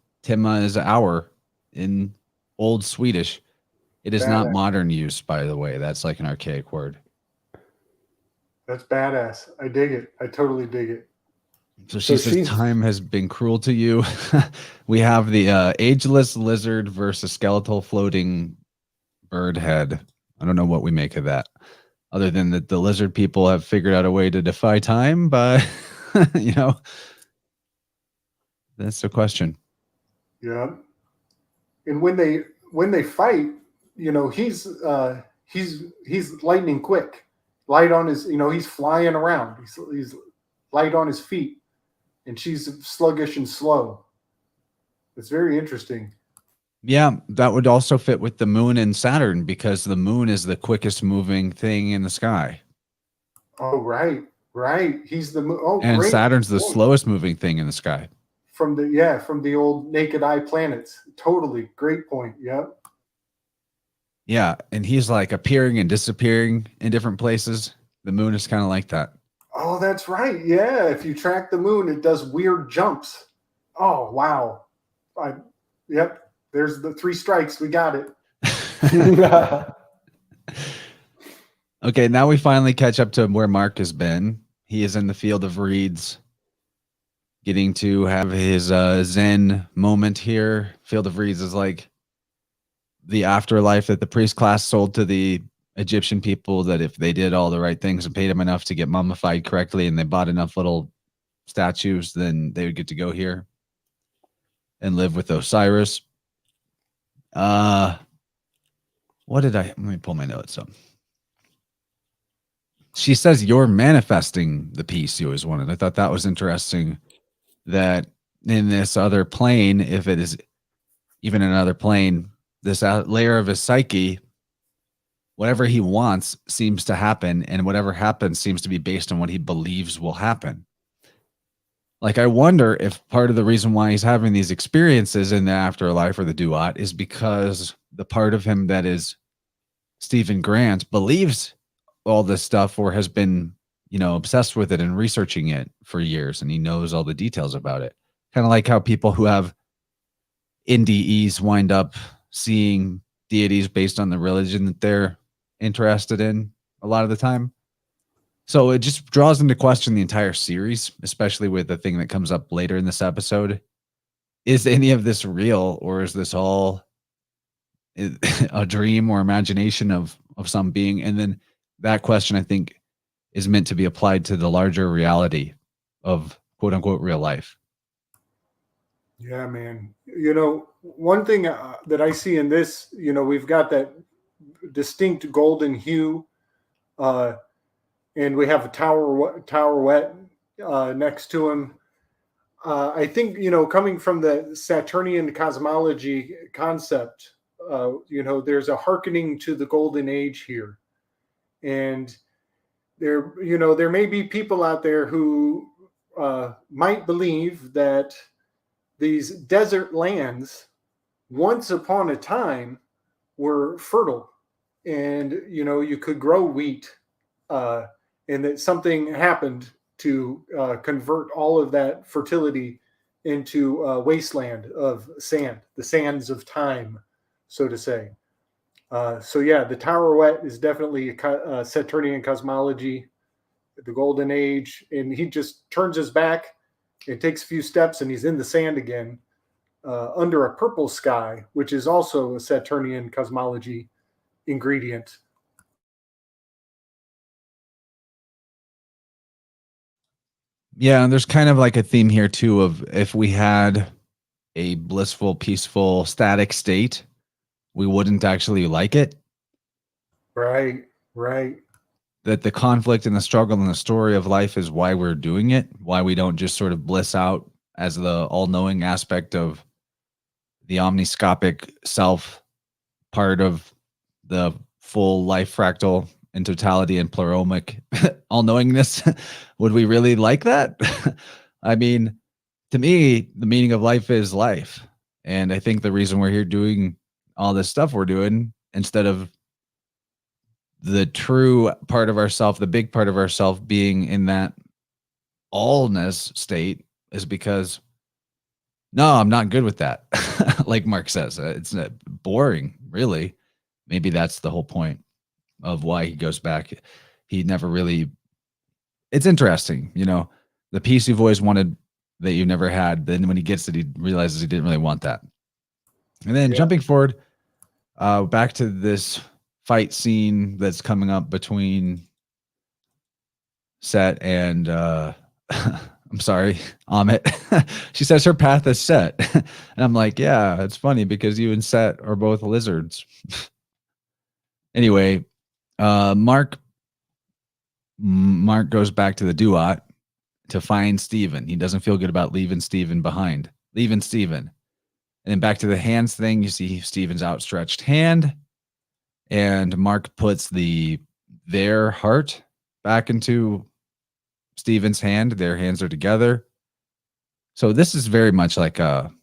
is hour in old Swedish. It is not Badass. modern use, by the way. That's like an archaic word. That's badass. I dig it. I totally dig it. So she says, time has been cruel to you. We have the ageless lizard versus skeletal floating bird head. I don't know what we make of that, other than that the lizard people have figured out a way to defy time. But, you know, that's the question. Yeah. And when they fight, you know, he's lightning quick, light on his, you know, he's flying around. He's light on his feet, and she's sluggish and slow. It's very interesting. Yeah, that would also fit with the moon and Saturn, because the moon is the quickest moving thing in the sky. Oh, right. He's the moon. Oh, and great. Saturn's the slowest moving thing in the sky. From the old naked eye planets. Totally. Great point. Yep. Yeah, and he's like appearing and disappearing in different places. The moon is kind of like that. Oh, that's right. Yeah, if you track the moon, it does weird jumps. Oh, wow. Yep. There's the 3 strikes. We got it. Okay, now we finally catch up to where Mark has been. He is in the field of reeds, getting to have his Zen moment here. Field of reeds is like the afterlife that the priest class sold to the Egyptian people, that if they did all the right things and paid them enough to get mummified correctly and they bought enough little statues, then they would get to go here and live with Osiris. Let me pull my notes up. She says you're manifesting the peace you always wanted. I thought that was interesting, that in this other plane, if it is even another plane, this layer of his psyche, whatever he wants seems to happen, and whatever happens seems to be based on what he believes will happen. Like, I wonder if part of the reason why he's having these experiences in the afterlife or the duat is because the part of him that is Stephen Grant believes all this stuff, or has been, you know, obsessed with it and researching it for years, and he knows all the details about it. Kind of like how people who have NDEs wind up seeing deities based on the religion that they're interested in a lot of the time. So it just draws into question the entire series, especially with the thing that comes up later in this episode. Is any of this real, or is this all a dream or imagination of some being? And then that question, I think, is meant to be applied to the larger reality of quote unquote real life. Yeah, man. You know, one thing that I see in this, you know, we've got that distinct golden hue, and we have a tower wet next to him. I think, you know, coming from the Saturnian cosmology concept, you know, there's a hearkening to the golden age here. And there, you know, there may be people out there who might believe that these desert lands once upon a time were fertile, and, you know, you could grow wheat, and that something happened to convert all of that fertility into a wasteland of sand, the sands of time, so to say. So yeah, the Tower Wet is definitely a Saturnian cosmology, the golden age, and he just turns his back and takes a few steps and he's in the sand again, under a purple sky, which is also a Saturnian cosmology ingredient. Yeah, and there's kind of like a theme here too of, if we had a blissful, peaceful, static state, we wouldn't actually like it. Right. That the conflict and the struggle and the story of life is why we're doing it, why we don't just sort of bliss out as the all-knowing aspect of the omniscopic self, part of the full life fractal in totality and pleromic all-knowingness. Would we really like that? I mean, to me, the meaning of life is life. And I think the reason we're here doing all this stuff we're doing, instead of the true part of ourself, the big part of ourself being in that allness state, is because, no, I'm not good with that. Like Mark says, it's boring, really. Maybe that's the whole point of why he goes back. He never really, it's interesting, the peace you've always wanted that you never had. Then when he gets it, he realizes he didn't really want that. And then jumping forward, back to this fight scene that's coming up between Set and I'm sorry, Amit. She says her path is set. And I'm like, yeah, it's funny because you and Set are both lizards. Anyway, Mark goes back to the duat to find Stephen. He doesn't feel good about leaving Stephen behind. And then back to the hands thing, you see Stephen's outstretched hand, and Mark puts their heart back into Stephen's hand. Their hands are together. So this is very much like a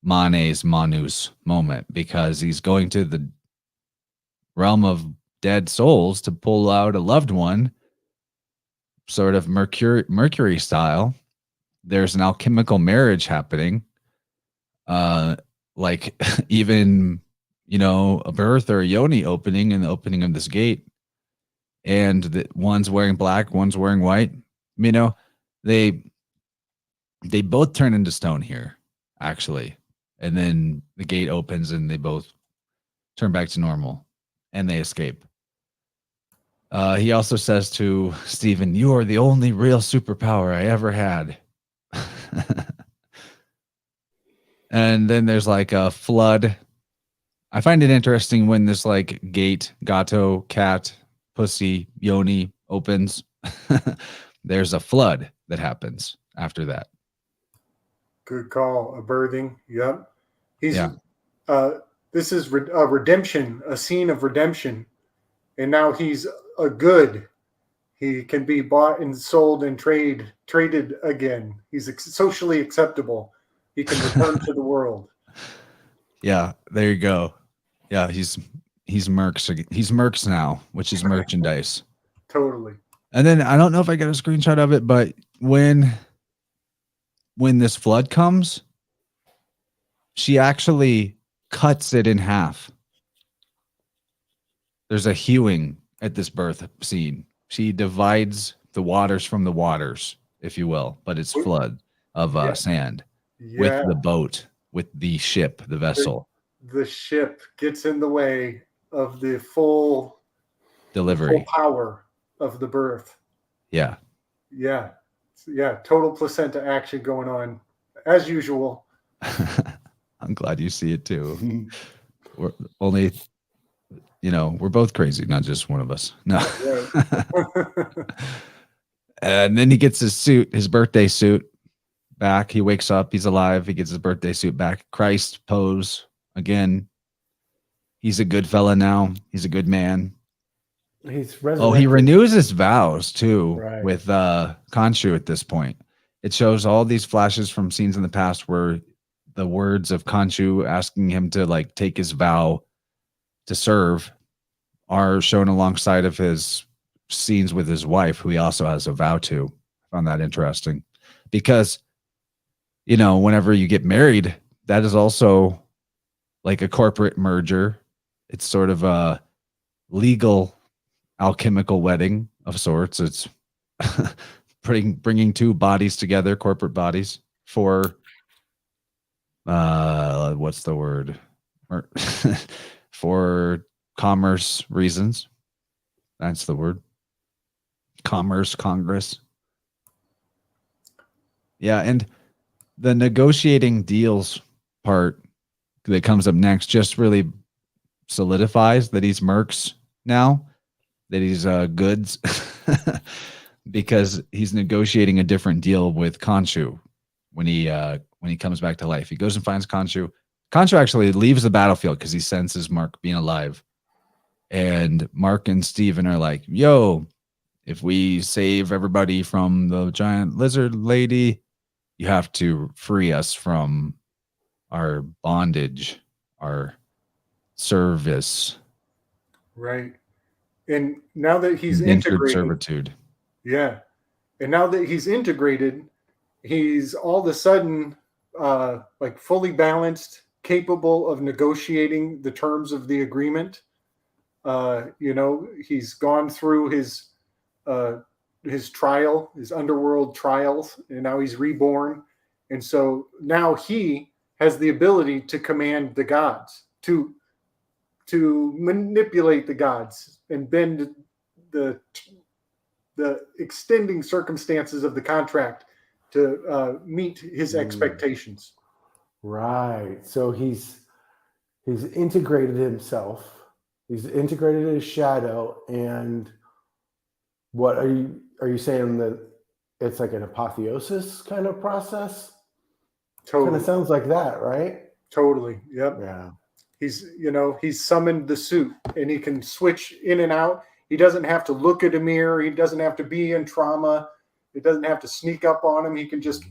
Manus moment, because he's going to the realm of dead souls to pull out a loved one, sort of Mercury style. There's an alchemical marriage happening. Like even, a birth or a yoni opening and the opening of this gate. And one's wearing black, one's wearing white. They both turn into stone here, actually. And then the gate opens and they both turn back to normal and they escape. He also says to Stephen, "You are the only real superpower I ever had." And then there's like a flood. I find it interesting when this like gate, gato, cat, pussy, yoni opens. There's a flood that happens after that. Good call. A birthing. Yep. This is a redemption, a scene of redemption. And now he's a good. He can be bought and sold and traded again. He's socially acceptable. He can return to the world. Yeah, there you go. Yeah, he's mercs. He's mercs now, which is merchandise. Totally. And then I don't know if I got a screenshot of it, but when this flood comes, she actually cuts it in half. There's a hewing at this birth scene. She divides the waters from the waters, if you will, but it's flood of sand with the boat, with the ship, the vessel. The ship gets in the way of the full delivery, full power of the birth. Yeah. Total placenta action going on as usual. I'm glad you see it too. We're only, we're both crazy, not just one of us. No. And then he gets his birthday suit back. He wakes up, he's alive. He gets his birthday suit back. Christ pose again. He's a good fella now. He's a good man. He's he renews his vows too, right, with Khonshu at this point. It shows all these flashes from scenes in the past where the words of Khonshu asking him to like take his vow to serve are shown alongside of his scenes with his wife, who he also has a vow to. I found that interesting because, whenever you get married, that is also like a corporate merger. It's sort of a legal alchemical wedding of sorts. It's bringing two bodies together, corporate bodies, for what's the word? For commerce reasons. That's the word. Commerce, Congress. Yeah, and the negotiating deals part that comes up next just really solidifies that he's mercs now, that he's goods, because he's negotiating a different deal with Khonshu when he comes back to life. He goes and finds Khonshu. Khonshu actually leaves the battlefield because he senses Mark being alive. And Mark and Stephen are like, yo, if we save everybody from the giant lizard lady, you have to free us from our bondage, our service. Right. And now that he's indentured integrated, servitude. yeah. And now that he's integrated, he's all of a sudden like fully balanced, capable of negotiating the terms of the agreement. He's gone through his trial, his underworld trials, and now he's reborn. And so now he has the ability to command the gods, to manipulate the gods and bend the extending circumstances of the contract to meet his expectations. Right. So he's integrated himself. He's integrated his shadow. And what are you saying that it's like an apotheosis kind of process? Totally. Kind of sounds like that, right? Totally. Yep. Yeah. He's summoned the suit, and he can switch in and out. He doesn't have to look at a mirror. He doesn't have to be in trauma. It doesn't have to sneak up on him. He can just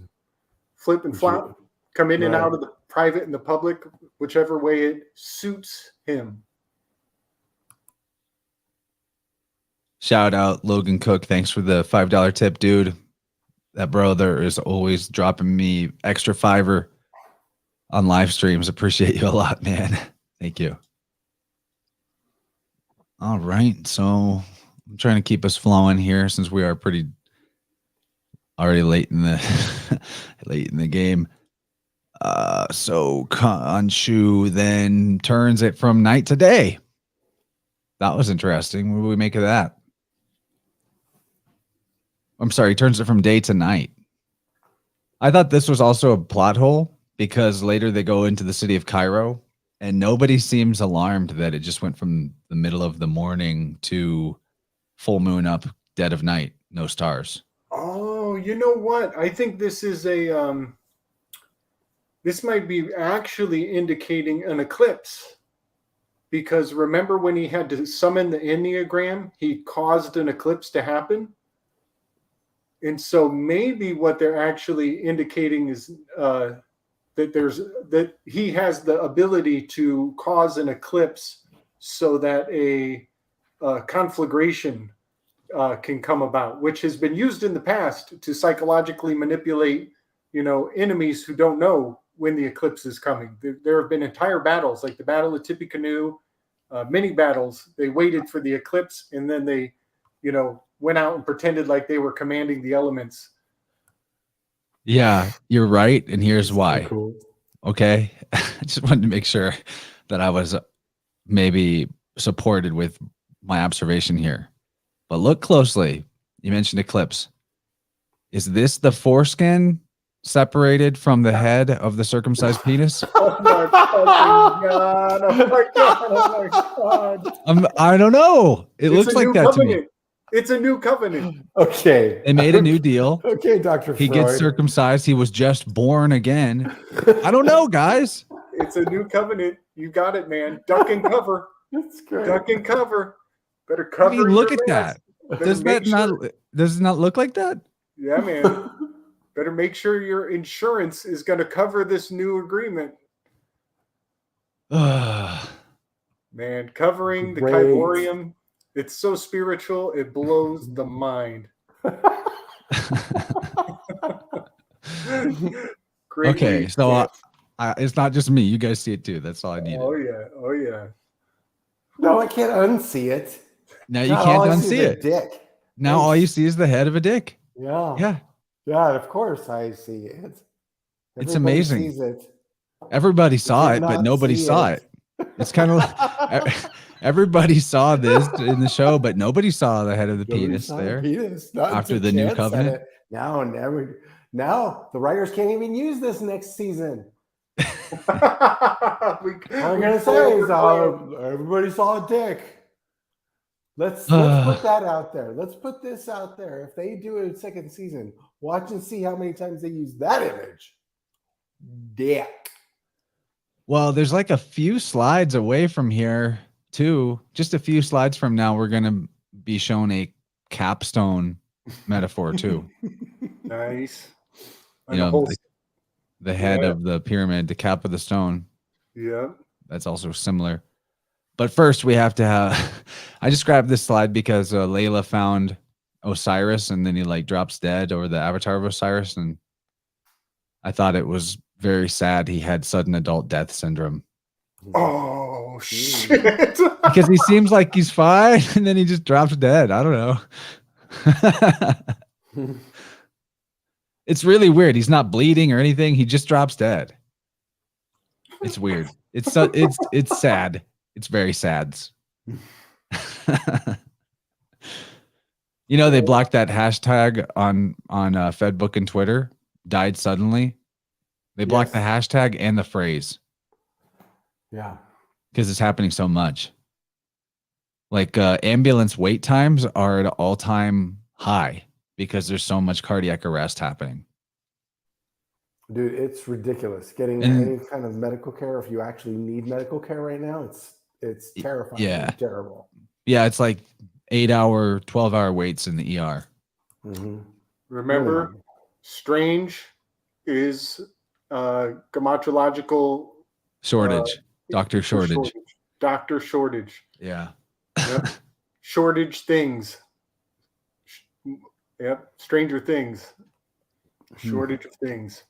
flip and flop, come in and out of the private and the public, whichever way it suits him. Shout out Logan Cook. Thanks for the $5 tip, dude. That brother is always dropping me extra $5 on live streams. Appreciate you a lot, man. Thank you. All right. So I'm trying to keep us flowing here since we are pretty already late in the game. So Khonshu then turns it from night to day. That was interesting. What do we make of that? I'm sorry, he turns it from day to night. I thought this was also a plot hole because later they go into the city of Cairo and nobody seems alarmed that it just went from the middle of the morning to full moon up, dead of night, no stars. Oh, you know what? I think this is this might be actually indicating an eclipse. Because remember when he had to summon the Enneagram, he caused an eclipse to happen. And so maybe what they're actually indicating is that he has the ability to cause an eclipse so that a conflagration can come about, which has been used in the past to psychologically manipulate, enemies who don't know when the eclipse is coming. There have been entire battles, like the Battle of Tippecanoe, many battles. They waited for the eclipse, and then they, went out and pretended like they were commanding the elements. Yeah, you're right. And here's why. Cool. Okay. I just wanted to make sure that I was maybe supported with my observation here. But look closely. You mentioned eclipse. Is this the foreskin separated from the head of the circumcised penis? Oh my fucking God. Oh my God. Oh my God. I don't know. It looks like that covenant. to me. It's a new covenant. Okay. They made a new deal. Okay, Dr. He Freud. gets circumcised. He was just born again. I don't know, guys. It's a new covenant. You got it, man. Duck and cover. That's great. Duck and cover. Better cover. I mean, look your at mess. that. Better Does it not look like that? Yeah, man. Better make sure your insurance is going to cover this new agreement. Man, covering the Great. Kyborium, it's so spiritual, it blows the mind. Great Okay, read. so it's not just me. You guys see it too. That's all I needed. Oh, yeah. Oh, yeah. No, I can't unsee it. Now you Now can't all I see unsee is a it. Dick. Now all you see is the head of a dick. Yeah. Yeah, Yeah, of course I see it. It's Everybody amazing. sees it. everybody saw did it, but not nobody see saw it. It's kind of like everybody saw this in the show, but nobody saw the head of the Nobody penis saw there. Penis. Not after until the new Chad said covenant. it. Now, never. Now the writers can't even use this next season. All I'm gonna say is everybody saw a dick. Let's put that out there. Let's put this out there. If they do a second season, watch and see how many times they use that image. Dick. Well, there's like a few slides away from here, too. Just a few slides from now, we're going to be shown a capstone metaphor, too. Nice. You know, the head of the pyramid, the cap of the stone. Yeah. That's also similar. But first, we have to have. I just grabbed this slide because Layla found Osiris, and then he like drops dead, or the avatar of Osiris, and I thought it was very sad he had sudden adult death syndrome. Oh shit! Because he seems like he's fine, and then he just drops dead. I don't know. It's really weird. He's not bleeding or anything. He just drops dead. It's weird. It's sad. It's very sad. You know, they blocked that hashtag on Fedbook and Twitter. Died suddenly. They blocked the hashtag and the phrase. Yeah. Because it's happening so much. Like ambulance wait times are at an all-time high because there's so much cardiac arrest happening. Dude, it's ridiculous. Getting any kind of medical care, if you actually need medical care right now, it's terrifying. Yeah. It's terrible. Yeah, it's like 8-hour, 12-hour waits in the ER. Mm-hmm. Remember, strange is geometrical Shortage. Doctor shortage. Doctor shortage. Yeah. Yep. Shortage things. Yep. Stranger Things. Shortage of things.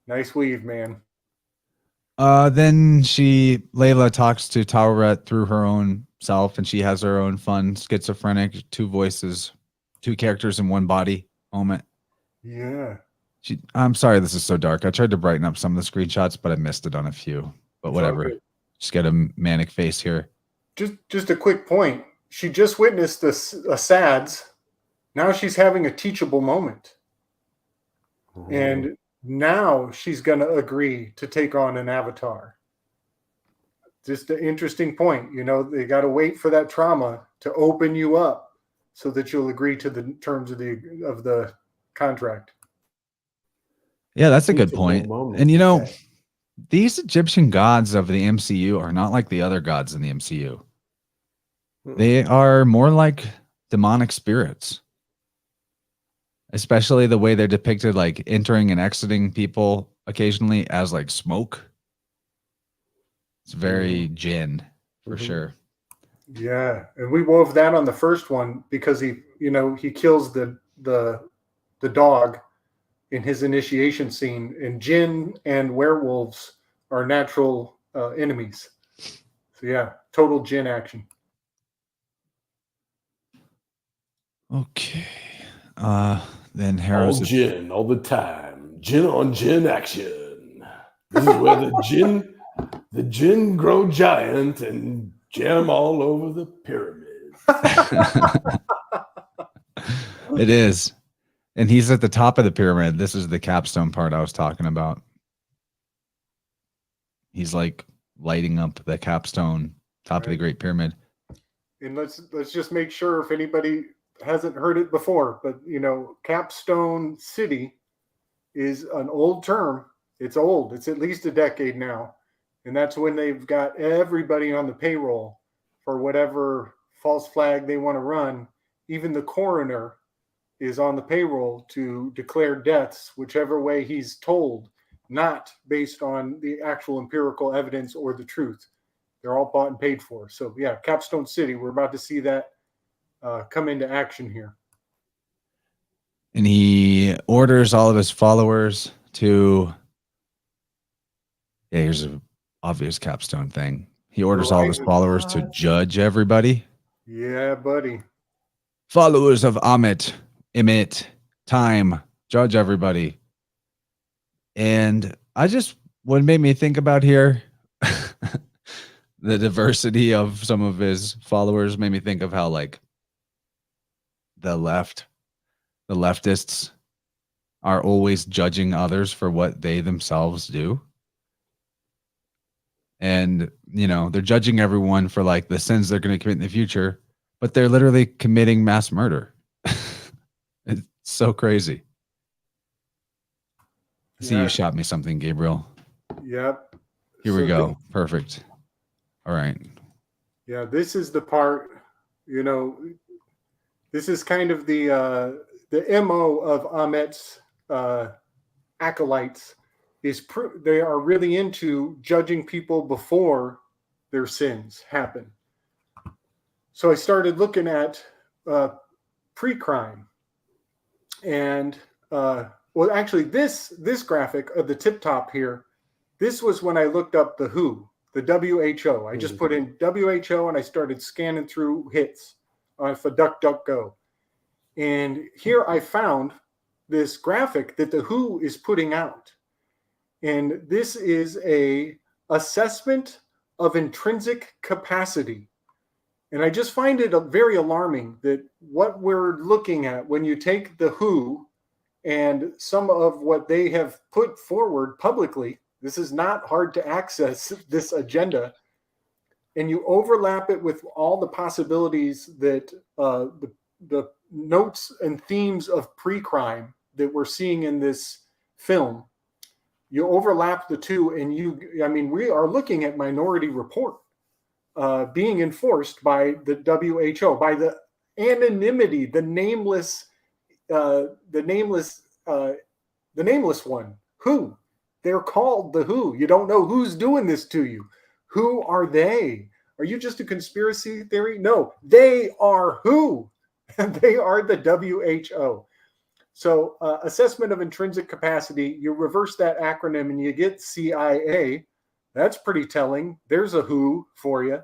Nice weave, man. Then Layla talks to Tauret through her own self, and she has her own fun schizophrenic 2 voices, 2 characters in one body moment. Yeah. I'm sorry this is so dark. I tried to brighten up some of the screenshots, but I missed it on a few. But whatever. Okay. Just get a manic face here. Just a quick point. She just witnessed a SADS. Now she's having a teachable moment. Mm-hmm. And now she's going to agree to take on an avatar. Just an interesting point. You know, they got to wait for that trauma to open you up so that you'll agree to the terms of the contract. Yeah, that's a good point. And you know, Okay. these Egyptian gods of the MCU are not like the other gods in the MCU. They are more like demonic spirits. Especially the way they're depicted, like entering and exiting people occasionally as like smoke. It's very jinn for sure. Yeah, and we wove that on the first one because he kills the dog in his initiation scene, and jinn and werewolves are natural enemies. So yeah, total jinn action. Okay. Then Harrow's All gin, all the time. Gin on gin action. This is where the gin grow giant and jam all over the pyramid. It is. And he's at the top of the pyramid. This is the capstone part I was talking about. He's like lighting up the capstone, top of the Great Pyramid. And let's just make sure if anybody hasn't heard it before, but Capstone City is an old term. It's old. It's at least a decade now. And that's when they've got everybody on the payroll for whatever false flag they want to run. Even the coroner is on the payroll to declare deaths, whichever way he's told, not based on the actual empirical evidence or the truth. They're all bought and paid for. So yeah, Capstone City, we're about to see that come into action here. And he orders all of his followers to... Yeah, here's an obvious capstone thing. He orders all of his followers to judge everybody. Yeah, buddy. Followers of Amit, emit, time, judge everybody. And what made me think about here, the diversity of some of his followers made me think of how like the leftists are always judging others for what they themselves do. And, they're judging everyone for like the sins they're going to commit in the future, but they're literally committing mass murder. It's so crazy. See, you shot me something, Gabriel. Yep. Here we go. Perfect. All right. Yeah, this is the part, this is kind of the MO of Amet's acolytes is they are really into judging people before their sins happen. So I started looking at pre-crime, and Well, actually, this graphic of the tip top here, this was when I looked up the WHO, the WHO. I just put in WHO and I started scanning through hits for DuckDuckGo. And here I found this graphic that the WHO is putting out. And this is a assessment of intrinsic capacity. And I just find it very alarming that what we're looking at when you take the WHO and some of what they have put forward publicly, this is not hard to access, this agenda, and you overlap it with all the possibilities that the notes and themes of pre-crime that we're seeing in this film. You overlap the two, and we are looking at Minority Report being enforced by the WHO, by the anonymity, the nameless one. Who? They're called the WHO. You don't know who's doing this to you. Who are they? Are you just a conspiracy theory? No, they are who? They are the WHO. So assessment of intrinsic capacity, you reverse that acronym and you get CIA. That's pretty telling. There's a WHO for you.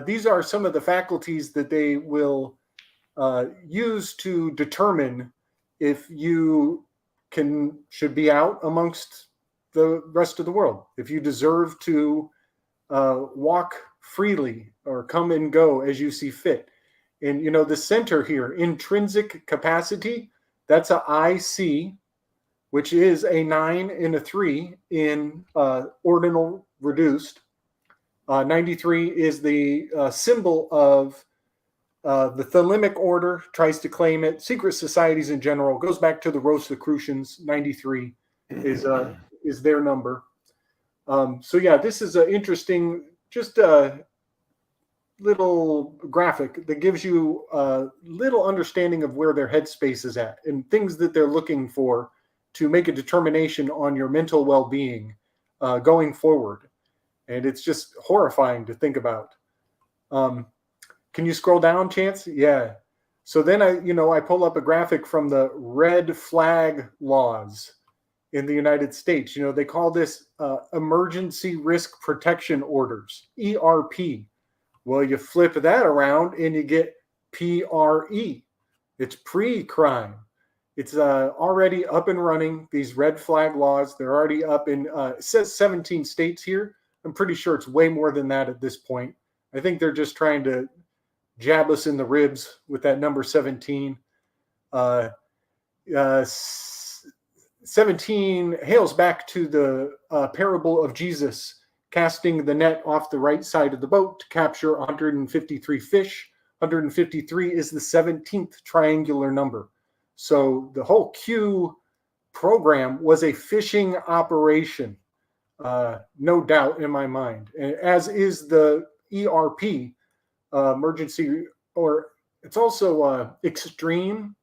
These are some of the faculties that they will use to determine if you should be out amongst the rest of the world, if you deserve to walk freely or come and go as you see fit. And, the center here, intrinsic capacity, that's a IC, which is a 9 and a 3 in ordinal reduced. 93 is the symbol of the Thelemic order, tries to claim it. Secret societies in general, goes back to the Rosicrucians. 93 is their number. So yeah, this is an interesting, just a little graphic that gives you a little understanding of where their headspace is at and things that they're looking for to make a determination on your mental well-being going forward. And it's just horrifying to think about. Can you scroll down, Chance? Yeah. So then I pull up a graphic from the red flag laws in the United States. They call this emergency risk protection orders, ERP. Well, you flip that around and you get PRE. It's pre-crime. It's already up and running. These red flag laws, they're already up in, it says 17 states here. I'm pretty sure it's way more than that at this point. I think they're just trying to jab us in the ribs with that number 17. 17 hails back to the parable of Jesus casting the net off the right side of the boat to capture 153 fish. 153 is the 17th triangular number. So the whole Q program was a fishing operation, no doubt in my mind, and as is the ERP, emergency, or it's also extreme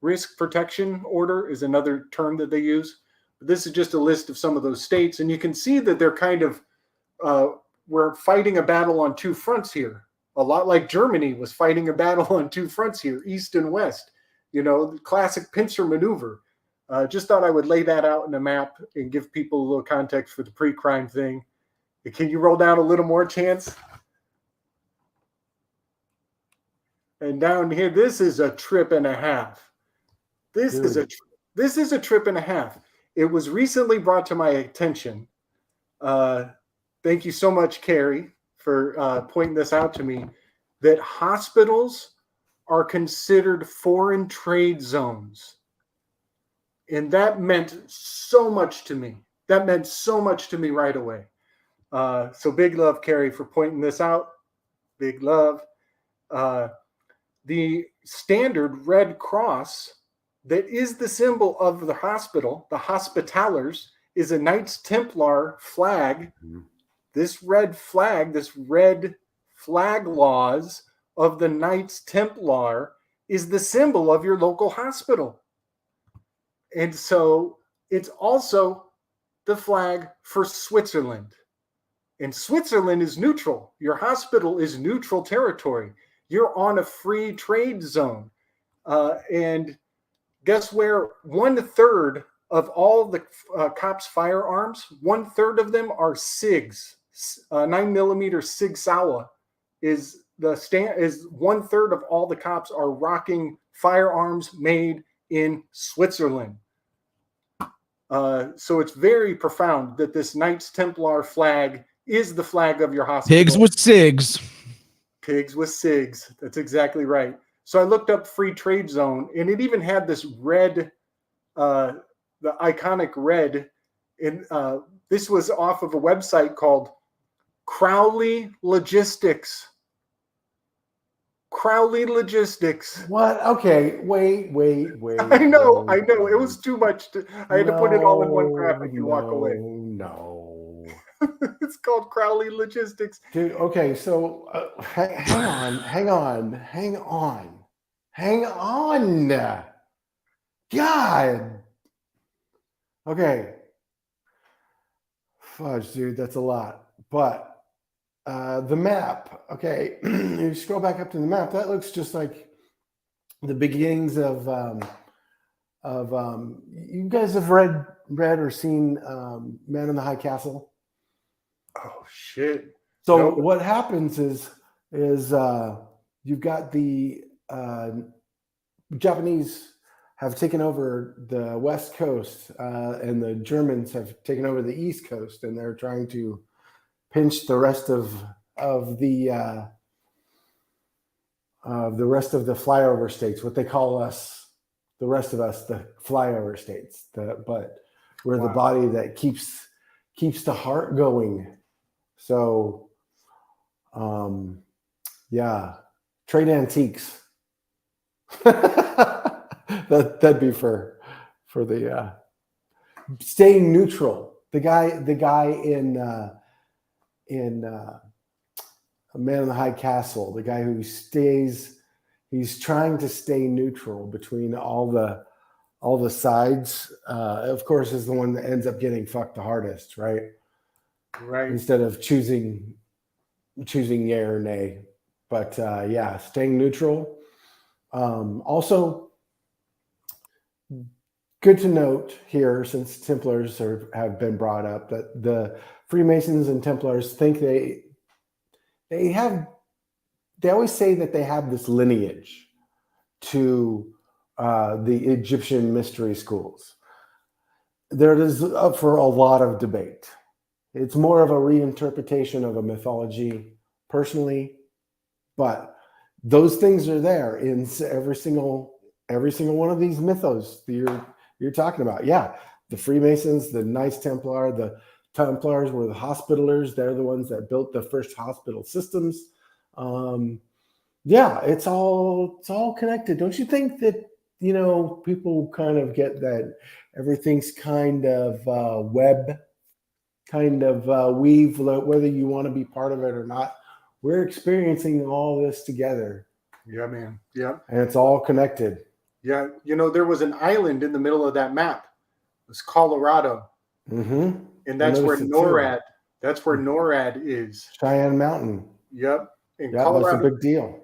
risk protection order is another term that they use. But this is just a list of some of those states, and you can see that they're kind of we're fighting a battle on two fronts here, a lot like Germany was fighting a battle on two fronts here, east and west. The classic pincer maneuver. Just thought I would lay that out in a map and give people a little context for the pre-crime thing. Can you roll down a little more, Chance? And down here, this is a trip and a half. This is a trip and a half. It was recently brought to my attention. Thank you so much, Carrie, for pointing this out to me, that hospitals are considered foreign trade zones. And that meant so much to me. That meant so much to me right away. So big love, Carrie, for pointing this out. Big love. The standard Red Cross that is the symbol of the hospital, the Hospitallers, is a Knights Templar flag. This red flag laws of the Knights Templar is the symbol of your local hospital. And so it's also the flag for Switzerland. And Switzerland is neutral. Your hospital is neutral territory. You're on a free trade zone. And guess where 1/3 of all the cops' firearms, 1/3 of them are SIGs. 9mm Sig Sauer is the stand. Is 1/3 of all the cops are rocking firearms made in Switzerland. So it's very profound that this Knights Templar flag is the flag of your hospital. Pigs with SIGs. Pigs with SIGs. That's exactly right. So I looked up Free Trade Zone, and it even had this red, the iconic red. And this was off of a website called Crowley Logistics. Crowley Logistics. What? Okay, wait. I know. It was too much. I had to put it all in one graphic and walk away. No. It's called Crowley Logistics. Dude, okay, so hang on. God. Okay. Fudge, dude, that's a lot. But the map, okay, you scroll back up to the map, that looks just like the beginnings of you guys have read or seen Man in the High Castle? Oh shit. So Nope. what happens is you've got the Japanese have taken over the West Coast, and the Germans have taken over the East Coast, and they're trying to pinch the rest of the rest of the flyover states. What they call us, the rest of us, the flyover states. But we're the body that keeps the heart going. So, yeah, trade antiques. That'd be for the staying neutral. The guy in A Man in the High Castle, the guy who he's trying to stay neutral between all the sides. Of course, is the one that ends up getting fucked the hardest, right? Right. Instead of choosing yay or nay. But yeah, staying neutral. Also, good to note here, since Templars have been brought up, that the Freemasons and Templars think they always say that they have this lineage to the Egyptian mystery schools. There is up for a lot of debate. It's more of a reinterpretation of a mythology, personally, but those things are there in every single one of these mythos that you're talking about. Yeah, the Freemasons, the Knights Templar, the Templars were the Hospitallers. They're the ones that built the first hospital systems. Yeah, it's all connected. Don't you think that, people kind of get that everything's kind of web, kind of weave, whether you want to be part of it or not? We're experiencing all this together. Yeah, man. Yeah. And it's all connected. Yeah. There was an island in the middle of that map. It was Colorado. Mm-hmm. And that's where NORAD, is. Cheyenne Mountain. Yep. And Yeah, that's a big deal.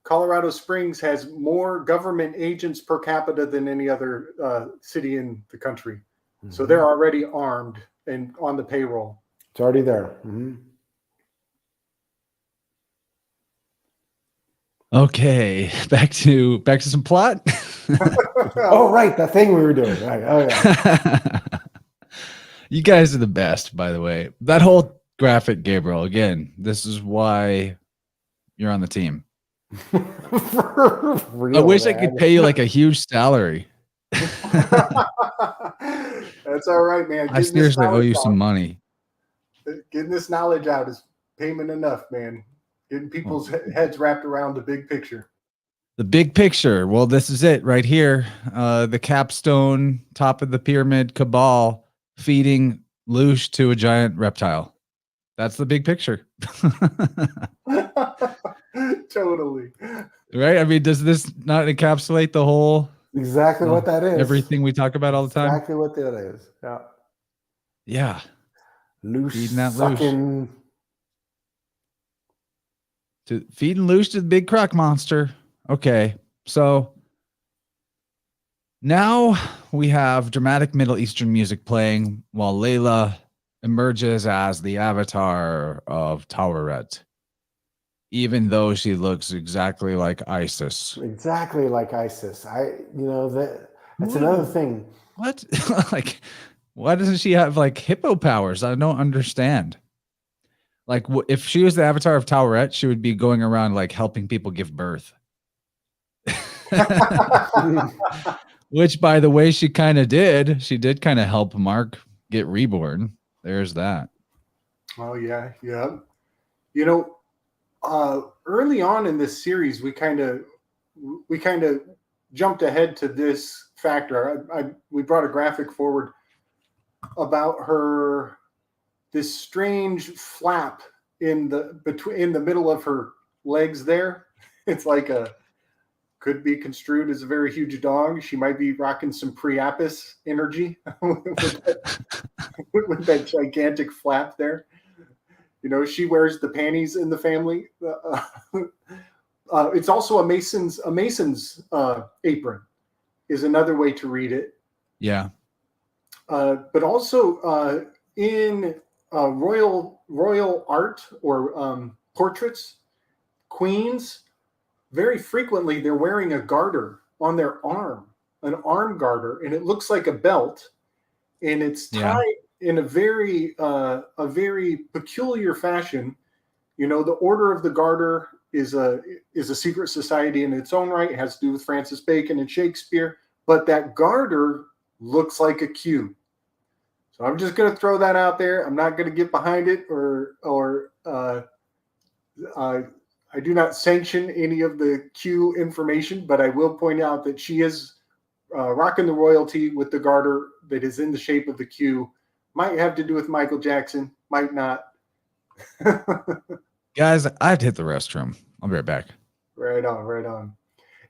Colorado Springs has more government agents per capita than any other city in the country. Mm-hmm. So they're already armed and on the payroll. It's already there. Mm-hmm. Okay, back to some plot. Oh, right, that thing we were doing. Right. Oh, yeah. You guys are the best, by the way. That whole graphic, Gabriel. Again, this is why you're on the team. Real, I wish I could pay you like a huge salary. That's all right, man. I seriously owe you some money. Getting this knowledge out is payment enough, man. Getting people's heads wrapped around the big picture. The big picture. Well, this is it right here. The capstone, top of the pyramid, cabal feeding Loosh to a giant reptile. That's the big picture. Totally. Right? I mean, does this not encapsulate the whole... Exactly what that is. Everything we talk about all the time? Exactly what that is. Yeah. Yeah. Loose, feeding that sucking. Feeding Loosh to the big croc monster. Okay. So Now we have dramatic Middle Eastern music playing while Layla emerges as the avatar of Taweret, even though she looks exactly like Isis. Exactly like ISIS. That's another thing. What? Like, why doesn't she have like hippo powers? I don't understand. Like, if she was the avatar of Taweret, she would be going around like helping people give birth. Which, by the way, she kind of did. She did kind of help Mark get reborn. There's that. Oh yeah, yeah. Early on in this series, we kind of jumped ahead to this factor. We brought a graphic forward about her, this strange flap in the middle of her legs. There, it's like could be construed as a very huge dog. She might be rocking some Priapus energy with that gigantic flap there. She wears the panties in the family. It's also a mason's apron is another way to read it. Yeah. But also in royal art or portraits, queens, very frequently they're wearing a garter on their arm, an arm garter, and it looks like a belt, and it's tied in a very peculiar fashion. The order of the garter is a secret society in its own right. It has to do with Francis Bacon and Shakespeare, but that garter looks like a Q. So I'm just going to throw that out there. I'm not going to get behind it, or I do not sanction any of the Q information, but I will point out that she is rocking the royalty with the garter that is in the shape of the Q. Might have to do with Michael Jackson, might not. Guys, I have to hit the restroom. I'll be right back. Right on.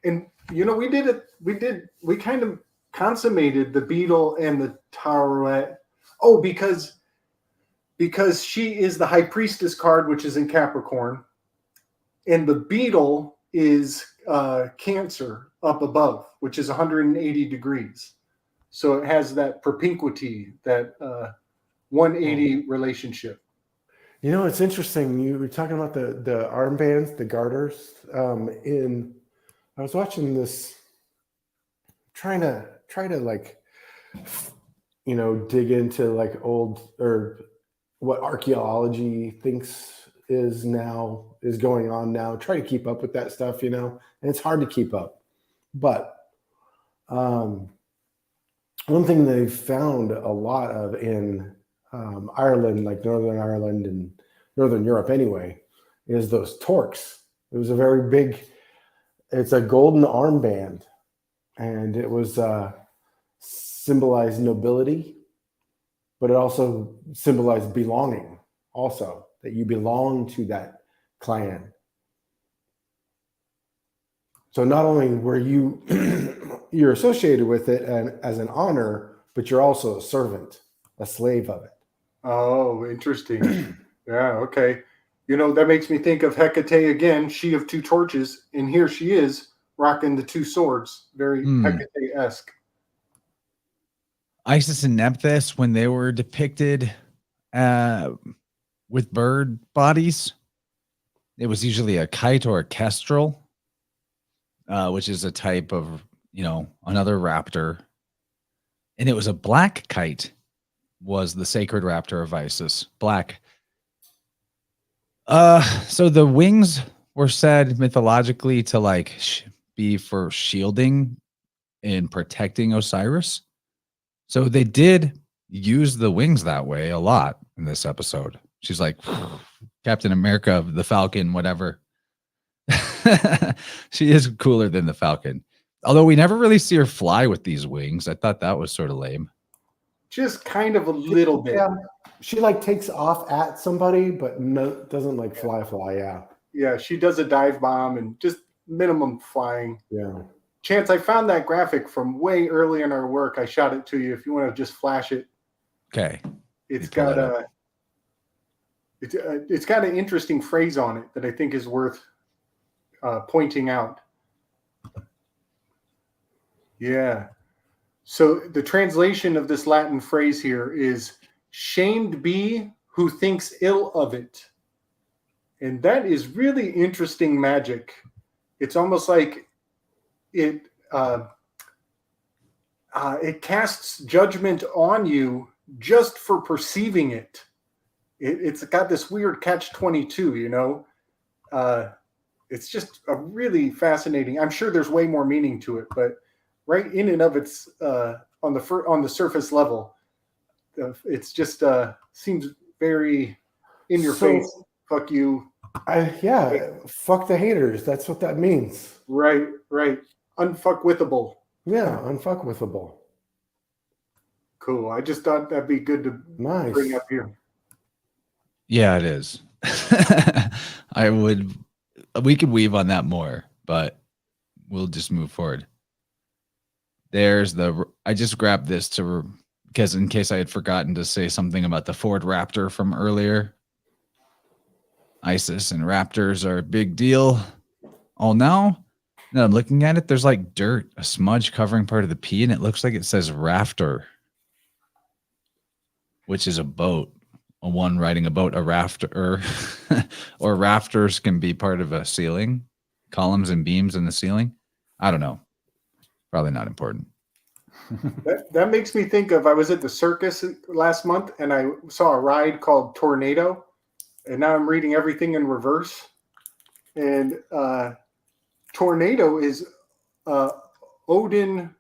And we kind of consummated the beetle and the Taweret. Oh, because she is the high priestess card, which is in Capricorn, and the beetle is Cancer up above, which is 180 degrees. So it has that propinquity, that 180 relationship. It's interesting. You were talking about the armbands, the garters. I was watching this, trying to like, dig into like old, or what archaeology thinks is going on now. Try to keep up with that stuff, and it's hard to keep up. But one thing they found a lot of in Ireland, like Northern Ireland and Northern Europe anyway, is those torques. It was it's a golden armband, and it was symbolized nobility, but it also symbolized belonging, also, that you belong to that clan. So not only were you're associated with it and as an honor, but you're also a servant, a slave of it. Oh, interesting. Yeah, okay. That makes me think of Hecate again, she of two torches, and here she is rocking the two swords, very Hecate-esque. Isis and Nephthys, when they were depicted with bird bodies, it was usually a kite or a kestrel, which is a type of, another raptor. And it was a black kite was the sacred raptor of Isis. Black. So the wings were said mythologically to be for shielding and protecting Osiris. So they did use the wings that way a lot in this episode. She's like Captain America, the Falcon, whatever. She is cooler than the Falcon. Although we never really see her fly with these wings. I thought that was sort of lame. Just kind of a little bit. Yeah. She takes off at somebody, but doesn't fly. Yeah. Yeah, she does a dive bomb and just minimum flying. Yeah. Chance, I found that graphic from way early in our work. I shot it to you if you want to just flash it. Okay. It's got an interesting phrase on it that I think is worth pointing out. Yeah. So the translation of this Latin phrase here is "shamed be who thinks ill of it," and that is really interesting magic. It's almost like it it casts judgment on you just for perceiving it. It's got this weird catch-22, you know. It's just a really fascinating. I'm sure there's way more meaning to it, but right in and of its on the surface level, it's just seems very in your face. Fuck you. Fuck the haters. That's what that means. Right. Unfuckwithable. Yeah, unfuckwithable. Cool. I just thought that'd be good to bring up here. Yeah, it is. We could weave on that more, but we'll just move forward. I just grabbed this because in case I had forgotten to say something about the Ford Raptor from earlier. ISIS and raptors are a big deal. Now I'm looking at it, there's like dirt, a smudge covering part of the P, and it looks like it says rafter, which is a boat. A one riding a boat, a rafter, or rafters can be part of a ceiling, columns and beams in the ceiling. I don't know. Probably not important. That makes me think of, I was at the circus last month and I saw a ride called Tornado, and now I'm reading everything in reverse. And Tornado is Odin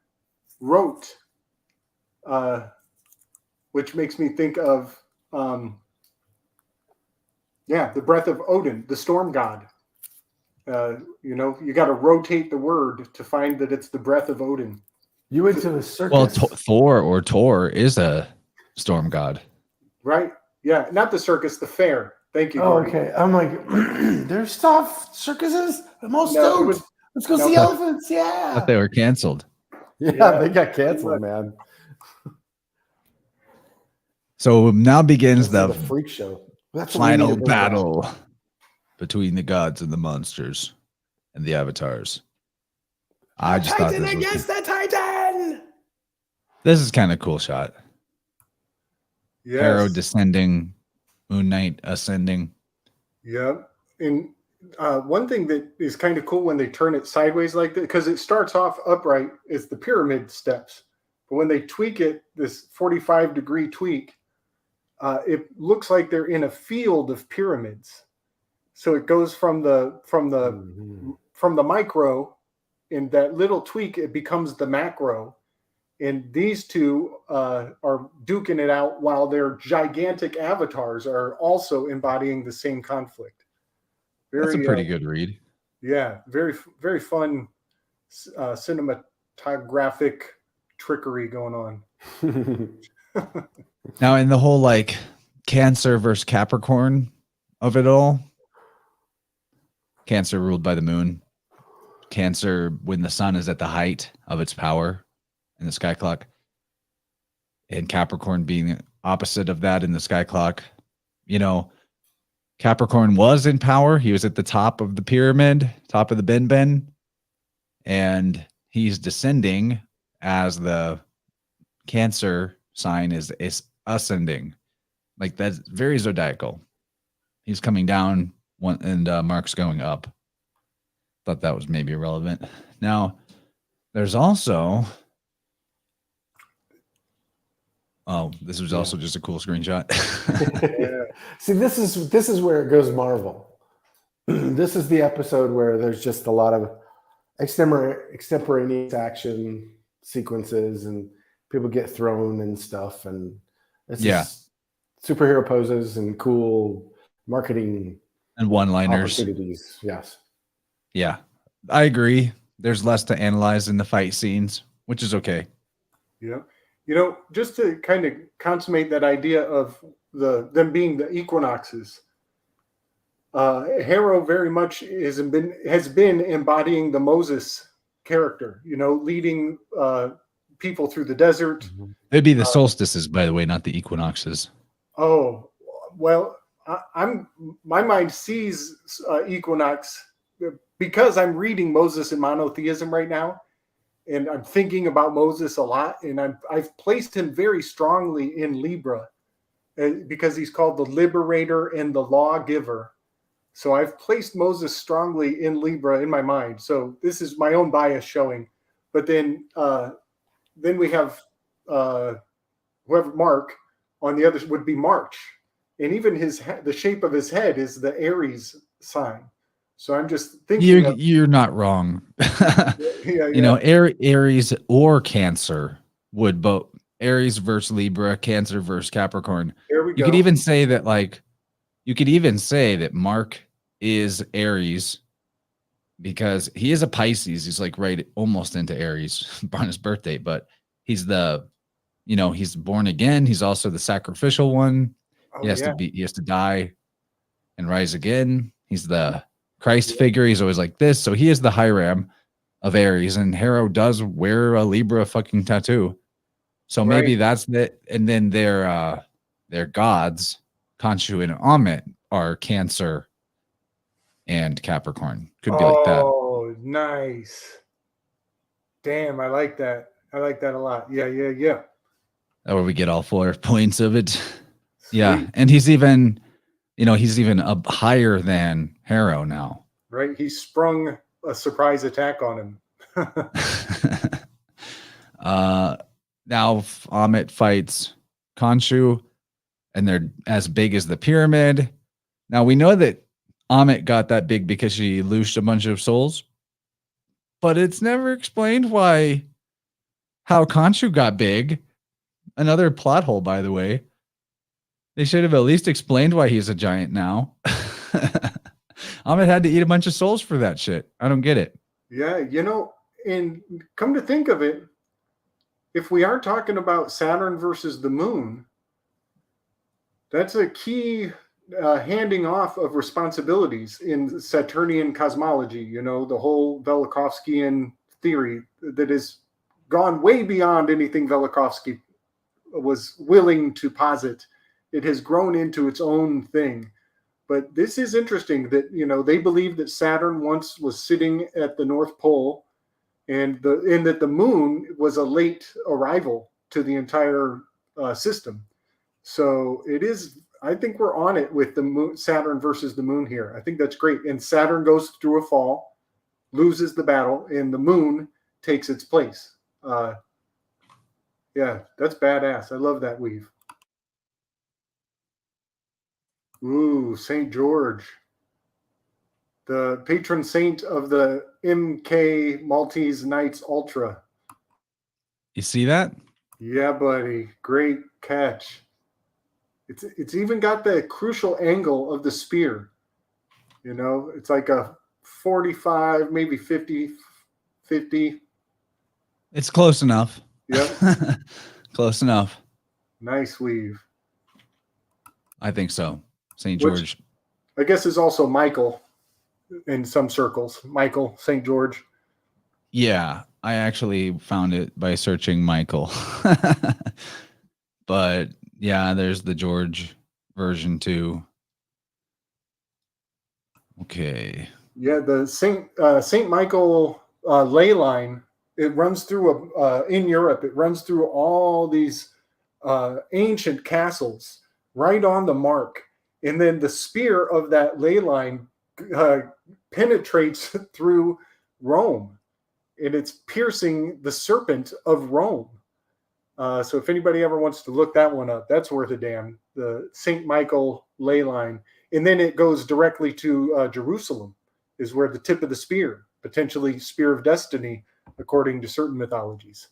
wrote, which makes me think of the breath of Odin, the storm god. You got to rotate the word to find that it's the breath of Odin. You went to the circus. Well, Thor is a storm god. Right. Yeah. Not the circus, the fair. Thank you. Oh, Gordy. okay. I'm like, there's stuff. Circuses? I'm all stoked. Let's go see elephants. I Yeah. thought they were canceled. Yeah, they got canceled, man. So now begins The freak show. That's what we final need to bring battle between the gods and the monsters and the avatars. I just thought Titan against the Titan. this is kind of cool shot. Yes. Arrow descending, Moon Knight ascending. Yeah. And one thing that is kind of cool when they turn it sideways like that, because it starts off upright, is the pyramid steps. But when they tweak it, this 45-degree tweak, it looks like they're in a field of pyramids. So it goes from the micro, in that little tweak, it becomes the macro. And these two are duking it out while their gigantic avatars are also embodying the same conflict. That's a pretty good read. Yeah, very, very fun cinematographic trickery going on. Now, in the whole like Cancer versus Capricorn of it all, Cancer ruled by the moon. Cancer when the sun is at the height of its power in the sky clock, and Capricorn being opposite of that in the sky clock. Capricorn was in power. He was at the top of the pyramid, top of the Ben, and he's descending as the Cancer sign is ascending. Like that's very zodiacal. He's coming down and Mark's going up. Thought that was maybe relevant. Now, there's also this was also just a cool screenshot. Yeah. See, this is where it goes Marvel. This is the episode where there's just a lot of extemporaneous action sequences and people get thrown and stuff, and it's just superhero poses and cool marketing and one-liners. Opportunities. Yes. Yeah, I agree. There's less to analyze in the fight scenes, which is okay. Yeah. Just to kind of consummate that idea of them being the equinoxes, Harrow very much has been embodying the Moses character, leading people through the desert. It'd be the solstices, by the way, not the equinoxes. Oh, well, my mind sees equinox because I'm reading Moses and monotheism right now. and I'm thinking about Moses a lot, and I've placed him very strongly in Libra because he's called the liberator and the lawgiver. So I've placed Moses strongly in Libra in my mind. So this is my own bias showing. But then we have whoever Mark on the other would be March, and even the shape of his head is the Aries sign. So I'm just thinking you're not wrong. yeah. You know, Aries or Cancer would both. Aries versus Libra, Cancer versus Capricorn. There we go. You could even say that, like, Mark is Aries because he is a Pisces. He's like right almost into Aries on his birthday, but he's he's born again. He's also the sacrificial one. He has to die and rise again. He's the Christ figure. He's always like this. So he is the Hiram of Aries, and Harrow does wear a Libra fucking tattoo. So maybe that's it. And then their gods, Khonshu and Ammit, are Cancer and Capricorn. Could be like that. Oh, nice. Damn, I like that. I like that a lot. Yeah. That where we get all 4 points of it. Sweet. Yeah. And he's even up higher than Harrow now. Right. He sprung a surprise attack on him. Now Ammit fights Khonshu, and they're as big as the pyramid. Now we know that Ammit got that big because she loosed a bunch of souls, but it's never explained how Khonshu got big. Another plot hole, by the way. They should have at least explained why he's a giant now. Ammit had to eat a bunch of souls for that shit. I don't get it. Yeah, and come to think of it, if we are talking about Saturn versus the moon, that's a key handing off of responsibilities in Saturnian cosmology, the whole Velikovskyan theory that has gone way beyond anything Velikovsky was willing to posit. It has grown into its own thing. But this is interesting that, they believe that Saturn once was sitting at the North Pole, and that the moon was a late arrival to the entire system. So it is, I think we're on it with the moon, Saturn versus the moon here. I think that's great. And Saturn goes through a fall, loses the battle, and the moon takes its place. Yeah, that's badass. I love that weave. Ooh, St. George. The patron saint of the MK Maltese Knights Ultra. You see that? Yeah, buddy. Great catch. It's even got the crucial angle of the spear. It's like a 45, maybe 50. It's close enough. Yep. Close enough. Nice weave. I think so. St. George. Which I guess is also Michael in some circles. Michael, St. George. Yeah, I actually found it by searching Michael. But yeah, there's the George version too. Okay. Yeah, the Saint Michael ley line, it runs through in Europe. It runs through all these ancient castles right on the mark, and then the spear of that ley line penetrates through Rome, and it's piercing the serpent of Rome. So if anybody ever wants to look that one up, that's worth a damn. The St. Michael ley line. And then it goes directly to Jerusalem, is where the tip of the spear, potentially spear of destiny, according to certain mythologies.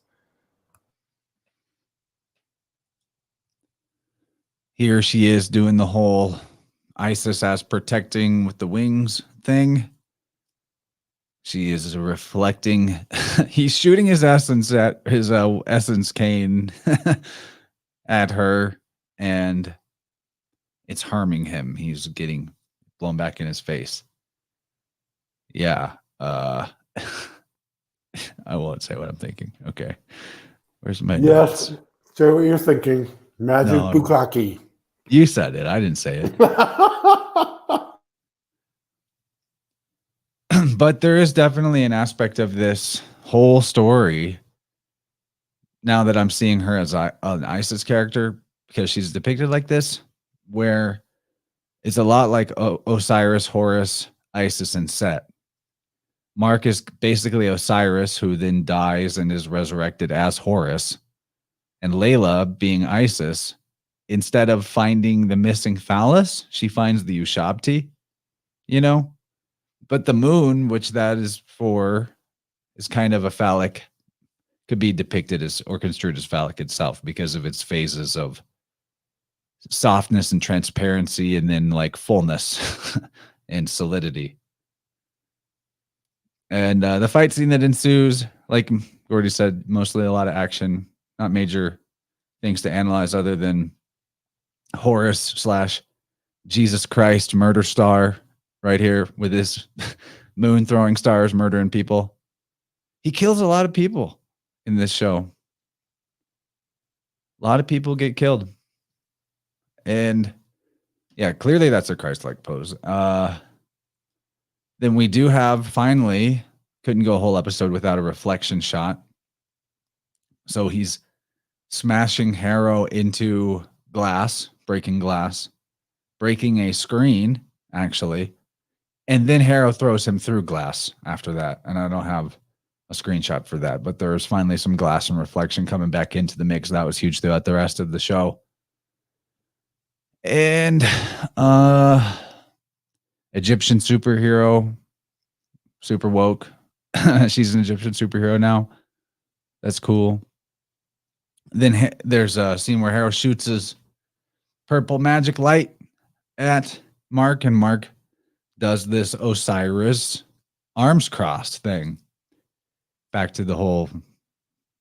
Here she is doing the whole Isis as protecting with the wings thing. She is reflecting. He's shooting his essence at his essence cane at her, and it's harming him. He's getting blown back in his face. Yeah. I won't say what I'm thinking. Okay. Where's my Yes. notes? Say what you're thinking. Magic No. Bukkake. You said it. I didn't say it. But there is definitely an aspect of this whole story, now that I'm seeing her as an Isis character, because she's depicted like this, where it's a lot like Osiris, Horus, Isis, and Set. Mark is basically Osiris, who then dies and is resurrected as Horus. And Layla, being Isis, instead of finding the missing phallus, she finds the ushabti, you know? But the moon, which that is for, is kind of a phallic, could be depicted as or construed as phallic itself because of its phases of softness and transparency and then like fullness and solidity. And the fight scene that ensues, like Gordy said, mostly a lot of action, not major things to analyze other than Horus / Jesus Christ murder star right here with his moon throwing stars, murdering people. He kills a lot of people in this show. A lot of people get killed. And yeah, clearly that's a Christ-like pose. Then we do have, finally, couldn't go a whole episode without a reflection shot. So he's smashing Harrow into glass, breaking a screen, actually. And then Harrow throws him through glass after that. And I don't have a screenshot for that, but there's finally some glass and reflection coming back into the mix. That was huge throughout the rest of the show. And Egyptian superhero, super woke. She's an Egyptian superhero now. That's cool. Then there's a scene where Harrow shoots his purple magic light at Mark, and Mark does this Osiris arms crossed thing. Back to the whole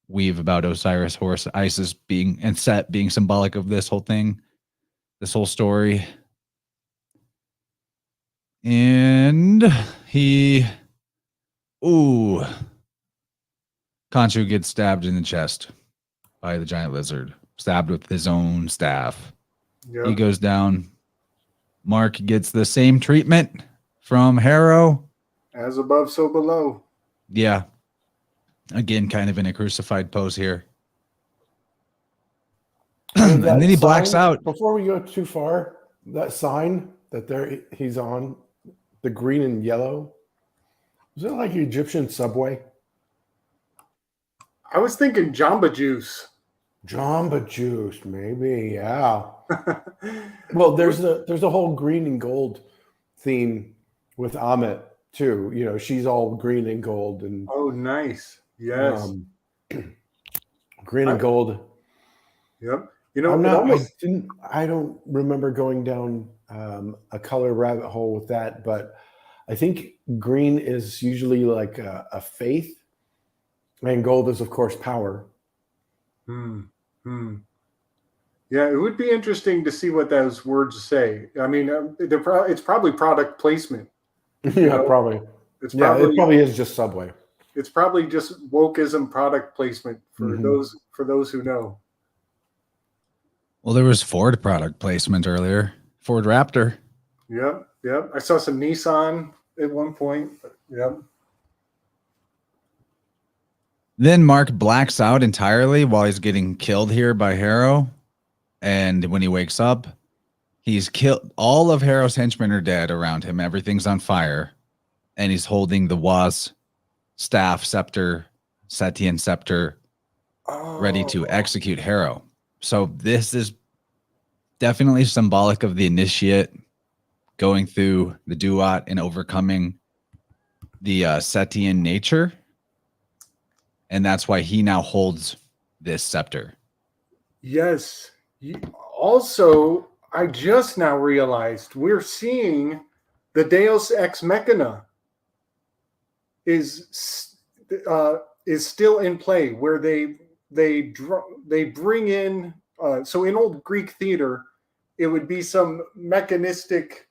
weave about Osiris, Horus, Isis being, and Set being symbolic of this whole thing, this whole story. And Khonshu gets stabbed in the chest by the giant lizard, stabbed with his own staff. Yep. He goes down. Mark gets the same treatment from Harrow. As above, so below. Yeah. Again, kind of in a crucified pose here. And then he blacks out. Before we go too far, that sign that he's on, the green and yellow, is it like Egyptian subway? I was thinking Jamba Juice. Jamba Juice, maybe, yeah. Well, there's a whole green and gold theme with Amit too. You know, she's all green and gold, and oh, nice, yes, green and gold. Yep. You know, I don't remember going down a color rabbit hole with that, but I think green is usually like a faith, and gold is, of course, power. Yeah, it would be interesting to see what those words say. I mean, it's probably product placement. Yeah, probably. It probably is just Subway. It's probably just wokeism product placement for those who know. Well, there was Ford product placement earlier. Ford Raptor. Yep. I saw some Nissan at one point. Yep. Then Mark blacks out entirely while he's getting killed here by Harrow. And when he wakes up, he's killed. All of Harrow's henchmen are dead around him. Everything's on fire. And he's holding the Waz staff, scepter, Setian scepter, ready to execute Harrow. So this is definitely symbolic of the initiate going through the duat and overcoming the Setian nature. And that's why he now holds this scepter. Yes. Also, I just now realized we're seeing the Deus Ex Machina is still in play, where they bring in. So in old Greek theater, it would be some mechanistic,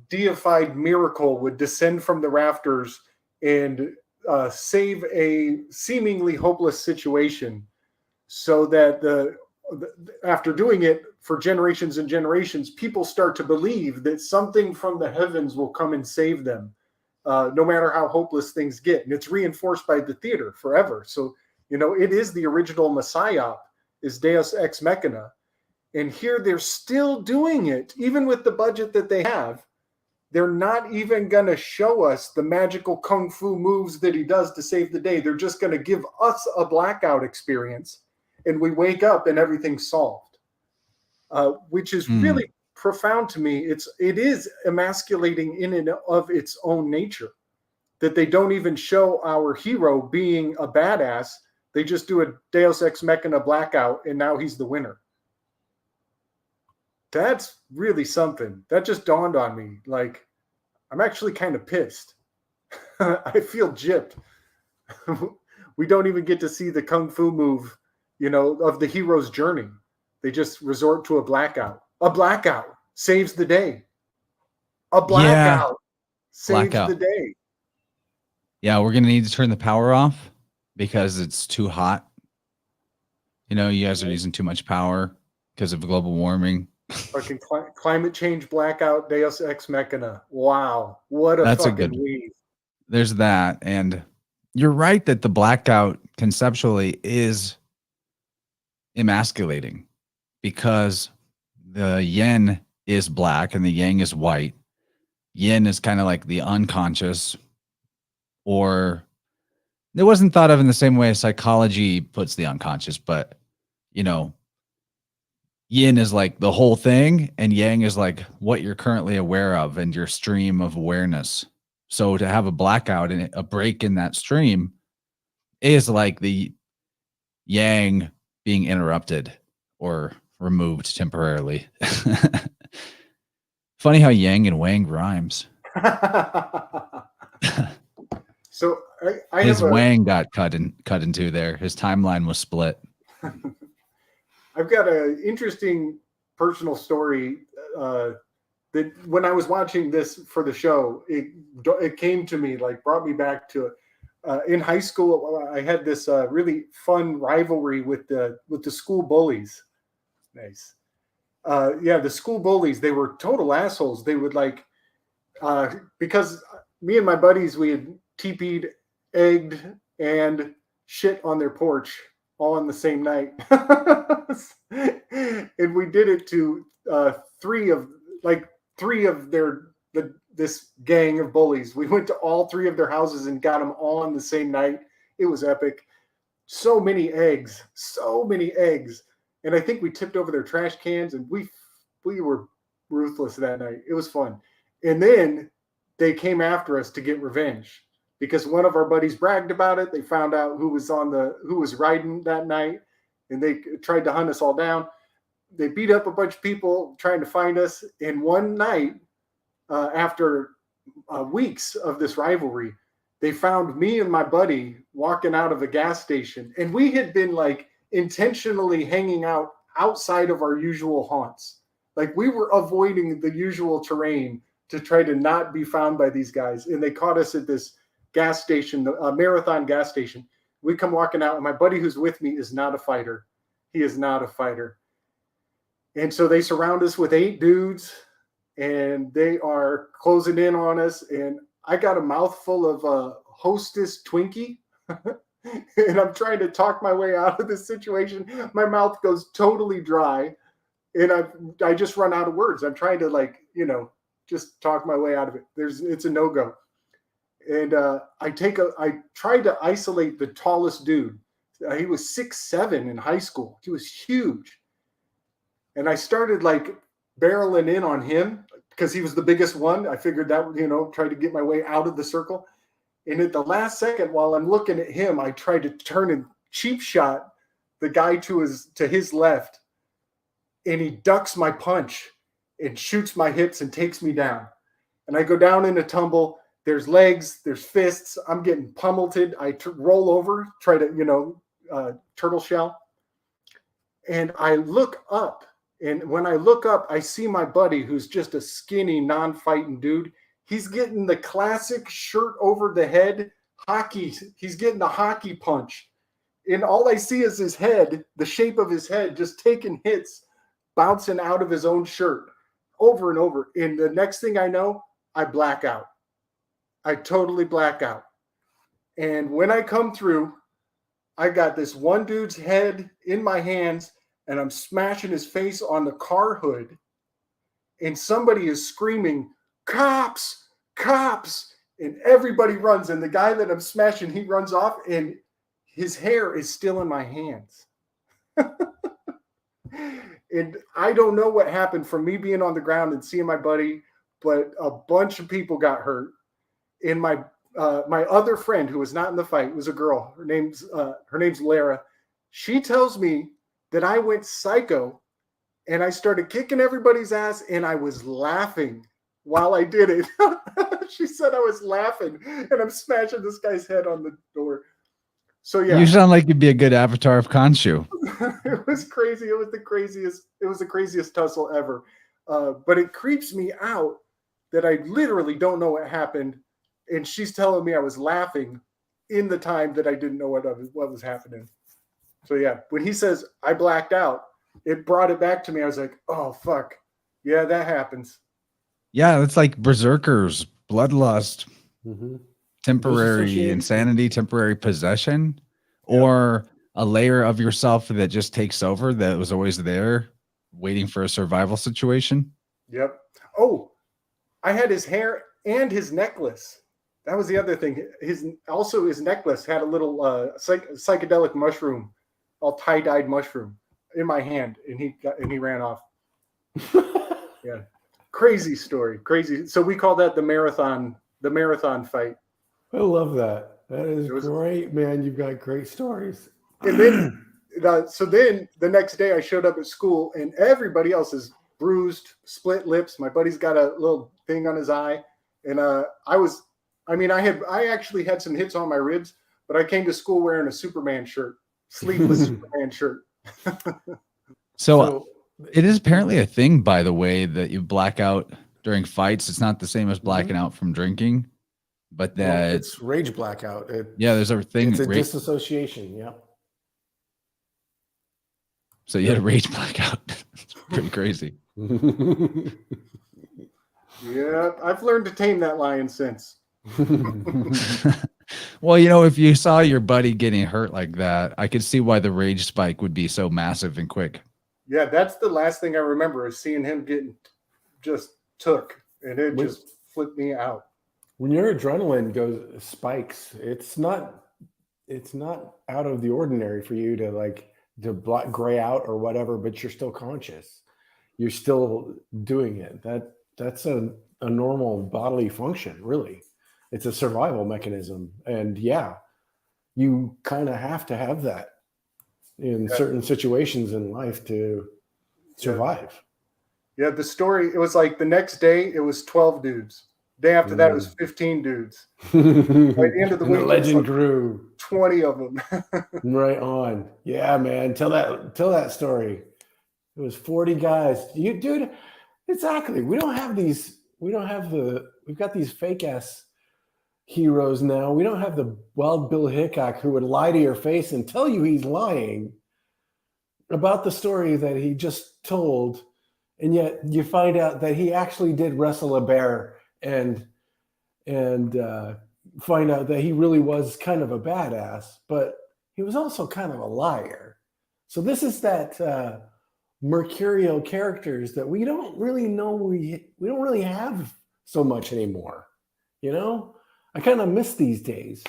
deified miracle would descend from the rafters and save a seemingly hopeless situation, so that after doing it for generations and generations, people start to believe that something from the heavens will come and save them. no matter how hopeless things get. And it's reinforced by the theater forever. So, it is the original Messiah, is Deus Ex Machina. And here they're still doing it, even with the budget that they have. They're not even going to show us the magical kung fu moves that he does to save the day. They're just going to give us a blackout experience, and we wake up and everything's solved, which is really profound to me. It is emasculating in and of its own nature, that they don't even show our hero being a badass. They just do a Deus Ex Machina blackout, and now he's the winner. That's really something. That just dawned on me. Like, I'm actually kind of pissed. I feel gypped. We don't even get to see the kung fu move, of the hero's journey. They just resort to a blackout. A blackout saves the day. A blackout saves the day. Yeah, we're going to need to turn the power off because it's too hot. You guys are using too much power because of global warming. Fucking climate change blackout, Deus Ex Machina. Wow. What a fucking weave. There's that. And you're right that the blackout conceptually is emasculating because the yin is black and the yang is white. Yin is kind of like the unconscious, or it wasn't thought of in the same way psychology puts the unconscious, but yin is like the whole thing, and yang is like what you're currently aware of and your stream of awareness. So to have a blackout and a break in that stream is like the yang being interrupted or removed temporarily. Funny how yang and wang rhymes. So his wang got cut in two there. His timeline was split. I've got an interesting personal story that when I was watching this for the show, it came to me, like brought me back to in high school. I had this really fun rivalry with the school bullies. Nice. The school bullies, they were total assholes. They would because me and my buddies, we had TP'd, egged, and shit on their porch all on the same night. And we did it to three of this gang of bullies. We went to all three of their houses and got them all on the same night. It was epic. So many eggs. And I think we tipped over their trash cans, and we were ruthless that night. It was fun. And then they came after us to get revenge because one of our buddies bragged about it. They found out who was riding that night, and they tried to hunt us all down. They beat up a bunch of people trying to find us. And one night, after weeks of this rivalry, they found me and my buddy walking out of a gas station. And we had been intentionally hanging out outside of our usual haunts. We were avoiding the usual terrain to try to not be found by these guys. And they caught us at this gas station, a Marathon gas station. We come walking out, and my buddy who's with me is not a fighter. He is not a fighter. And so they surround us with 8 dudes, and they are closing in on us. And I got a mouthful of Hostess Twinkie, and I'm trying to talk my way out of this situation. My mouth goes totally dry, and I just run out of words. I'm trying to just talk my way out of it. It's a no-go. And I tried to isolate the tallest dude. He was 6'7" in high school. He was huge. And I started barreling in on him because he was the biggest one. I figured that, try to get my way out of the circle. And at the last second, while I'm looking at him, I tried to turn and cheap shot the guy to his left. And he ducks my punch and shoots my hips and takes me down. And I go down in a tumble. There's legs, there's fists. I'm getting pummeled. I roll over, try to, turtle shell. And I look up. And when I look up, I see my buddy, who's just a skinny, non-fighting dude. He's getting the classic shirt over the head hockey. He's getting the hockey punch. And all I see is his head, the shape of his head, just taking hits, bouncing out of his own shirt over and over. And the next thing I know, I black out. I totally black out. And when I come through, I got this one dude's head in my hands, and I'm smashing his face on the car hood. And somebody is screaming, "Cops! Cops!" And everybody runs. And the guy that I'm smashing, he runs off, and his hair is still in my hands. And I don't know what happened from me being on the ground and seeing my buddy, but a bunch of people got hurt. And my other friend, who was not in the fight, was a girl. Her name's Lara. She tells me that I went psycho and I started kicking everybody's ass, and I was laughing while I did it. She said I was laughing, and I'm smashing this guy's head on the door. So yeah, You sound like you'd be a good avatar of Khonshu. it was crazy. It was the craziest tussle ever. But it creeps me out that I literally don't know what happened. And she's telling me I was laughing in the time that I didn't know what was happening. So yeah, when he says I blacked out, it brought it back to me. I was like, oh, fuck. Yeah, that happens. Yeah, it's like berserkers, bloodlust, Mhm. temporary associated. insanity, temporary possession, or a layer of yourself that just takes over that was always there waiting for a survival situation. Yep. Oh, I had his hair and his necklace. That was the other thing. His necklace had a little psychedelic mushroom, all tie-dyed mushroom in my hand, and he ran off. Yeah. Crazy story. Crazy. So we call that the marathon fight. I love that. That is It was- great, man. You've got great stories. And then, so then the next day I showed up at school, and everybody else is bruised, split lips. My buddy's got a little thing on his eye, and I actually had some hits on my ribs, but I came to school wearing a Superman shirt, sleeveless Superman shirt. So it is apparently a thing, by the way, that you black out during fights. It's not the same as blacking out from drinking, but Well, that it's rage blackout. there's a thing. It's a disassociation. Yeah. So you had a rage blackout. It's pretty crazy. Yeah, I've learned to tame that lion since. Well, if you saw your buddy getting hurt like that, I could see why the rage spike would be so massive and quick. Yeah, that's the last thing I remember is seeing him getting just took, and it just flipped me out. When your adrenaline spikes, it's not out of the ordinary for you to gray out or whatever, but you're still conscious. You're still doing it. That's a normal bodily function, really. It's a survival mechanism. And yeah, you kind of have to have that in certain situations in life to survive. Yeah, the story, it was like the next day, it was 12 dudes. Day after that, it was 15 dudes. By the end of the And week, the it was legend like grew. 20 of them. Right on. Yeah, man. Tell that story. It was 40 guys. Dude, exactly. We've got these fake ass heroes now. We don't have the Wild Bill Hickok who would lie to your face and tell you he's lying about the story that he just told. And yet you find out that he actually did wrestle a bear and find out that he really was kind of a badass, but he was also kind of a liar. So this is that mercurial characters that we don't really know we don't really have so much anymore. I kind of miss these days.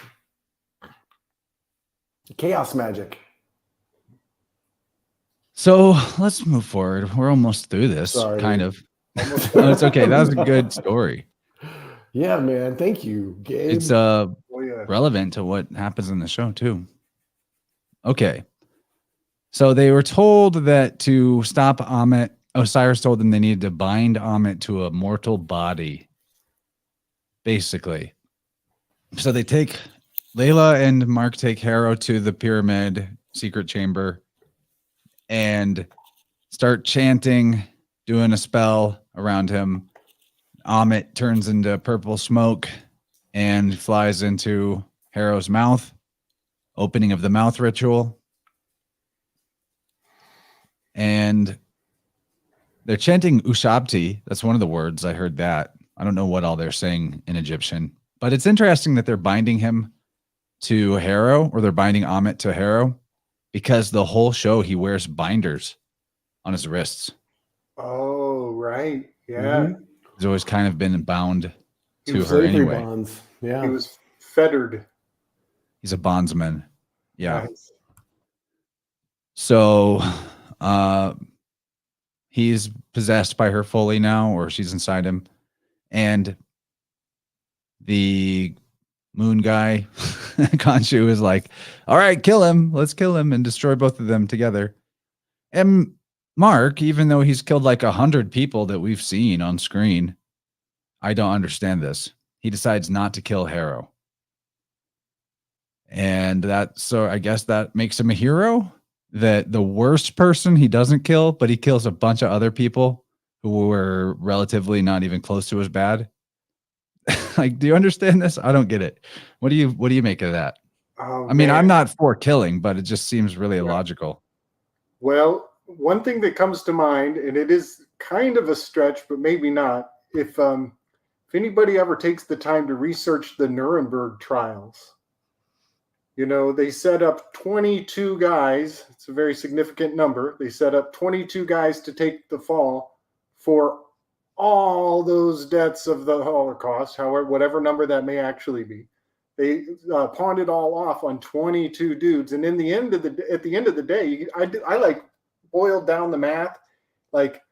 Chaos magic. So let's move forward. We're almost through this, Sorry. kind of. No, it's okay. That was a good story. Yeah, man. Thank you, Gabe. It's Oh, yeah. relevant to what happens in the show too. Okay. So they were told that to stop Amit, Osiris told them they needed to bind Amit to a mortal body. Basically. So they take Layla and Mark take Harrow to the pyramid secret chamber and start chanting, doing a spell around him. Amit turns into purple smoke and flies into Harrow's mouth. Opening of the mouth ritual. And they're chanting ushabti. That's one of the words. I heard that. I don't know what all they're saying in Egyptian. But it's interesting that they're binding him to Harrow, or they're binding Amit to Harrow, because the whole show he wears binders on his wrists. Oh, right. Yeah. Mhm. He's always kind of been bound to her Slavery anyway. bonds. Yeah. He was fettered. He's a bondsman. Yeah. Nice. So he's possessed by her fully now, or she's inside him. And the moon guy, Khonshu, is like, all right, kill him. Let's kill him and destroy both of them together. And Mark, even though he's killed like 100 people that we've seen on screen, I don't understand this. He decides not to kill Harrow. And so I guess that makes him a hero, that the worst person he doesn't kill, but he kills a bunch of other people who were relatively not even close to as bad. Like, do you understand this? I don't get it. What do you make of that? Oh, I mean, man. I'm not for killing, but it just seems really illogical. Well, one thing that comes to mind, and it is kind of a stretch, but maybe not. If anybody ever takes the time to research the Nuremberg trials, you know, they set up 22 guys. It's a very significant number. They set up 22 guys to take the fall for all those deaths of the Holocaust, however, whatever number that may actually be. They pawned it all off on 22 dudes, and at the end of the day, I like boiled down the math. Like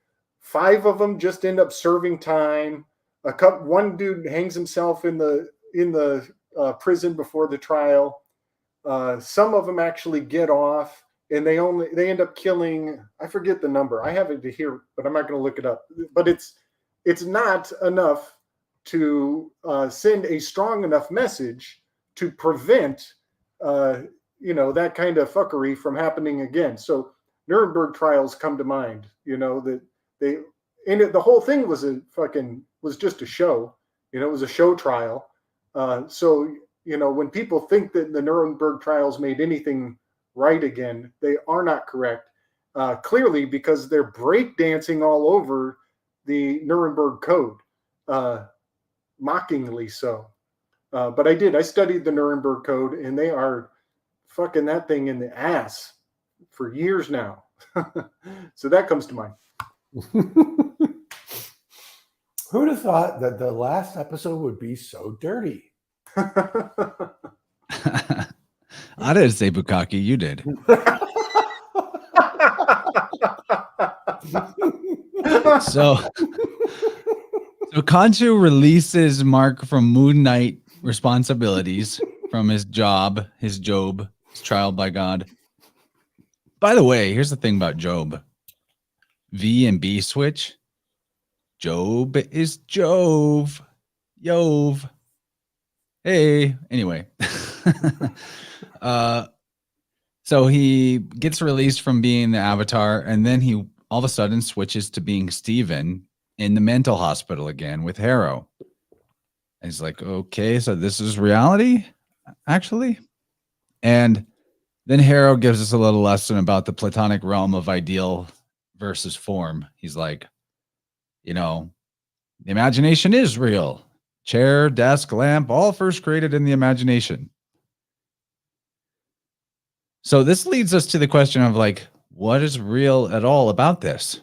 5 of them just end up serving time. One dude hangs himself in the prison before the trial. Some of them actually get off, and they end up killing. I forget the number. I have it here, but I'm not going to look it up. But it's not enough to send a strong enough message to prevent that kind of fuckery from happening again. So Nuremberg trials come to mind. You know, that the whole thing was just a show. You know, it was a show trial. So you know, when people think that the Nuremberg trials made anything right again, they are not correct. Clearly, because they're breakdancing all over the Nuremberg Code, mockingly so. But I studied the Nuremberg Code, and they are fucking that thing in the ass for years now. So that comes to mind. Who would have thought that the last episode would be so dirty? I didn't say Bukkake, you did. So Khonshu releases Mark from Moon Knight responsibilities, from his job, his trial by God. By the way, here's the thing about Job. V and B switch. Job is Jove. Yove. Hey, anyway. So he gets released from being the Avatar, and then he all of a sudden switches to being Steven in the mental hospital again with Harrow. And he's like, okay, so this is reality, actually. And then Harrow gives us a little lesson about the Platonic realm of ideal versus form. He's like, you know, the imagination is real. Chair, desk, lamp, all first created in the imagination. So this leads us to the question of like, what is real at all about this?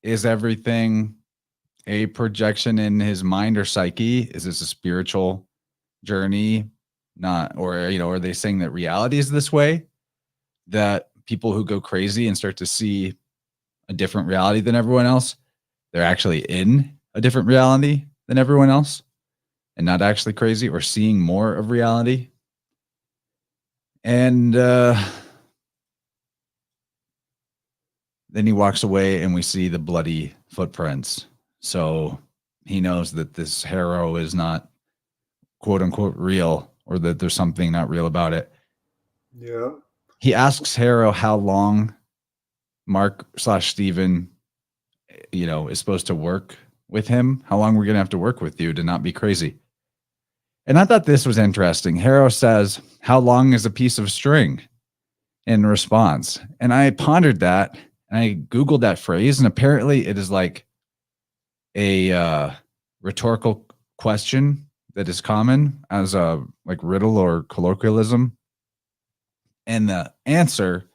Is everything a projection in his mind or psyche? Is this a spiritual journey? Not, or, you know, are they saying that reality is this way? That people who go crazy and start to see a different reality than everyone else, they're actually in a different reality than everyone else and not actually crazy, or seeing more of reality? And then he walks away and we see the bloody footprints. So he knows that this Harrow is not quote unquote real, or that there's something not real about it. Yeah. He asks Harrow how long Mark/Steven, you know, is supposed to work with him. How long we're going to have to work with you to not be crazy. And I thought this was interesting. Harrow says, how long is a piece of string, in response? And I pondered that, and I Googled that phrase, and apparently it is like a rhetorical question that is common as a like riddle or colloquialism? And the answer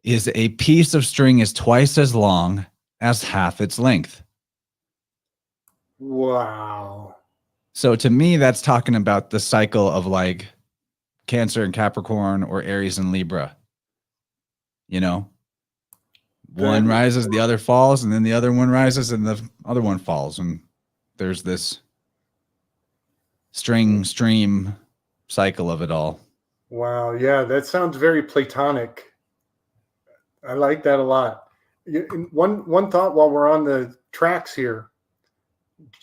is a piece of string is twice as long as half its length. Wow. So to me, that's talking about the cycle of like Cancer and Capricorn or Aries and Libra. You know, one rises, the other falls, and then the other one rises and the other one falls. And there's this stream cycle of it all. Wow. Yeah, that sounds very Platonic. I like that a lot. One thought while we're on the tracks here,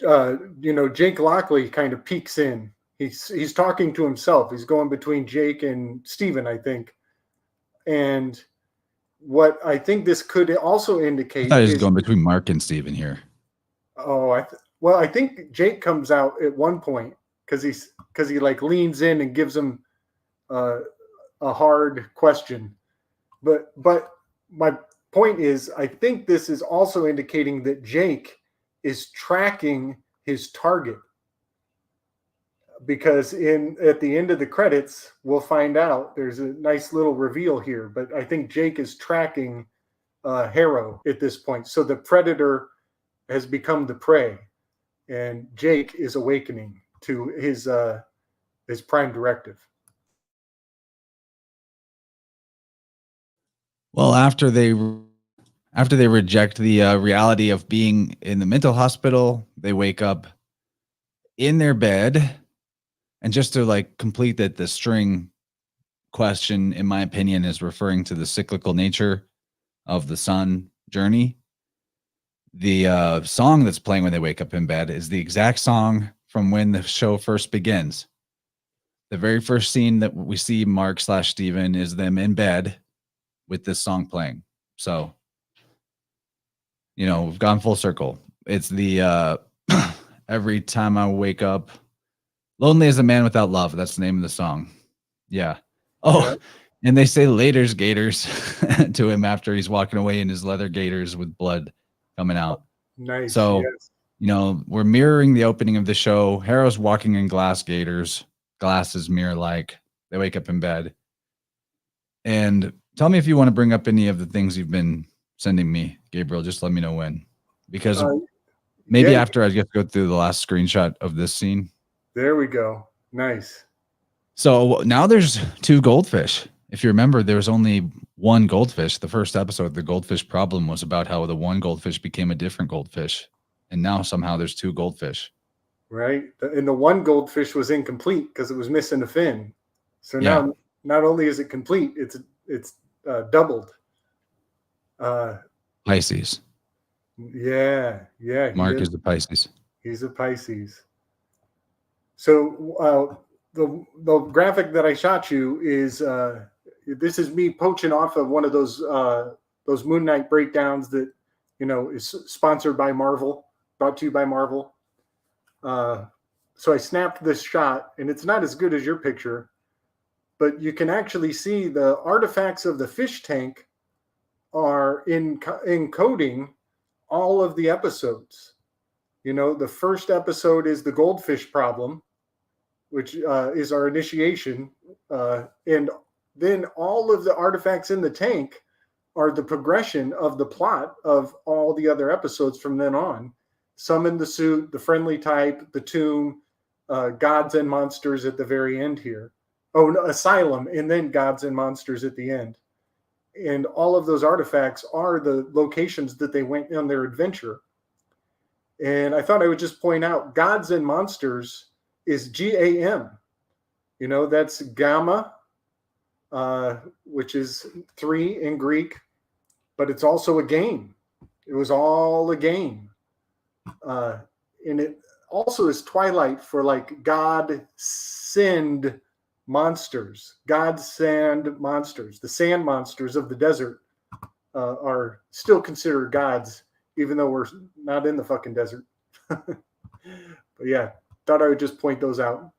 Jake Lockley kind of peeks in. He's talking to himself. He's going between Jake and Stephen, I think. And what I think this could also indicate I thought he was going between Mark and Stephen here. Oh, I think Jake comes out at one point because he like leans in and gives him a hard question. But my point is, I think this is also indicating that Jake is tracking his target, because at the end of the credits, we'll find out there's a nice little reveal here, but I think Jake is tracking Harrow at this point. So the predator has become the prey, and Jake is awakening to his prime directive. Well, after they reject the reality of being in the mental hospital, they wake up in their bed. And just to like complete that, the string question, in my opinion, is referring to the cyclical nature of the sun journey. The song that's playing when they wake up in bed is the exact song from when the show first begins. The very first scene that we see Mark/Stephen is them in bed with this song playing. So, we've gone full circle. It's the every time I wake up, lonely as a man without love. That's the name of the song. Yeah. Oh, yeah. And they say laters gators to him after he's walking away in his leather gaiters with blood coming out. Nice. So, yes. We're mirroring the opening of the show. Harrow's walking in glass gaiters, glasses mirror-like. They wake up in bed. And tell me if you want to bring up any of the things you've been sending me, Gabriel. Just let me know when. Because maybe after I just go through the last screenshot of this scene. There we go. Nice. So now there's 2 goldfish. If you remember, there was only one goldfish. The first episode, the goldfish problem, was about how the one goldfish became a different goldfish. And now somehow there's 2 goldfish. Right. And the one goldfish was incomplete because it was missing a fin. So now not only is it complete, it's doubled. Pisces. Yeah. Mark is a Pisces. He's a Pisces. So the graphic that I shot you is this is me poaching off of one of those Moon Knight breakdowns that is sponsored by Marvel, brought to you by Marvel. So I snapped this shot, and it's not as good as your picture, but you can actually see the artifacts of the fish tank are encoding all of the episodes. The first episode is the goldfish problem, which is our initiation. And then all of the artifacts in the tank are the progression of the plot of all the other episodes from then on. Summon the Suit, the Friendly Type, the Tomb, Gods and Monsters at the very end here. Oh, no, Asylum, and then Gods and Monsters at the end. And all of those artifacts are the locations that they went on their adventure. And I thought I would just point out, Gods and Monsters is GAM. That's gamma, which is 3 in Greek, but it's also a game. It was all a game. And it also is Twilight for like God send monsters. God sand monsters. The sand monsters of the desert are still considered gods, even though we're not in the fucking desert. But yeah, thought I would just point those out.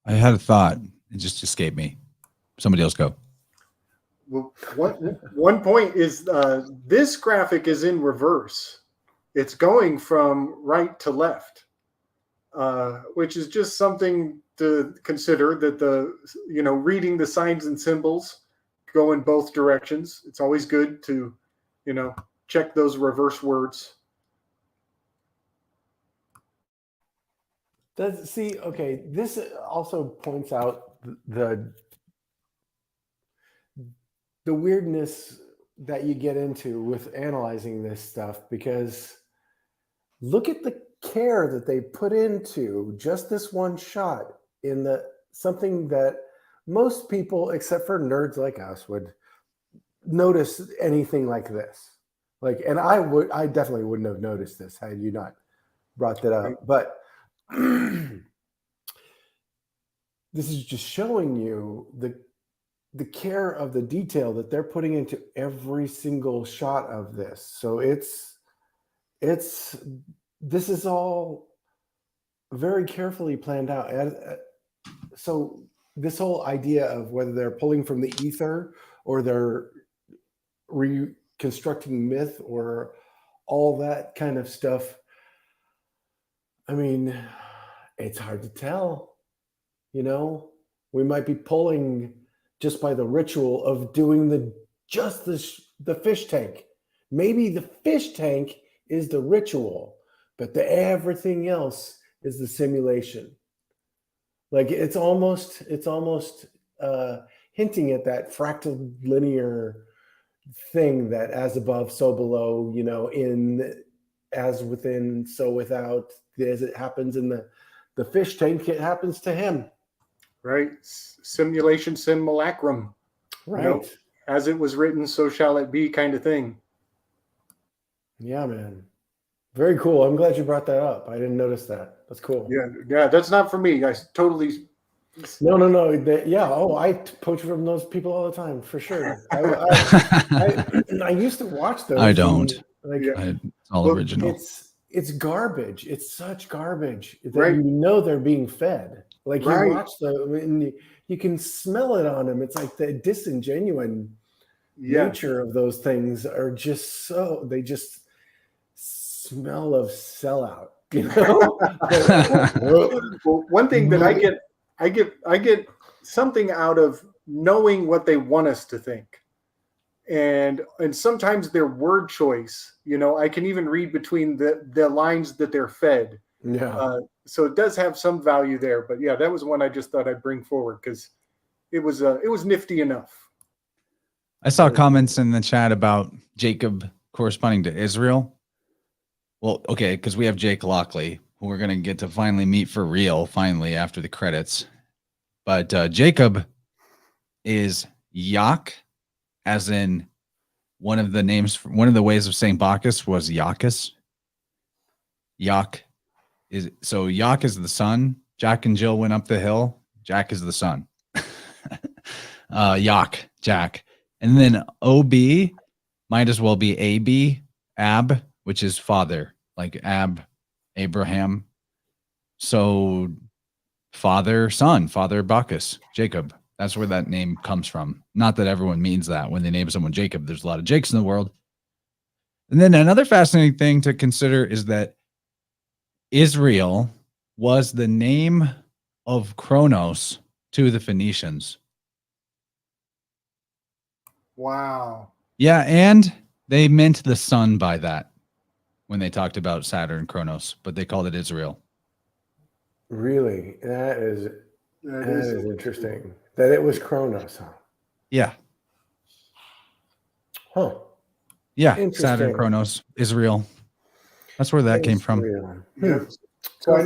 I had a thought. It just escaped me. Somebody else go. Well, one point is this graphic is in reverse. it's going from right to left, which is just something to consider, that reading the signs and symbols go in both directions. It's always good to, check those reverse words. This also points out the weirdness that you get into with analyzing this stuff, because look at the care that they put into just this one shot in something that most people, except for nerds like us, would notice anything like this. And I definitely wouldn't have noticed this had you not brought that up. But this is just showing you the care of the detail that they're putting into every single shot of this. So this is all very carefully planned out. So this whole idea of whether they're pulling from the ether or they're reconstructing myth or all that kind of stuff, I mean, it's hard to tell. We might be pulling just by the ritual of doing the fish tank. Maybe the fish tank is the ritual, but everything else is the simulation. It's almost hinting at that fractal linear thing, that as above, so below, in as within, so without. As it happens in the fish tank, it happens to him. Right. Simulation, simulacrum. Right. As it was written, so shall it be, kind of thing. Yeah, man. Very cool. I'm glad you brought that up. I didn't notice that. That's cool. Yeah. That's not for me. I totally. No. I poach from those people all the time, for sure. I used to watch those. I don't. It's all original. It's garbage. It's such garbage that right. They're being fed. You watch them and you can smell it on them. It's like the disingenuine nature of those things are just they just smell of sellout. Well, one thing that I get something out of knowing what they want us to think. And sometimes their word choice, I can even read between the lines that they're fed. Yeah. So it does have some value there. But yeah, that was one I just thought I'd bring forward because it was nifty enough. I saw comments in the chat about Jacob corresponding to Israel. Well, okay, because we have Jake Lockley, who we're going to get to finally meet for real, after the credits. But Jacob is Yak, as in one of the ways of saying Bacchus was Iacchus. Yak is the sun. Jack and Jill went up the hill. Jack is the sun. Yak, Jack. And then OB might as well be AB, Ab, which is father, like Ab, Abraham. So father, son, father Bacchus, Jacob. That's where that name comes from. Not that everyone means that when they name someone Jacob. There's a lot of Jakes in the world. And then another fascinating thing to consider is that Israel was the name of Kronos to the Phoenicians. Wow. Yeah, and they meant the sun by that when they talked about Saturn, Kronos, but they called it Israel. Really? That is interesting. That it was Kronos, huh? Yeah. Huh. Yeah, Saturn, Kronos, Israel. That's where that came from. Yeah. So I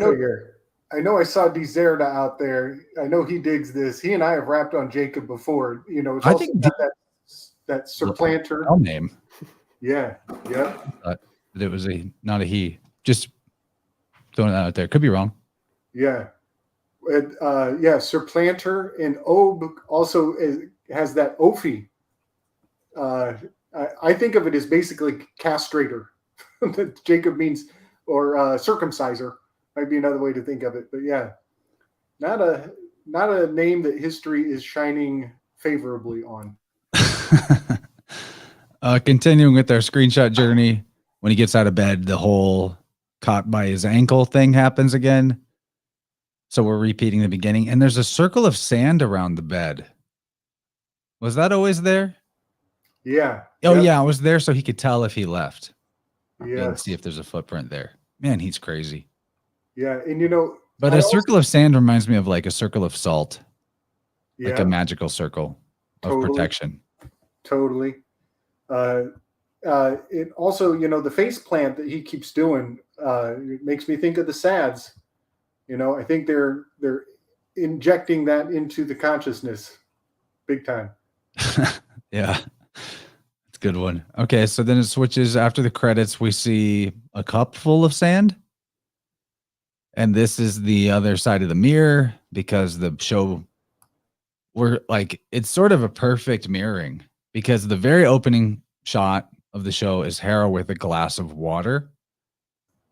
know I saw Dissident out there. I know he digs this. He and I have rapped on Jacob before. It's also got that supplanter name. Yeah. But it was not a he. Just throwing that out there. Could be wrong. Yeah. Supplanter, and Ob also has that Ophi. I think of it as basically castrator. That Jacob means, or circumciser might be another way to think of it. But yeah, not a name that history is shining favorably on. Continuing with our screenshot journey, When he gets out of bed, the whole caught by his ankle thing happens again. So we're repeating the beginning. And there's a circle of sand around the bed. Was that always there? Yeah. Oh, Yep. yeah, it was there so he could tell if he left. Yeah. And see if there's a footprint there. Man, he's crazy. Yeah. And you know, But I a also- circle of sand reminds me of like a circle of salt, like a yeah, magical circle of Totally. protection. totally. It also, you know, the face plant that he keeps doing, it makes me think of the SADs. You know, I think they're injecting that into the consciousness big time. Yeah. It's a good one. Okay, so then it switches after the credits. We see a cup full of sand. And this is the other side of the mirror because the show, we're like, it's sort of a perfect mirroring because the very opening shot of the show is Hera with a glass of water.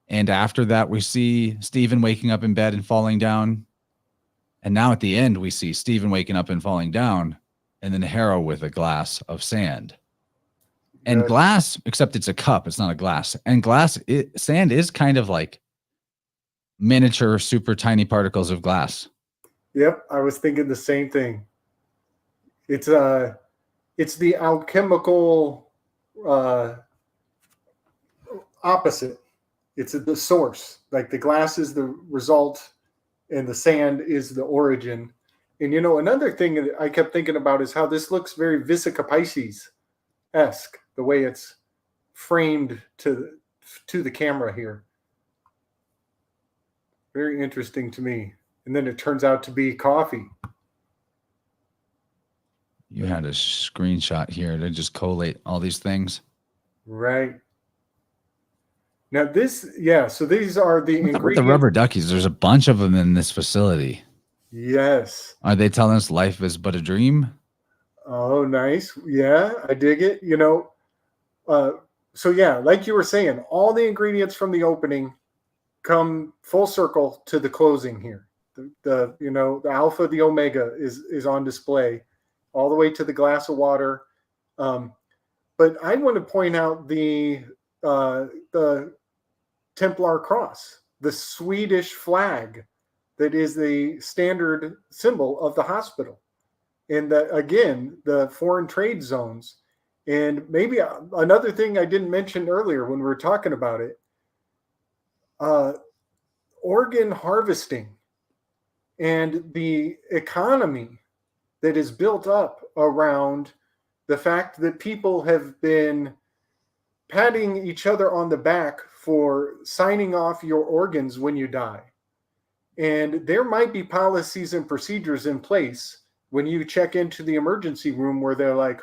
And after that, we see Stephen waking up in bed and falling down. And now at the end, we see Stephen waking up and falling down, and then Hera with a glass of sand. And Yes. glass, except it's a cup, it's not a glass. And sand is kind of like miniature, super tiny particles of glass. Yep, I was thinking the same thing. It's the alchemical opposite. It's the source. Like the glass is the result, and the sand is the origin. And you know, another thing that I kept thinking about is how this looks very Vesica Pisces-esque, the way it's framed to the camera here. Very interesting to me. And then it turns out to be coffee. You had a screenshot here to just collate all these things. Right. Now this, yeah, so these are the With ingredients. the rubber duckies, there's a bunch of them in this facility. Yes. Are they telling us life is but a dream? Oh, nice. Yeah, I dig it. You know, so yeah, like you were saying, all the ingredients from the opening come full circle to the closing here. The you know, the alpha, the omega is on display all the way to the glass of water. But I want to point out the Templar cross, the Swedish flag that is the standard symbol of the hospital. And that, again, the foreign trade zones. And maybe another thing I didn't mention earlier when we were talking about it, organ harvesting and the economy that is built up around the fact that people have been patting each other on the back for signing off your organs when you die. And there might be policies and procedures in place when you check into the emergency room where they're like,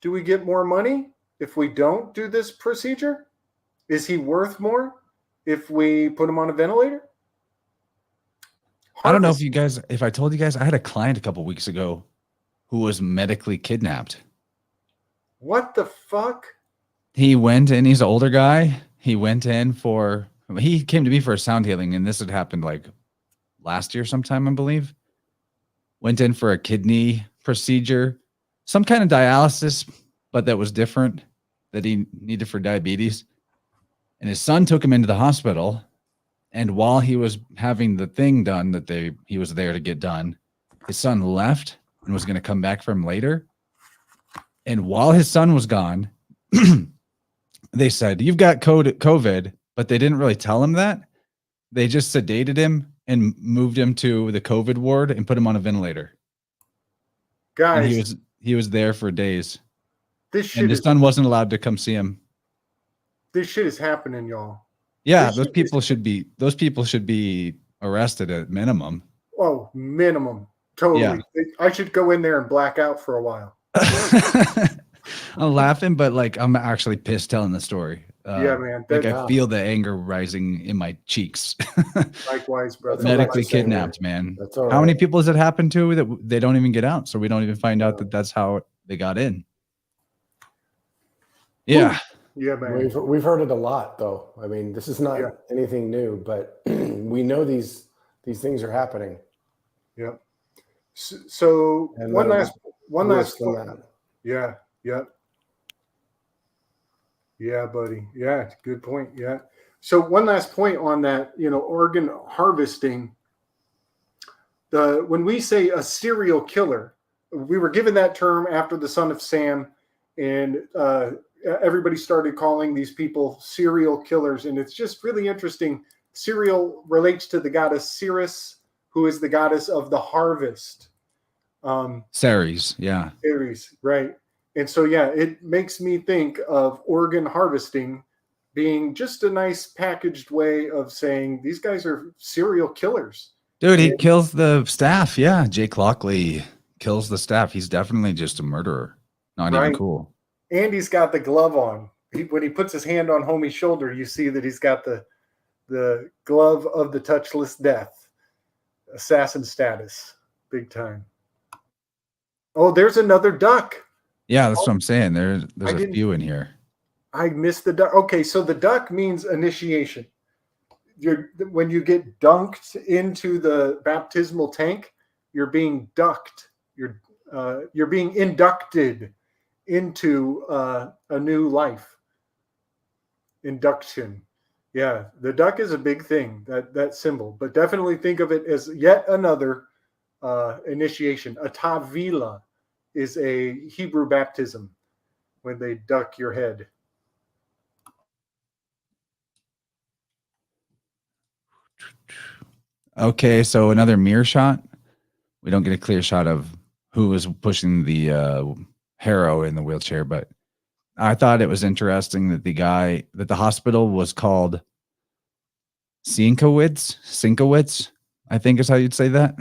do we get more money if we don't do this procedure? Is he worth more if we put him on a ventilator? I don't know if I told you guys, I had a client a couple weeks ago who was medically kidnapped. What the fuck? He went in, he's an older guy. He went in he came to me for a sound healing, and this had happened like last year sometime, I believe. Went in for a kidney procedure, some kind of dialysis, but that was different that he needed for diabetes. And his son took him into the hospital. And while he was having the thing done that he was there to get done, his son left and was going to come back for him later. And while his son was gone, they said, "You've got COVID," but they didn't really tell him that. They just sedated him and moved him to the COVID ward and put him on a ventilator. Guys, And he was there for days. this shit And his son wasn't allowed to come see him. this shit is happening, y'all. Yeah, This those shit people should be arrested at minimum. Oh, minimum. Totally. Yeah. I should go in there and black out for a while. I'm laughing, but like I'm actually pissed telling the story. Yeah, man. Like That, I feel the anger rising in my cheeks. likewise, brother. Medically Same here. kidnapped, man. That's all right. How many people has it happened to that they don't even get out? So we don't even find out No. that that's how they got in. Yeah. Yeah, man. We've heard it a lot, though. I mean, this is not Yeah. anything new, but we know these things are happening. Yep. So And one they're last worse than point. that. Yeah. Yeah. Yeah, buddy. Yeah, good point. Yeah. So one last point on that, organ harvesting. When we say a serial killer, we were given that term after the Son of Sam, and everybody started calling these people serial killers. And it's just really interesting. Serial relates to the goddess Ceres, who is the goddess of the harvest. Ceres, yeah. Ceres, right. And so, yeah, it makes me think of organ harvesting being just a nice packaged way of saying these guys are serial killers. Dude, he kills the staff. Yeah, Jake Lockley kills the staff. He's definitely just a murderer. Not even cool. And he's got the glove on. When he puts his hand on homie's shoulder, you see that he's got the glove of the touchless death. Assassin status. Big time. Oh, there's another duck. Yeah, that's what I'm saying. There's a few in here. I missed the duck. Okay, so the duck means initiation. When you get dunked into the baptismal tank, you're being ducked. You're being inducted into a new life. Induction. Yeah, the duck is a big thing, that symbol. But definitely think of it as yet another initiation. A tavila is a Hebrew baptism when they duck your head. Okay, so another mirror shot. We don't get a clear shot of who was pushing the harrow in the wheelchair, but I thought it was interesting that the hospital was called Sinkowitz, I think is how you'd say that.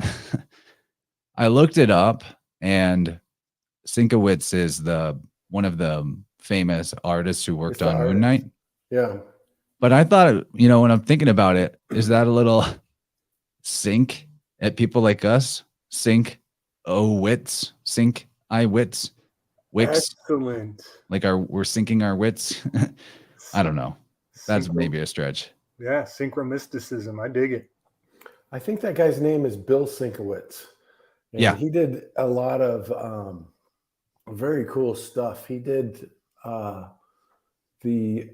I looked it up, and Sinkowitz is one of the famous artists who worked on Moon Knight. Yeah. But I thought, when I'm thinking about it, is that a little sink at people like us? Sink, wits, sink, wits, wicks. Excellent. Like we're sinking our wits. I don't know. That's maybe a stretch. Yeah, synchromysticism. I dig it. I think that guy's name is Bill Sinkowitz. And yeah. He did a lot of very cool stuff. He did the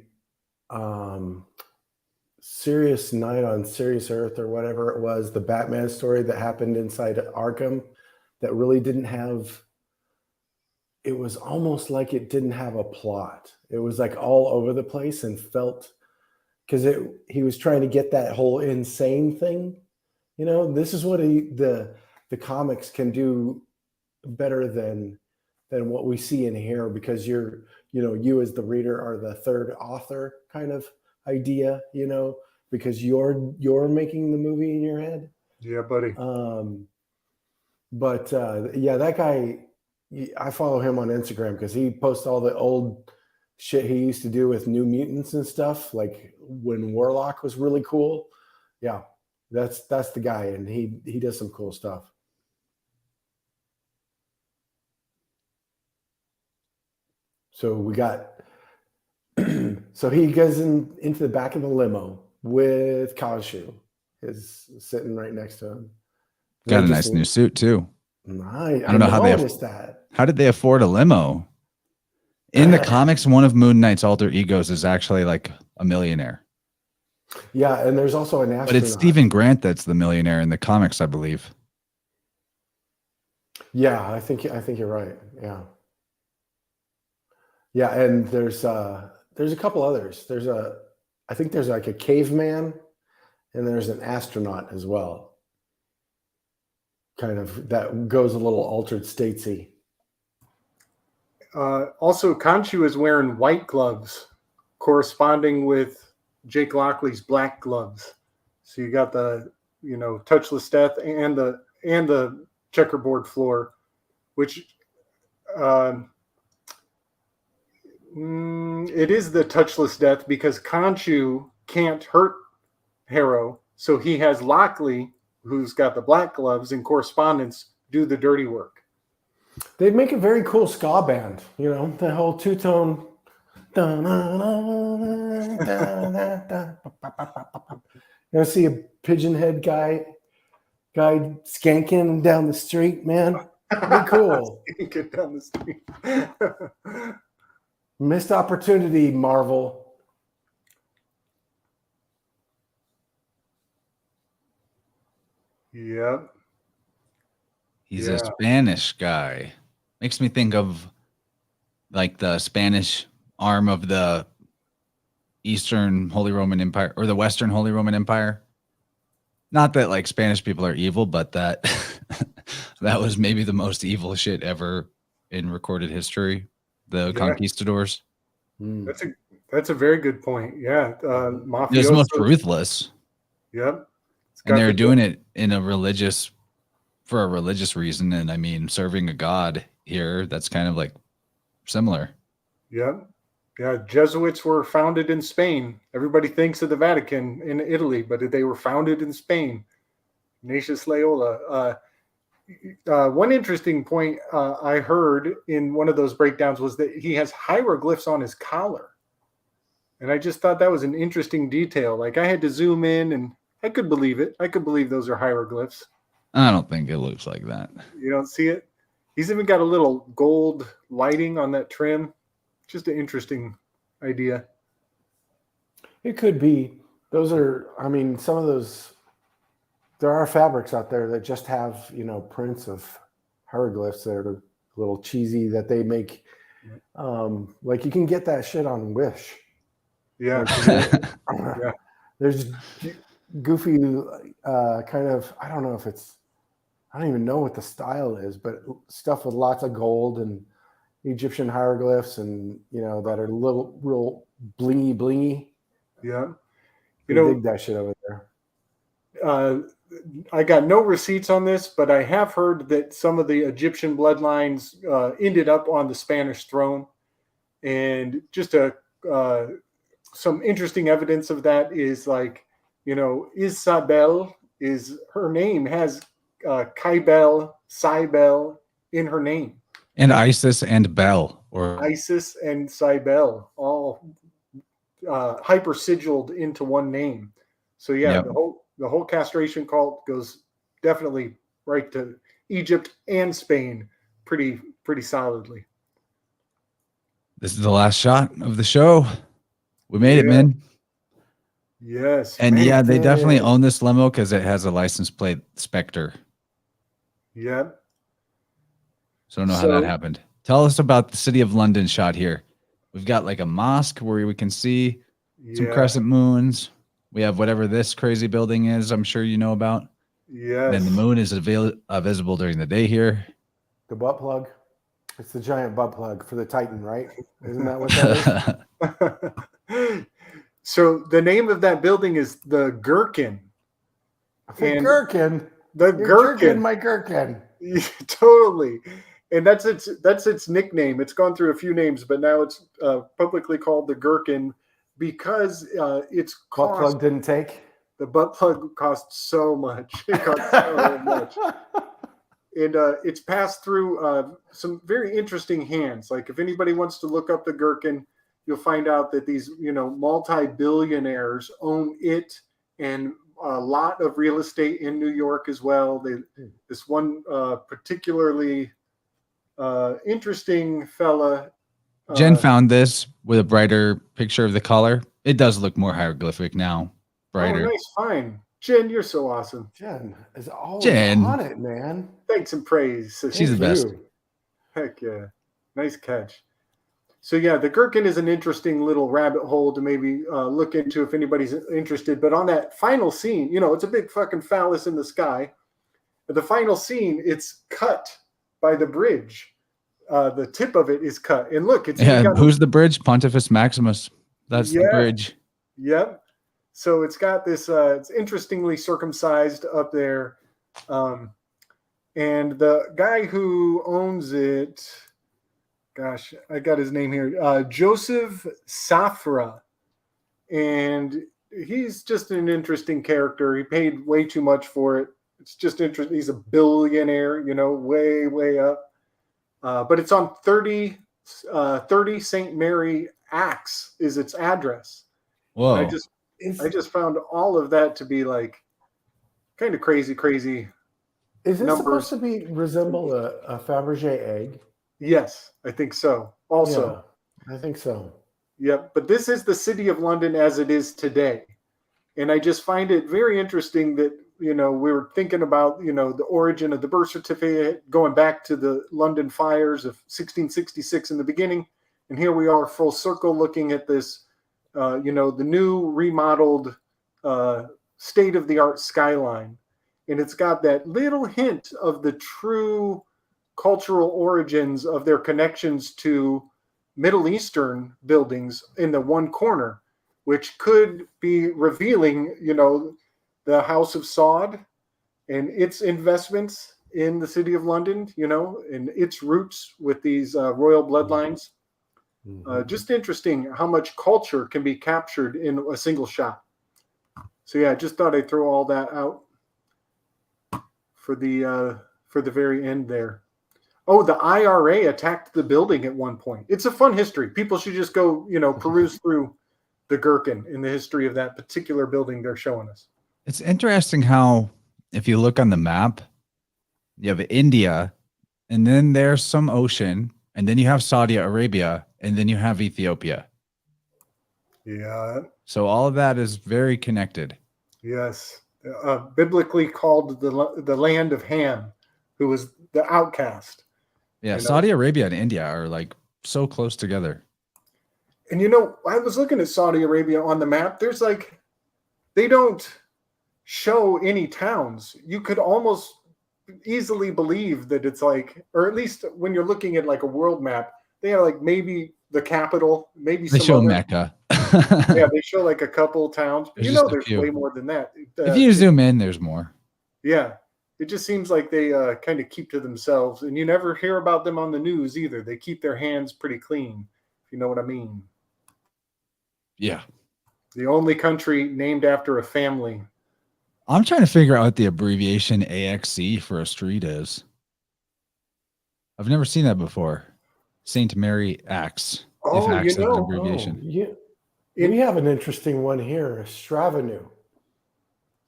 Serious Night on Serious Earth, or whatever it was, the Batman story that happened inside Arkham that really didn't have, it was almost like it didn't have a plot. It was like all over the place and felt, because he was trying to get that whole insane thing. This is what the comics can do better than what we see in here, because you as the reader are the third author kind of idea, because you're making the movie in your head. Yeah, buddy. That guy, I follow him on Instagram because he posts all the old shit he used to do with New Mutants and stuff, like when Warlock was really cool. Yeah, that's the guy, and he does some cool stuff. So we got, so he goes into the back of the limo with Kaushu, is sitting right next to him. Got a nice new suit too. I don't know how they noticed that. How did they afford a limo? In the comics, one of Moon Knight's alter egos is actually like a millionaire. Yeah, and there's also an astronaut. But it's Stephen Grant that's the millionaire in the comics, I believe. Yeah, I think you're right. Yeah. Yeah, and there's a couple others. I think there's like a caveman, and there's an astronaut as well. Kind of that goes a little altered statesy. Also, Khonshu is wearing white gloves, corresponding with Jake Lockley's black gloves. So you got the touchless death and the checkerboard floor, which it is the touchless death because Khonshu can't hurt Harrow, so he has Lockley, who's got the black gloves, in correspondence, do the dirty work. They'd make a very cool ska band, the whole two-tone. See a pigeon head guy skanking down the street, man. Pretty cool. Skanking down the street. Missed opportunity, Marvel. Yep. He's Yeah. a Spanish guy. Makes me think of like the Spanish arm of the Eastern Holy Roman Empire or the Western Holy Roman Empire. Not that like Spanish people are evil, but that that was maybe the most evil shit ever in recorded history. The conquistadors. That's a very good point. Yeah. It was Mafioso. most ruthless. Yep. And they were doing it in for a religious reason. And I mean, serving a god here, that's kind of like similar. Yep. Yeah. Jesuits were founded in Spain. Everybody thinks of the Vatican in Italy, but they were founded in Spain. Ignatius Loyola. One interesting point I heard in one of those breakdowns was that he has hieroglyphs on his collar. And I just thought that was an interesting detail. Like I had to zoom in and I could believe it. I could believe those are hieroglyphs. I don't think it looks like that. You don't see it? He's even got a little gold lighting on that trim. Just an interesting idea. It could be. Those are, I mean, some of those, there are fabrics out there that just have, prints of hieroglyphs that are a little cheesy that they make. Like you can get that shit on Wish. Yeah. Yeah. There's goofy kind of, I don't even know what the style is, but stuff with lots of gold and Egyptian hieroglyphs and, that are real blingy. Yeah. Dig that shit over there. I got no receipts on this, but I have heard that some of the Egyptian bloodlines ended up on the Spanish throne. And just some interesting evidence of that is like, Isabel her name has Kaibel, Cybel in her name. And Isis and Bel, or Isis and Cybel, all hyper sigiled into one name. So yeah, the whole castration cult goes definitely right to Egypt and Spain pretty solidly. This is the last shot of the show. We made it, man. Yes. And man, they definitely own this limo because it has a license plate Spectre. Yep. So I don't know how that happened. Tell us about the City of London shot here. We've got like a mosque where we can see some crescent moons. We have whatever this crazy building is, I'm sure you know about. Yes. And the moon is visible during the day here. The butt plug. It's the giant butt plug for the Titan, right? Isn't that what that is? So the name of that building is the Gherkin. Gherkin. The Gherkin. My Gherkin. Totally. And that's its nickname. It's gone through a few names, but now it's publicly called the Gherkin because its cost. Butt plug didn't take? The butt plug cost so much. It cost so much. And it's passed through some very interesting hands. Like if anybody wants to look up the Gherkin, you'll find out that these, multi-billionaires own it and a lot of real estate in New York as well. This one particularly interesting fella. Jen found this with a brighter picture of the color. It does look more hieroglyphic now. Brighter. Oh, nice find. Jen, you're so awesome. Jen is always Jen. on it, man. Thanks and praise. Sister. She's the best. Heck yeah. Nice catch. So yeah, the Gherkin is an interesting little rabbit hole to maybe look into if anybody's interested. But on that final scene, it's a big fucking phallus in the sky. At the final scene, it's cut by the bridge. The tip of it is cut. And look, it's who's the bridge? Pontifex Maximus. That's the bridge. Yep. So it's got this, it's interestingly circumcised up there. And the guy who owns it, gosh, I got his name here, Joseph Safra. And he's just an interesting character. He paid way too much for it. It's just interesting. He's a billionaire, way, way up. But it's on 30 St. Mary Axe is its address. Whoa. I just found all of that to be like kind of crazy. Is this numbers. supposed to resemble a Fabergé egg? Yes, I think so. Also, I think so. Yep. But this is the city of London as it is today. And I just find it very interesting that, we were thinking about, the origin of the birth certificate going back to the London fires of 1666 in the beginning. And here we are full circle looking at this, the new remodeled state-of-the-art skyline. And it's got that little hint of the true cultural origins of their connections to Middle Eastern buildings in the one corner, which could be revealing, the House of Saud and its investments in the city of London, and its roots with these royal bloodlines. Just interesting how much culture can be captured in a single shot. So yeah, I just thought I'd throw all that out for the very end there. Oh, the IRA attacked the building at one point. It's a fun history. People should just go, peruse through the Gherkin in the history of that particular building they're showing us. It's interesting how, if you look on the map, you have India, and then there's some ocean, and then you have Saudi Arabia, and then you have Ethiopia. Yeah. So all of that is very connected. Yes. Biblically called the land of Ham, who was the outcast. Yeah, Saudi Arabia and India are like so close together. And I was looking at Saudi Arabia on the map. There's they don't show any towns. You could almost easily believe that it's or at least when you're looking at a world map, they have maybe the capital, maybe They some show other, Mecca. yeah, they show a couple towns. There's There's few. way more than that. If you zoom in, there's more. Yeah. It just seems like they kind of keep to themselves, and you never hear about them on the news either. They keep their hands pretty clean, if you know what I mean. Yeah. The only country named after a family. I'm trying to figure out what the abbreviation AXC for a street is. I've never seen that before. Saint Mary Axe. Oh, Axe is an abbreviation. We have an interesting one here, Stravenu.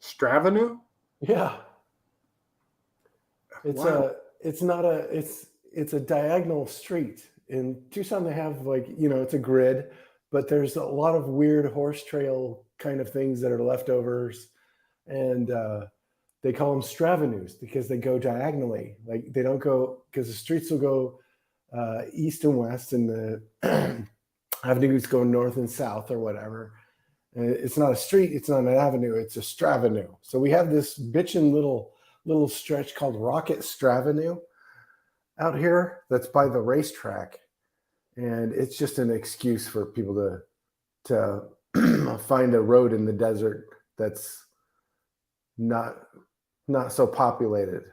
Stravenu? Yeah. It's a diagonal street. In Tucson, they have it's a grid, but there's a lot of weird horse trail kind of things that are leftovers. And they call them Stravenues because they go diagonally. They don't go, because the streets will go east and west, and the avenues go north and south or whatever. And it's not a street, it's not an avenue, it's a Stravenu. So we have this bitchin' little stretch called Rocket Stravenu out here that's by the racetrack. And it's just an excuse for people to find a road in the desert that's not so populated.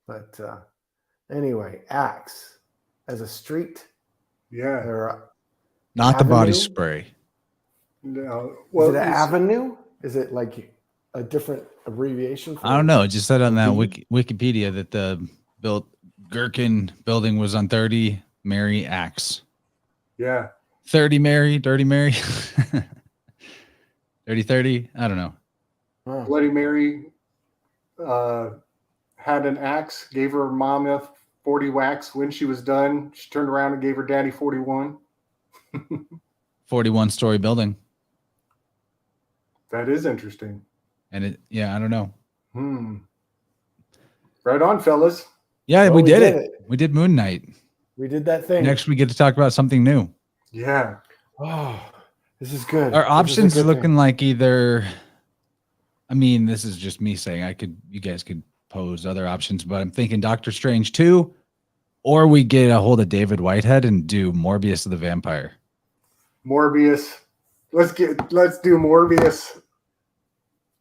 But anyway, Axe as a street. Yeah. Not the avenue? body spray. No. Is it an avenue? Is it a different abbreviation? I don't know. It just said on that Wikipedia that the Gherkin building was on 30 Mary Axe. Yeah. 30 Mary, Dirty Mary. 30. I don't know. Wow. Bloody Mary had an axe, gave her mama 40 whacks. When she was done, she turned around and gave her daddy 41. 41-story building. That is interesting. And I don't know. Right on, fellas. Yeah, Well, we did it. We did Moon Knight. We did that thing. Next, we get to talk about something new. Yeah. Oh, this is good. Our This is a options good are looking thing. like either. I mean, this is just me saying. You guys could pose other options, but I'm thinking Doctor Strange 2, or we get a hold of David Whitehead and do Morbius the Vampire. Morbius. Let's do Morbius.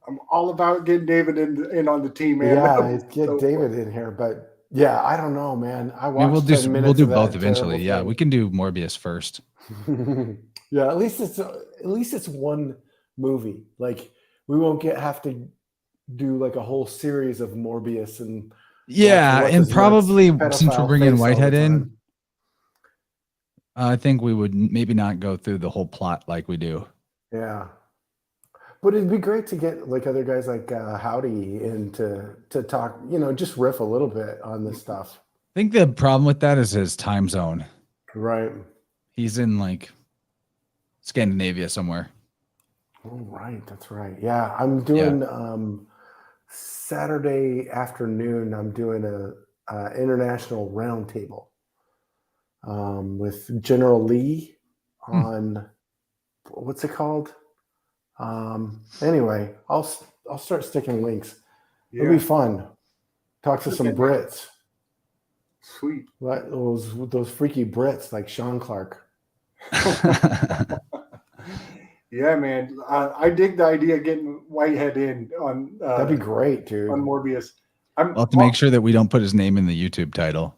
I'm all about getting David in on the team, man. Yeah, get David in here, but yeah, I don't know, man. I watched. We'll do both eventually. Yeah, we can do Morbius first. Yeah, at least it's one movie. We won't have to do a whole series of Morbius and and probably since we're bringing pedophile Whitehead face all the in, time. I think we would maybe not go through the whole plot like we do. Yeah. But it'd be great to get other guys like Howdy in to talk, just riff a little bit on this stuff. I think the problem with that is his time zone. Right. He's in Scandinavia somewhere. Oh, right. That's right. Yeah. I'm doing Saturday afternoon. I'm doing a international roundtable with General Lee on what's it called? Anyway, I'll start sticking links. It'll be fun. Talk to some Brits. Sweet. Like those freaky Brits like Sean Clark. Yeah, man. I dig the idea of getting Whitehead in on. That'd be great, dude. On Morbius. I'll have to make sure that we don't put his name in the YouTube title.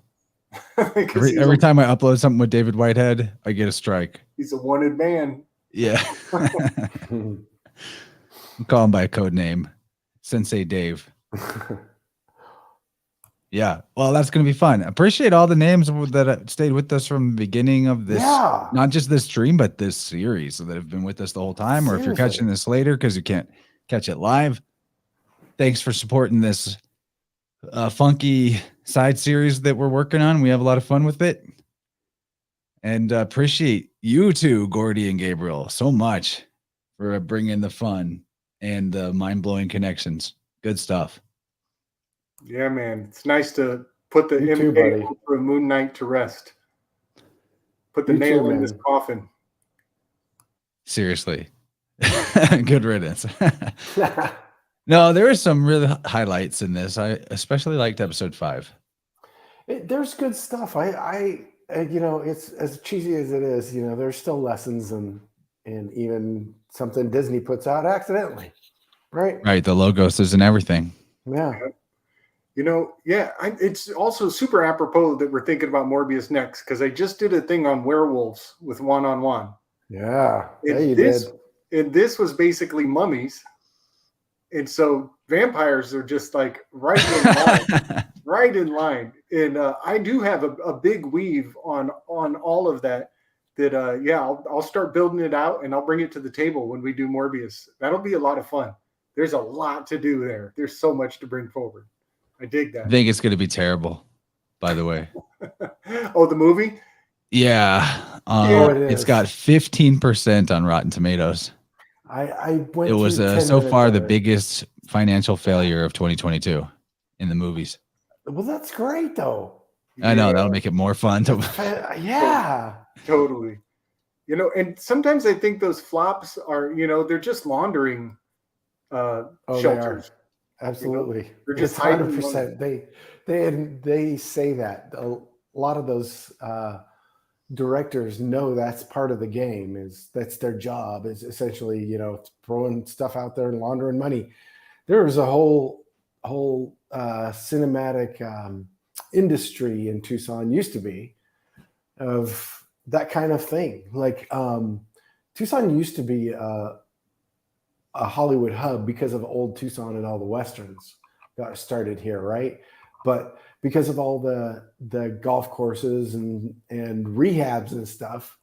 Every time I upload something with David Whitehead, I get a strike. He's a wanted man. Yeah. Call him by a code name, Sensei Dave. Yeah. Well, that's going to be fun. Appreciate all the names that stayed with us from the beginning of this, not just this stream, but this series that have been with us the whole time. Or if you're catching this later because you can't catch it live, thanks for supporting this funky side series that we're working on. We have a lot of fun with it. And appreciate you too, Gordy and Gabriel, so much for bringing the fun and the mind-blowing connections. Good stuff. Yeah, man. It's nice to put the MK for a Moon Knight to rest. Put the nail in this coffin. Seriously. Good riddance. No, there are some really highlights in this. I especially liked episode 5. There's good stuff. I it's as cheesy as it is, there's still lessons and even something Disney puts out accidentally. Right. Right. The logos and everything. Yeah. It's also super apropos that we're thinking about Morbius next because I just did a thing on werewolves with one-on-one. Yeah. And this was basically mummies. And so vampires are just like right in line. Right in line. And I do have a big weave on all of that. I'll start building it out and I'll bring it to the table when we do Morbius. That'll be a lot of fun. There's a lot to do there. There's so much to bring forward. I dig that. I think it's going to be terrible, by the way. Oh, the movie? Yeah. It's got 15% on Rotten Tomatoes. I went. It was so far the biggest financial failure of 2022 in the movies. Well, that's great, though. I know that'll make it more fun to. Yeah. Totally. And sometimes I think those flops are, they're just laundering shelters. Absolutely. They're just 100%. They say that a lot of those directors know that's part of the game. That's their job. Is essentially throwing stuff out there and laundering money. There was a whole cinematic industry in Tucson used to be of that kind of thing. Like Tucson used to be a Hollywood hub because of old Tucson and all the Westerns got started here, right? But because of all the golf courses and rehabs and stuff,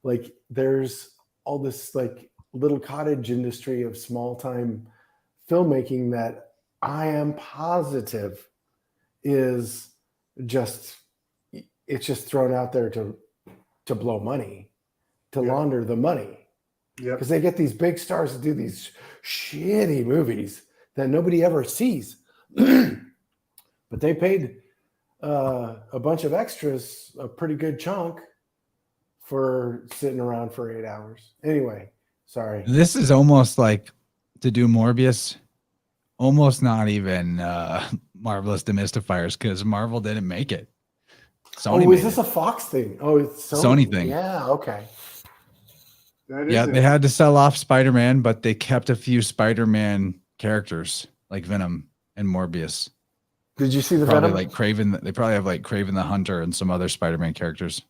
like there's all this like little cottage industry of small time filmmaking that I am positive is just thrown out there to blow money, to launder the money. Yeah, because they get these big stars to do these shitty movies that nobody ever sees. But they paid a bunch of extras a pretty good chunk for sitting around for 8 hours. Anyway, sorry. This is almost like to do Morbius, almost not even Marvelous Demystifiers because Marvel didn't make it. Sony is this a Fox thing? Oh, it's Sony thing. Yeah, okay. Yeah, they had to sell off Spider-Man, but they kept a few Spider-Man characters like Venom and Morbius. Did you see the probably Venom? Like Craven. They probably have like Craven the Hunter and some other Spider-Man characters.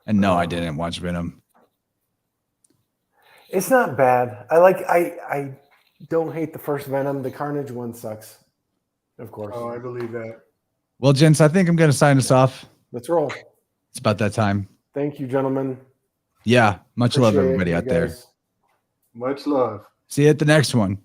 And no, I didn't watch Venom. It's not bad. I don't hate the first Venom. The Carnage one sucks, of course. Oh, I believe that. Well, gents, I think I'm going to sign us off. Let's roll. It's about that time. Thank you, gentlemen. Yeah, much love, Appreciate everybody you out there. guys. Much love. See you at the next one.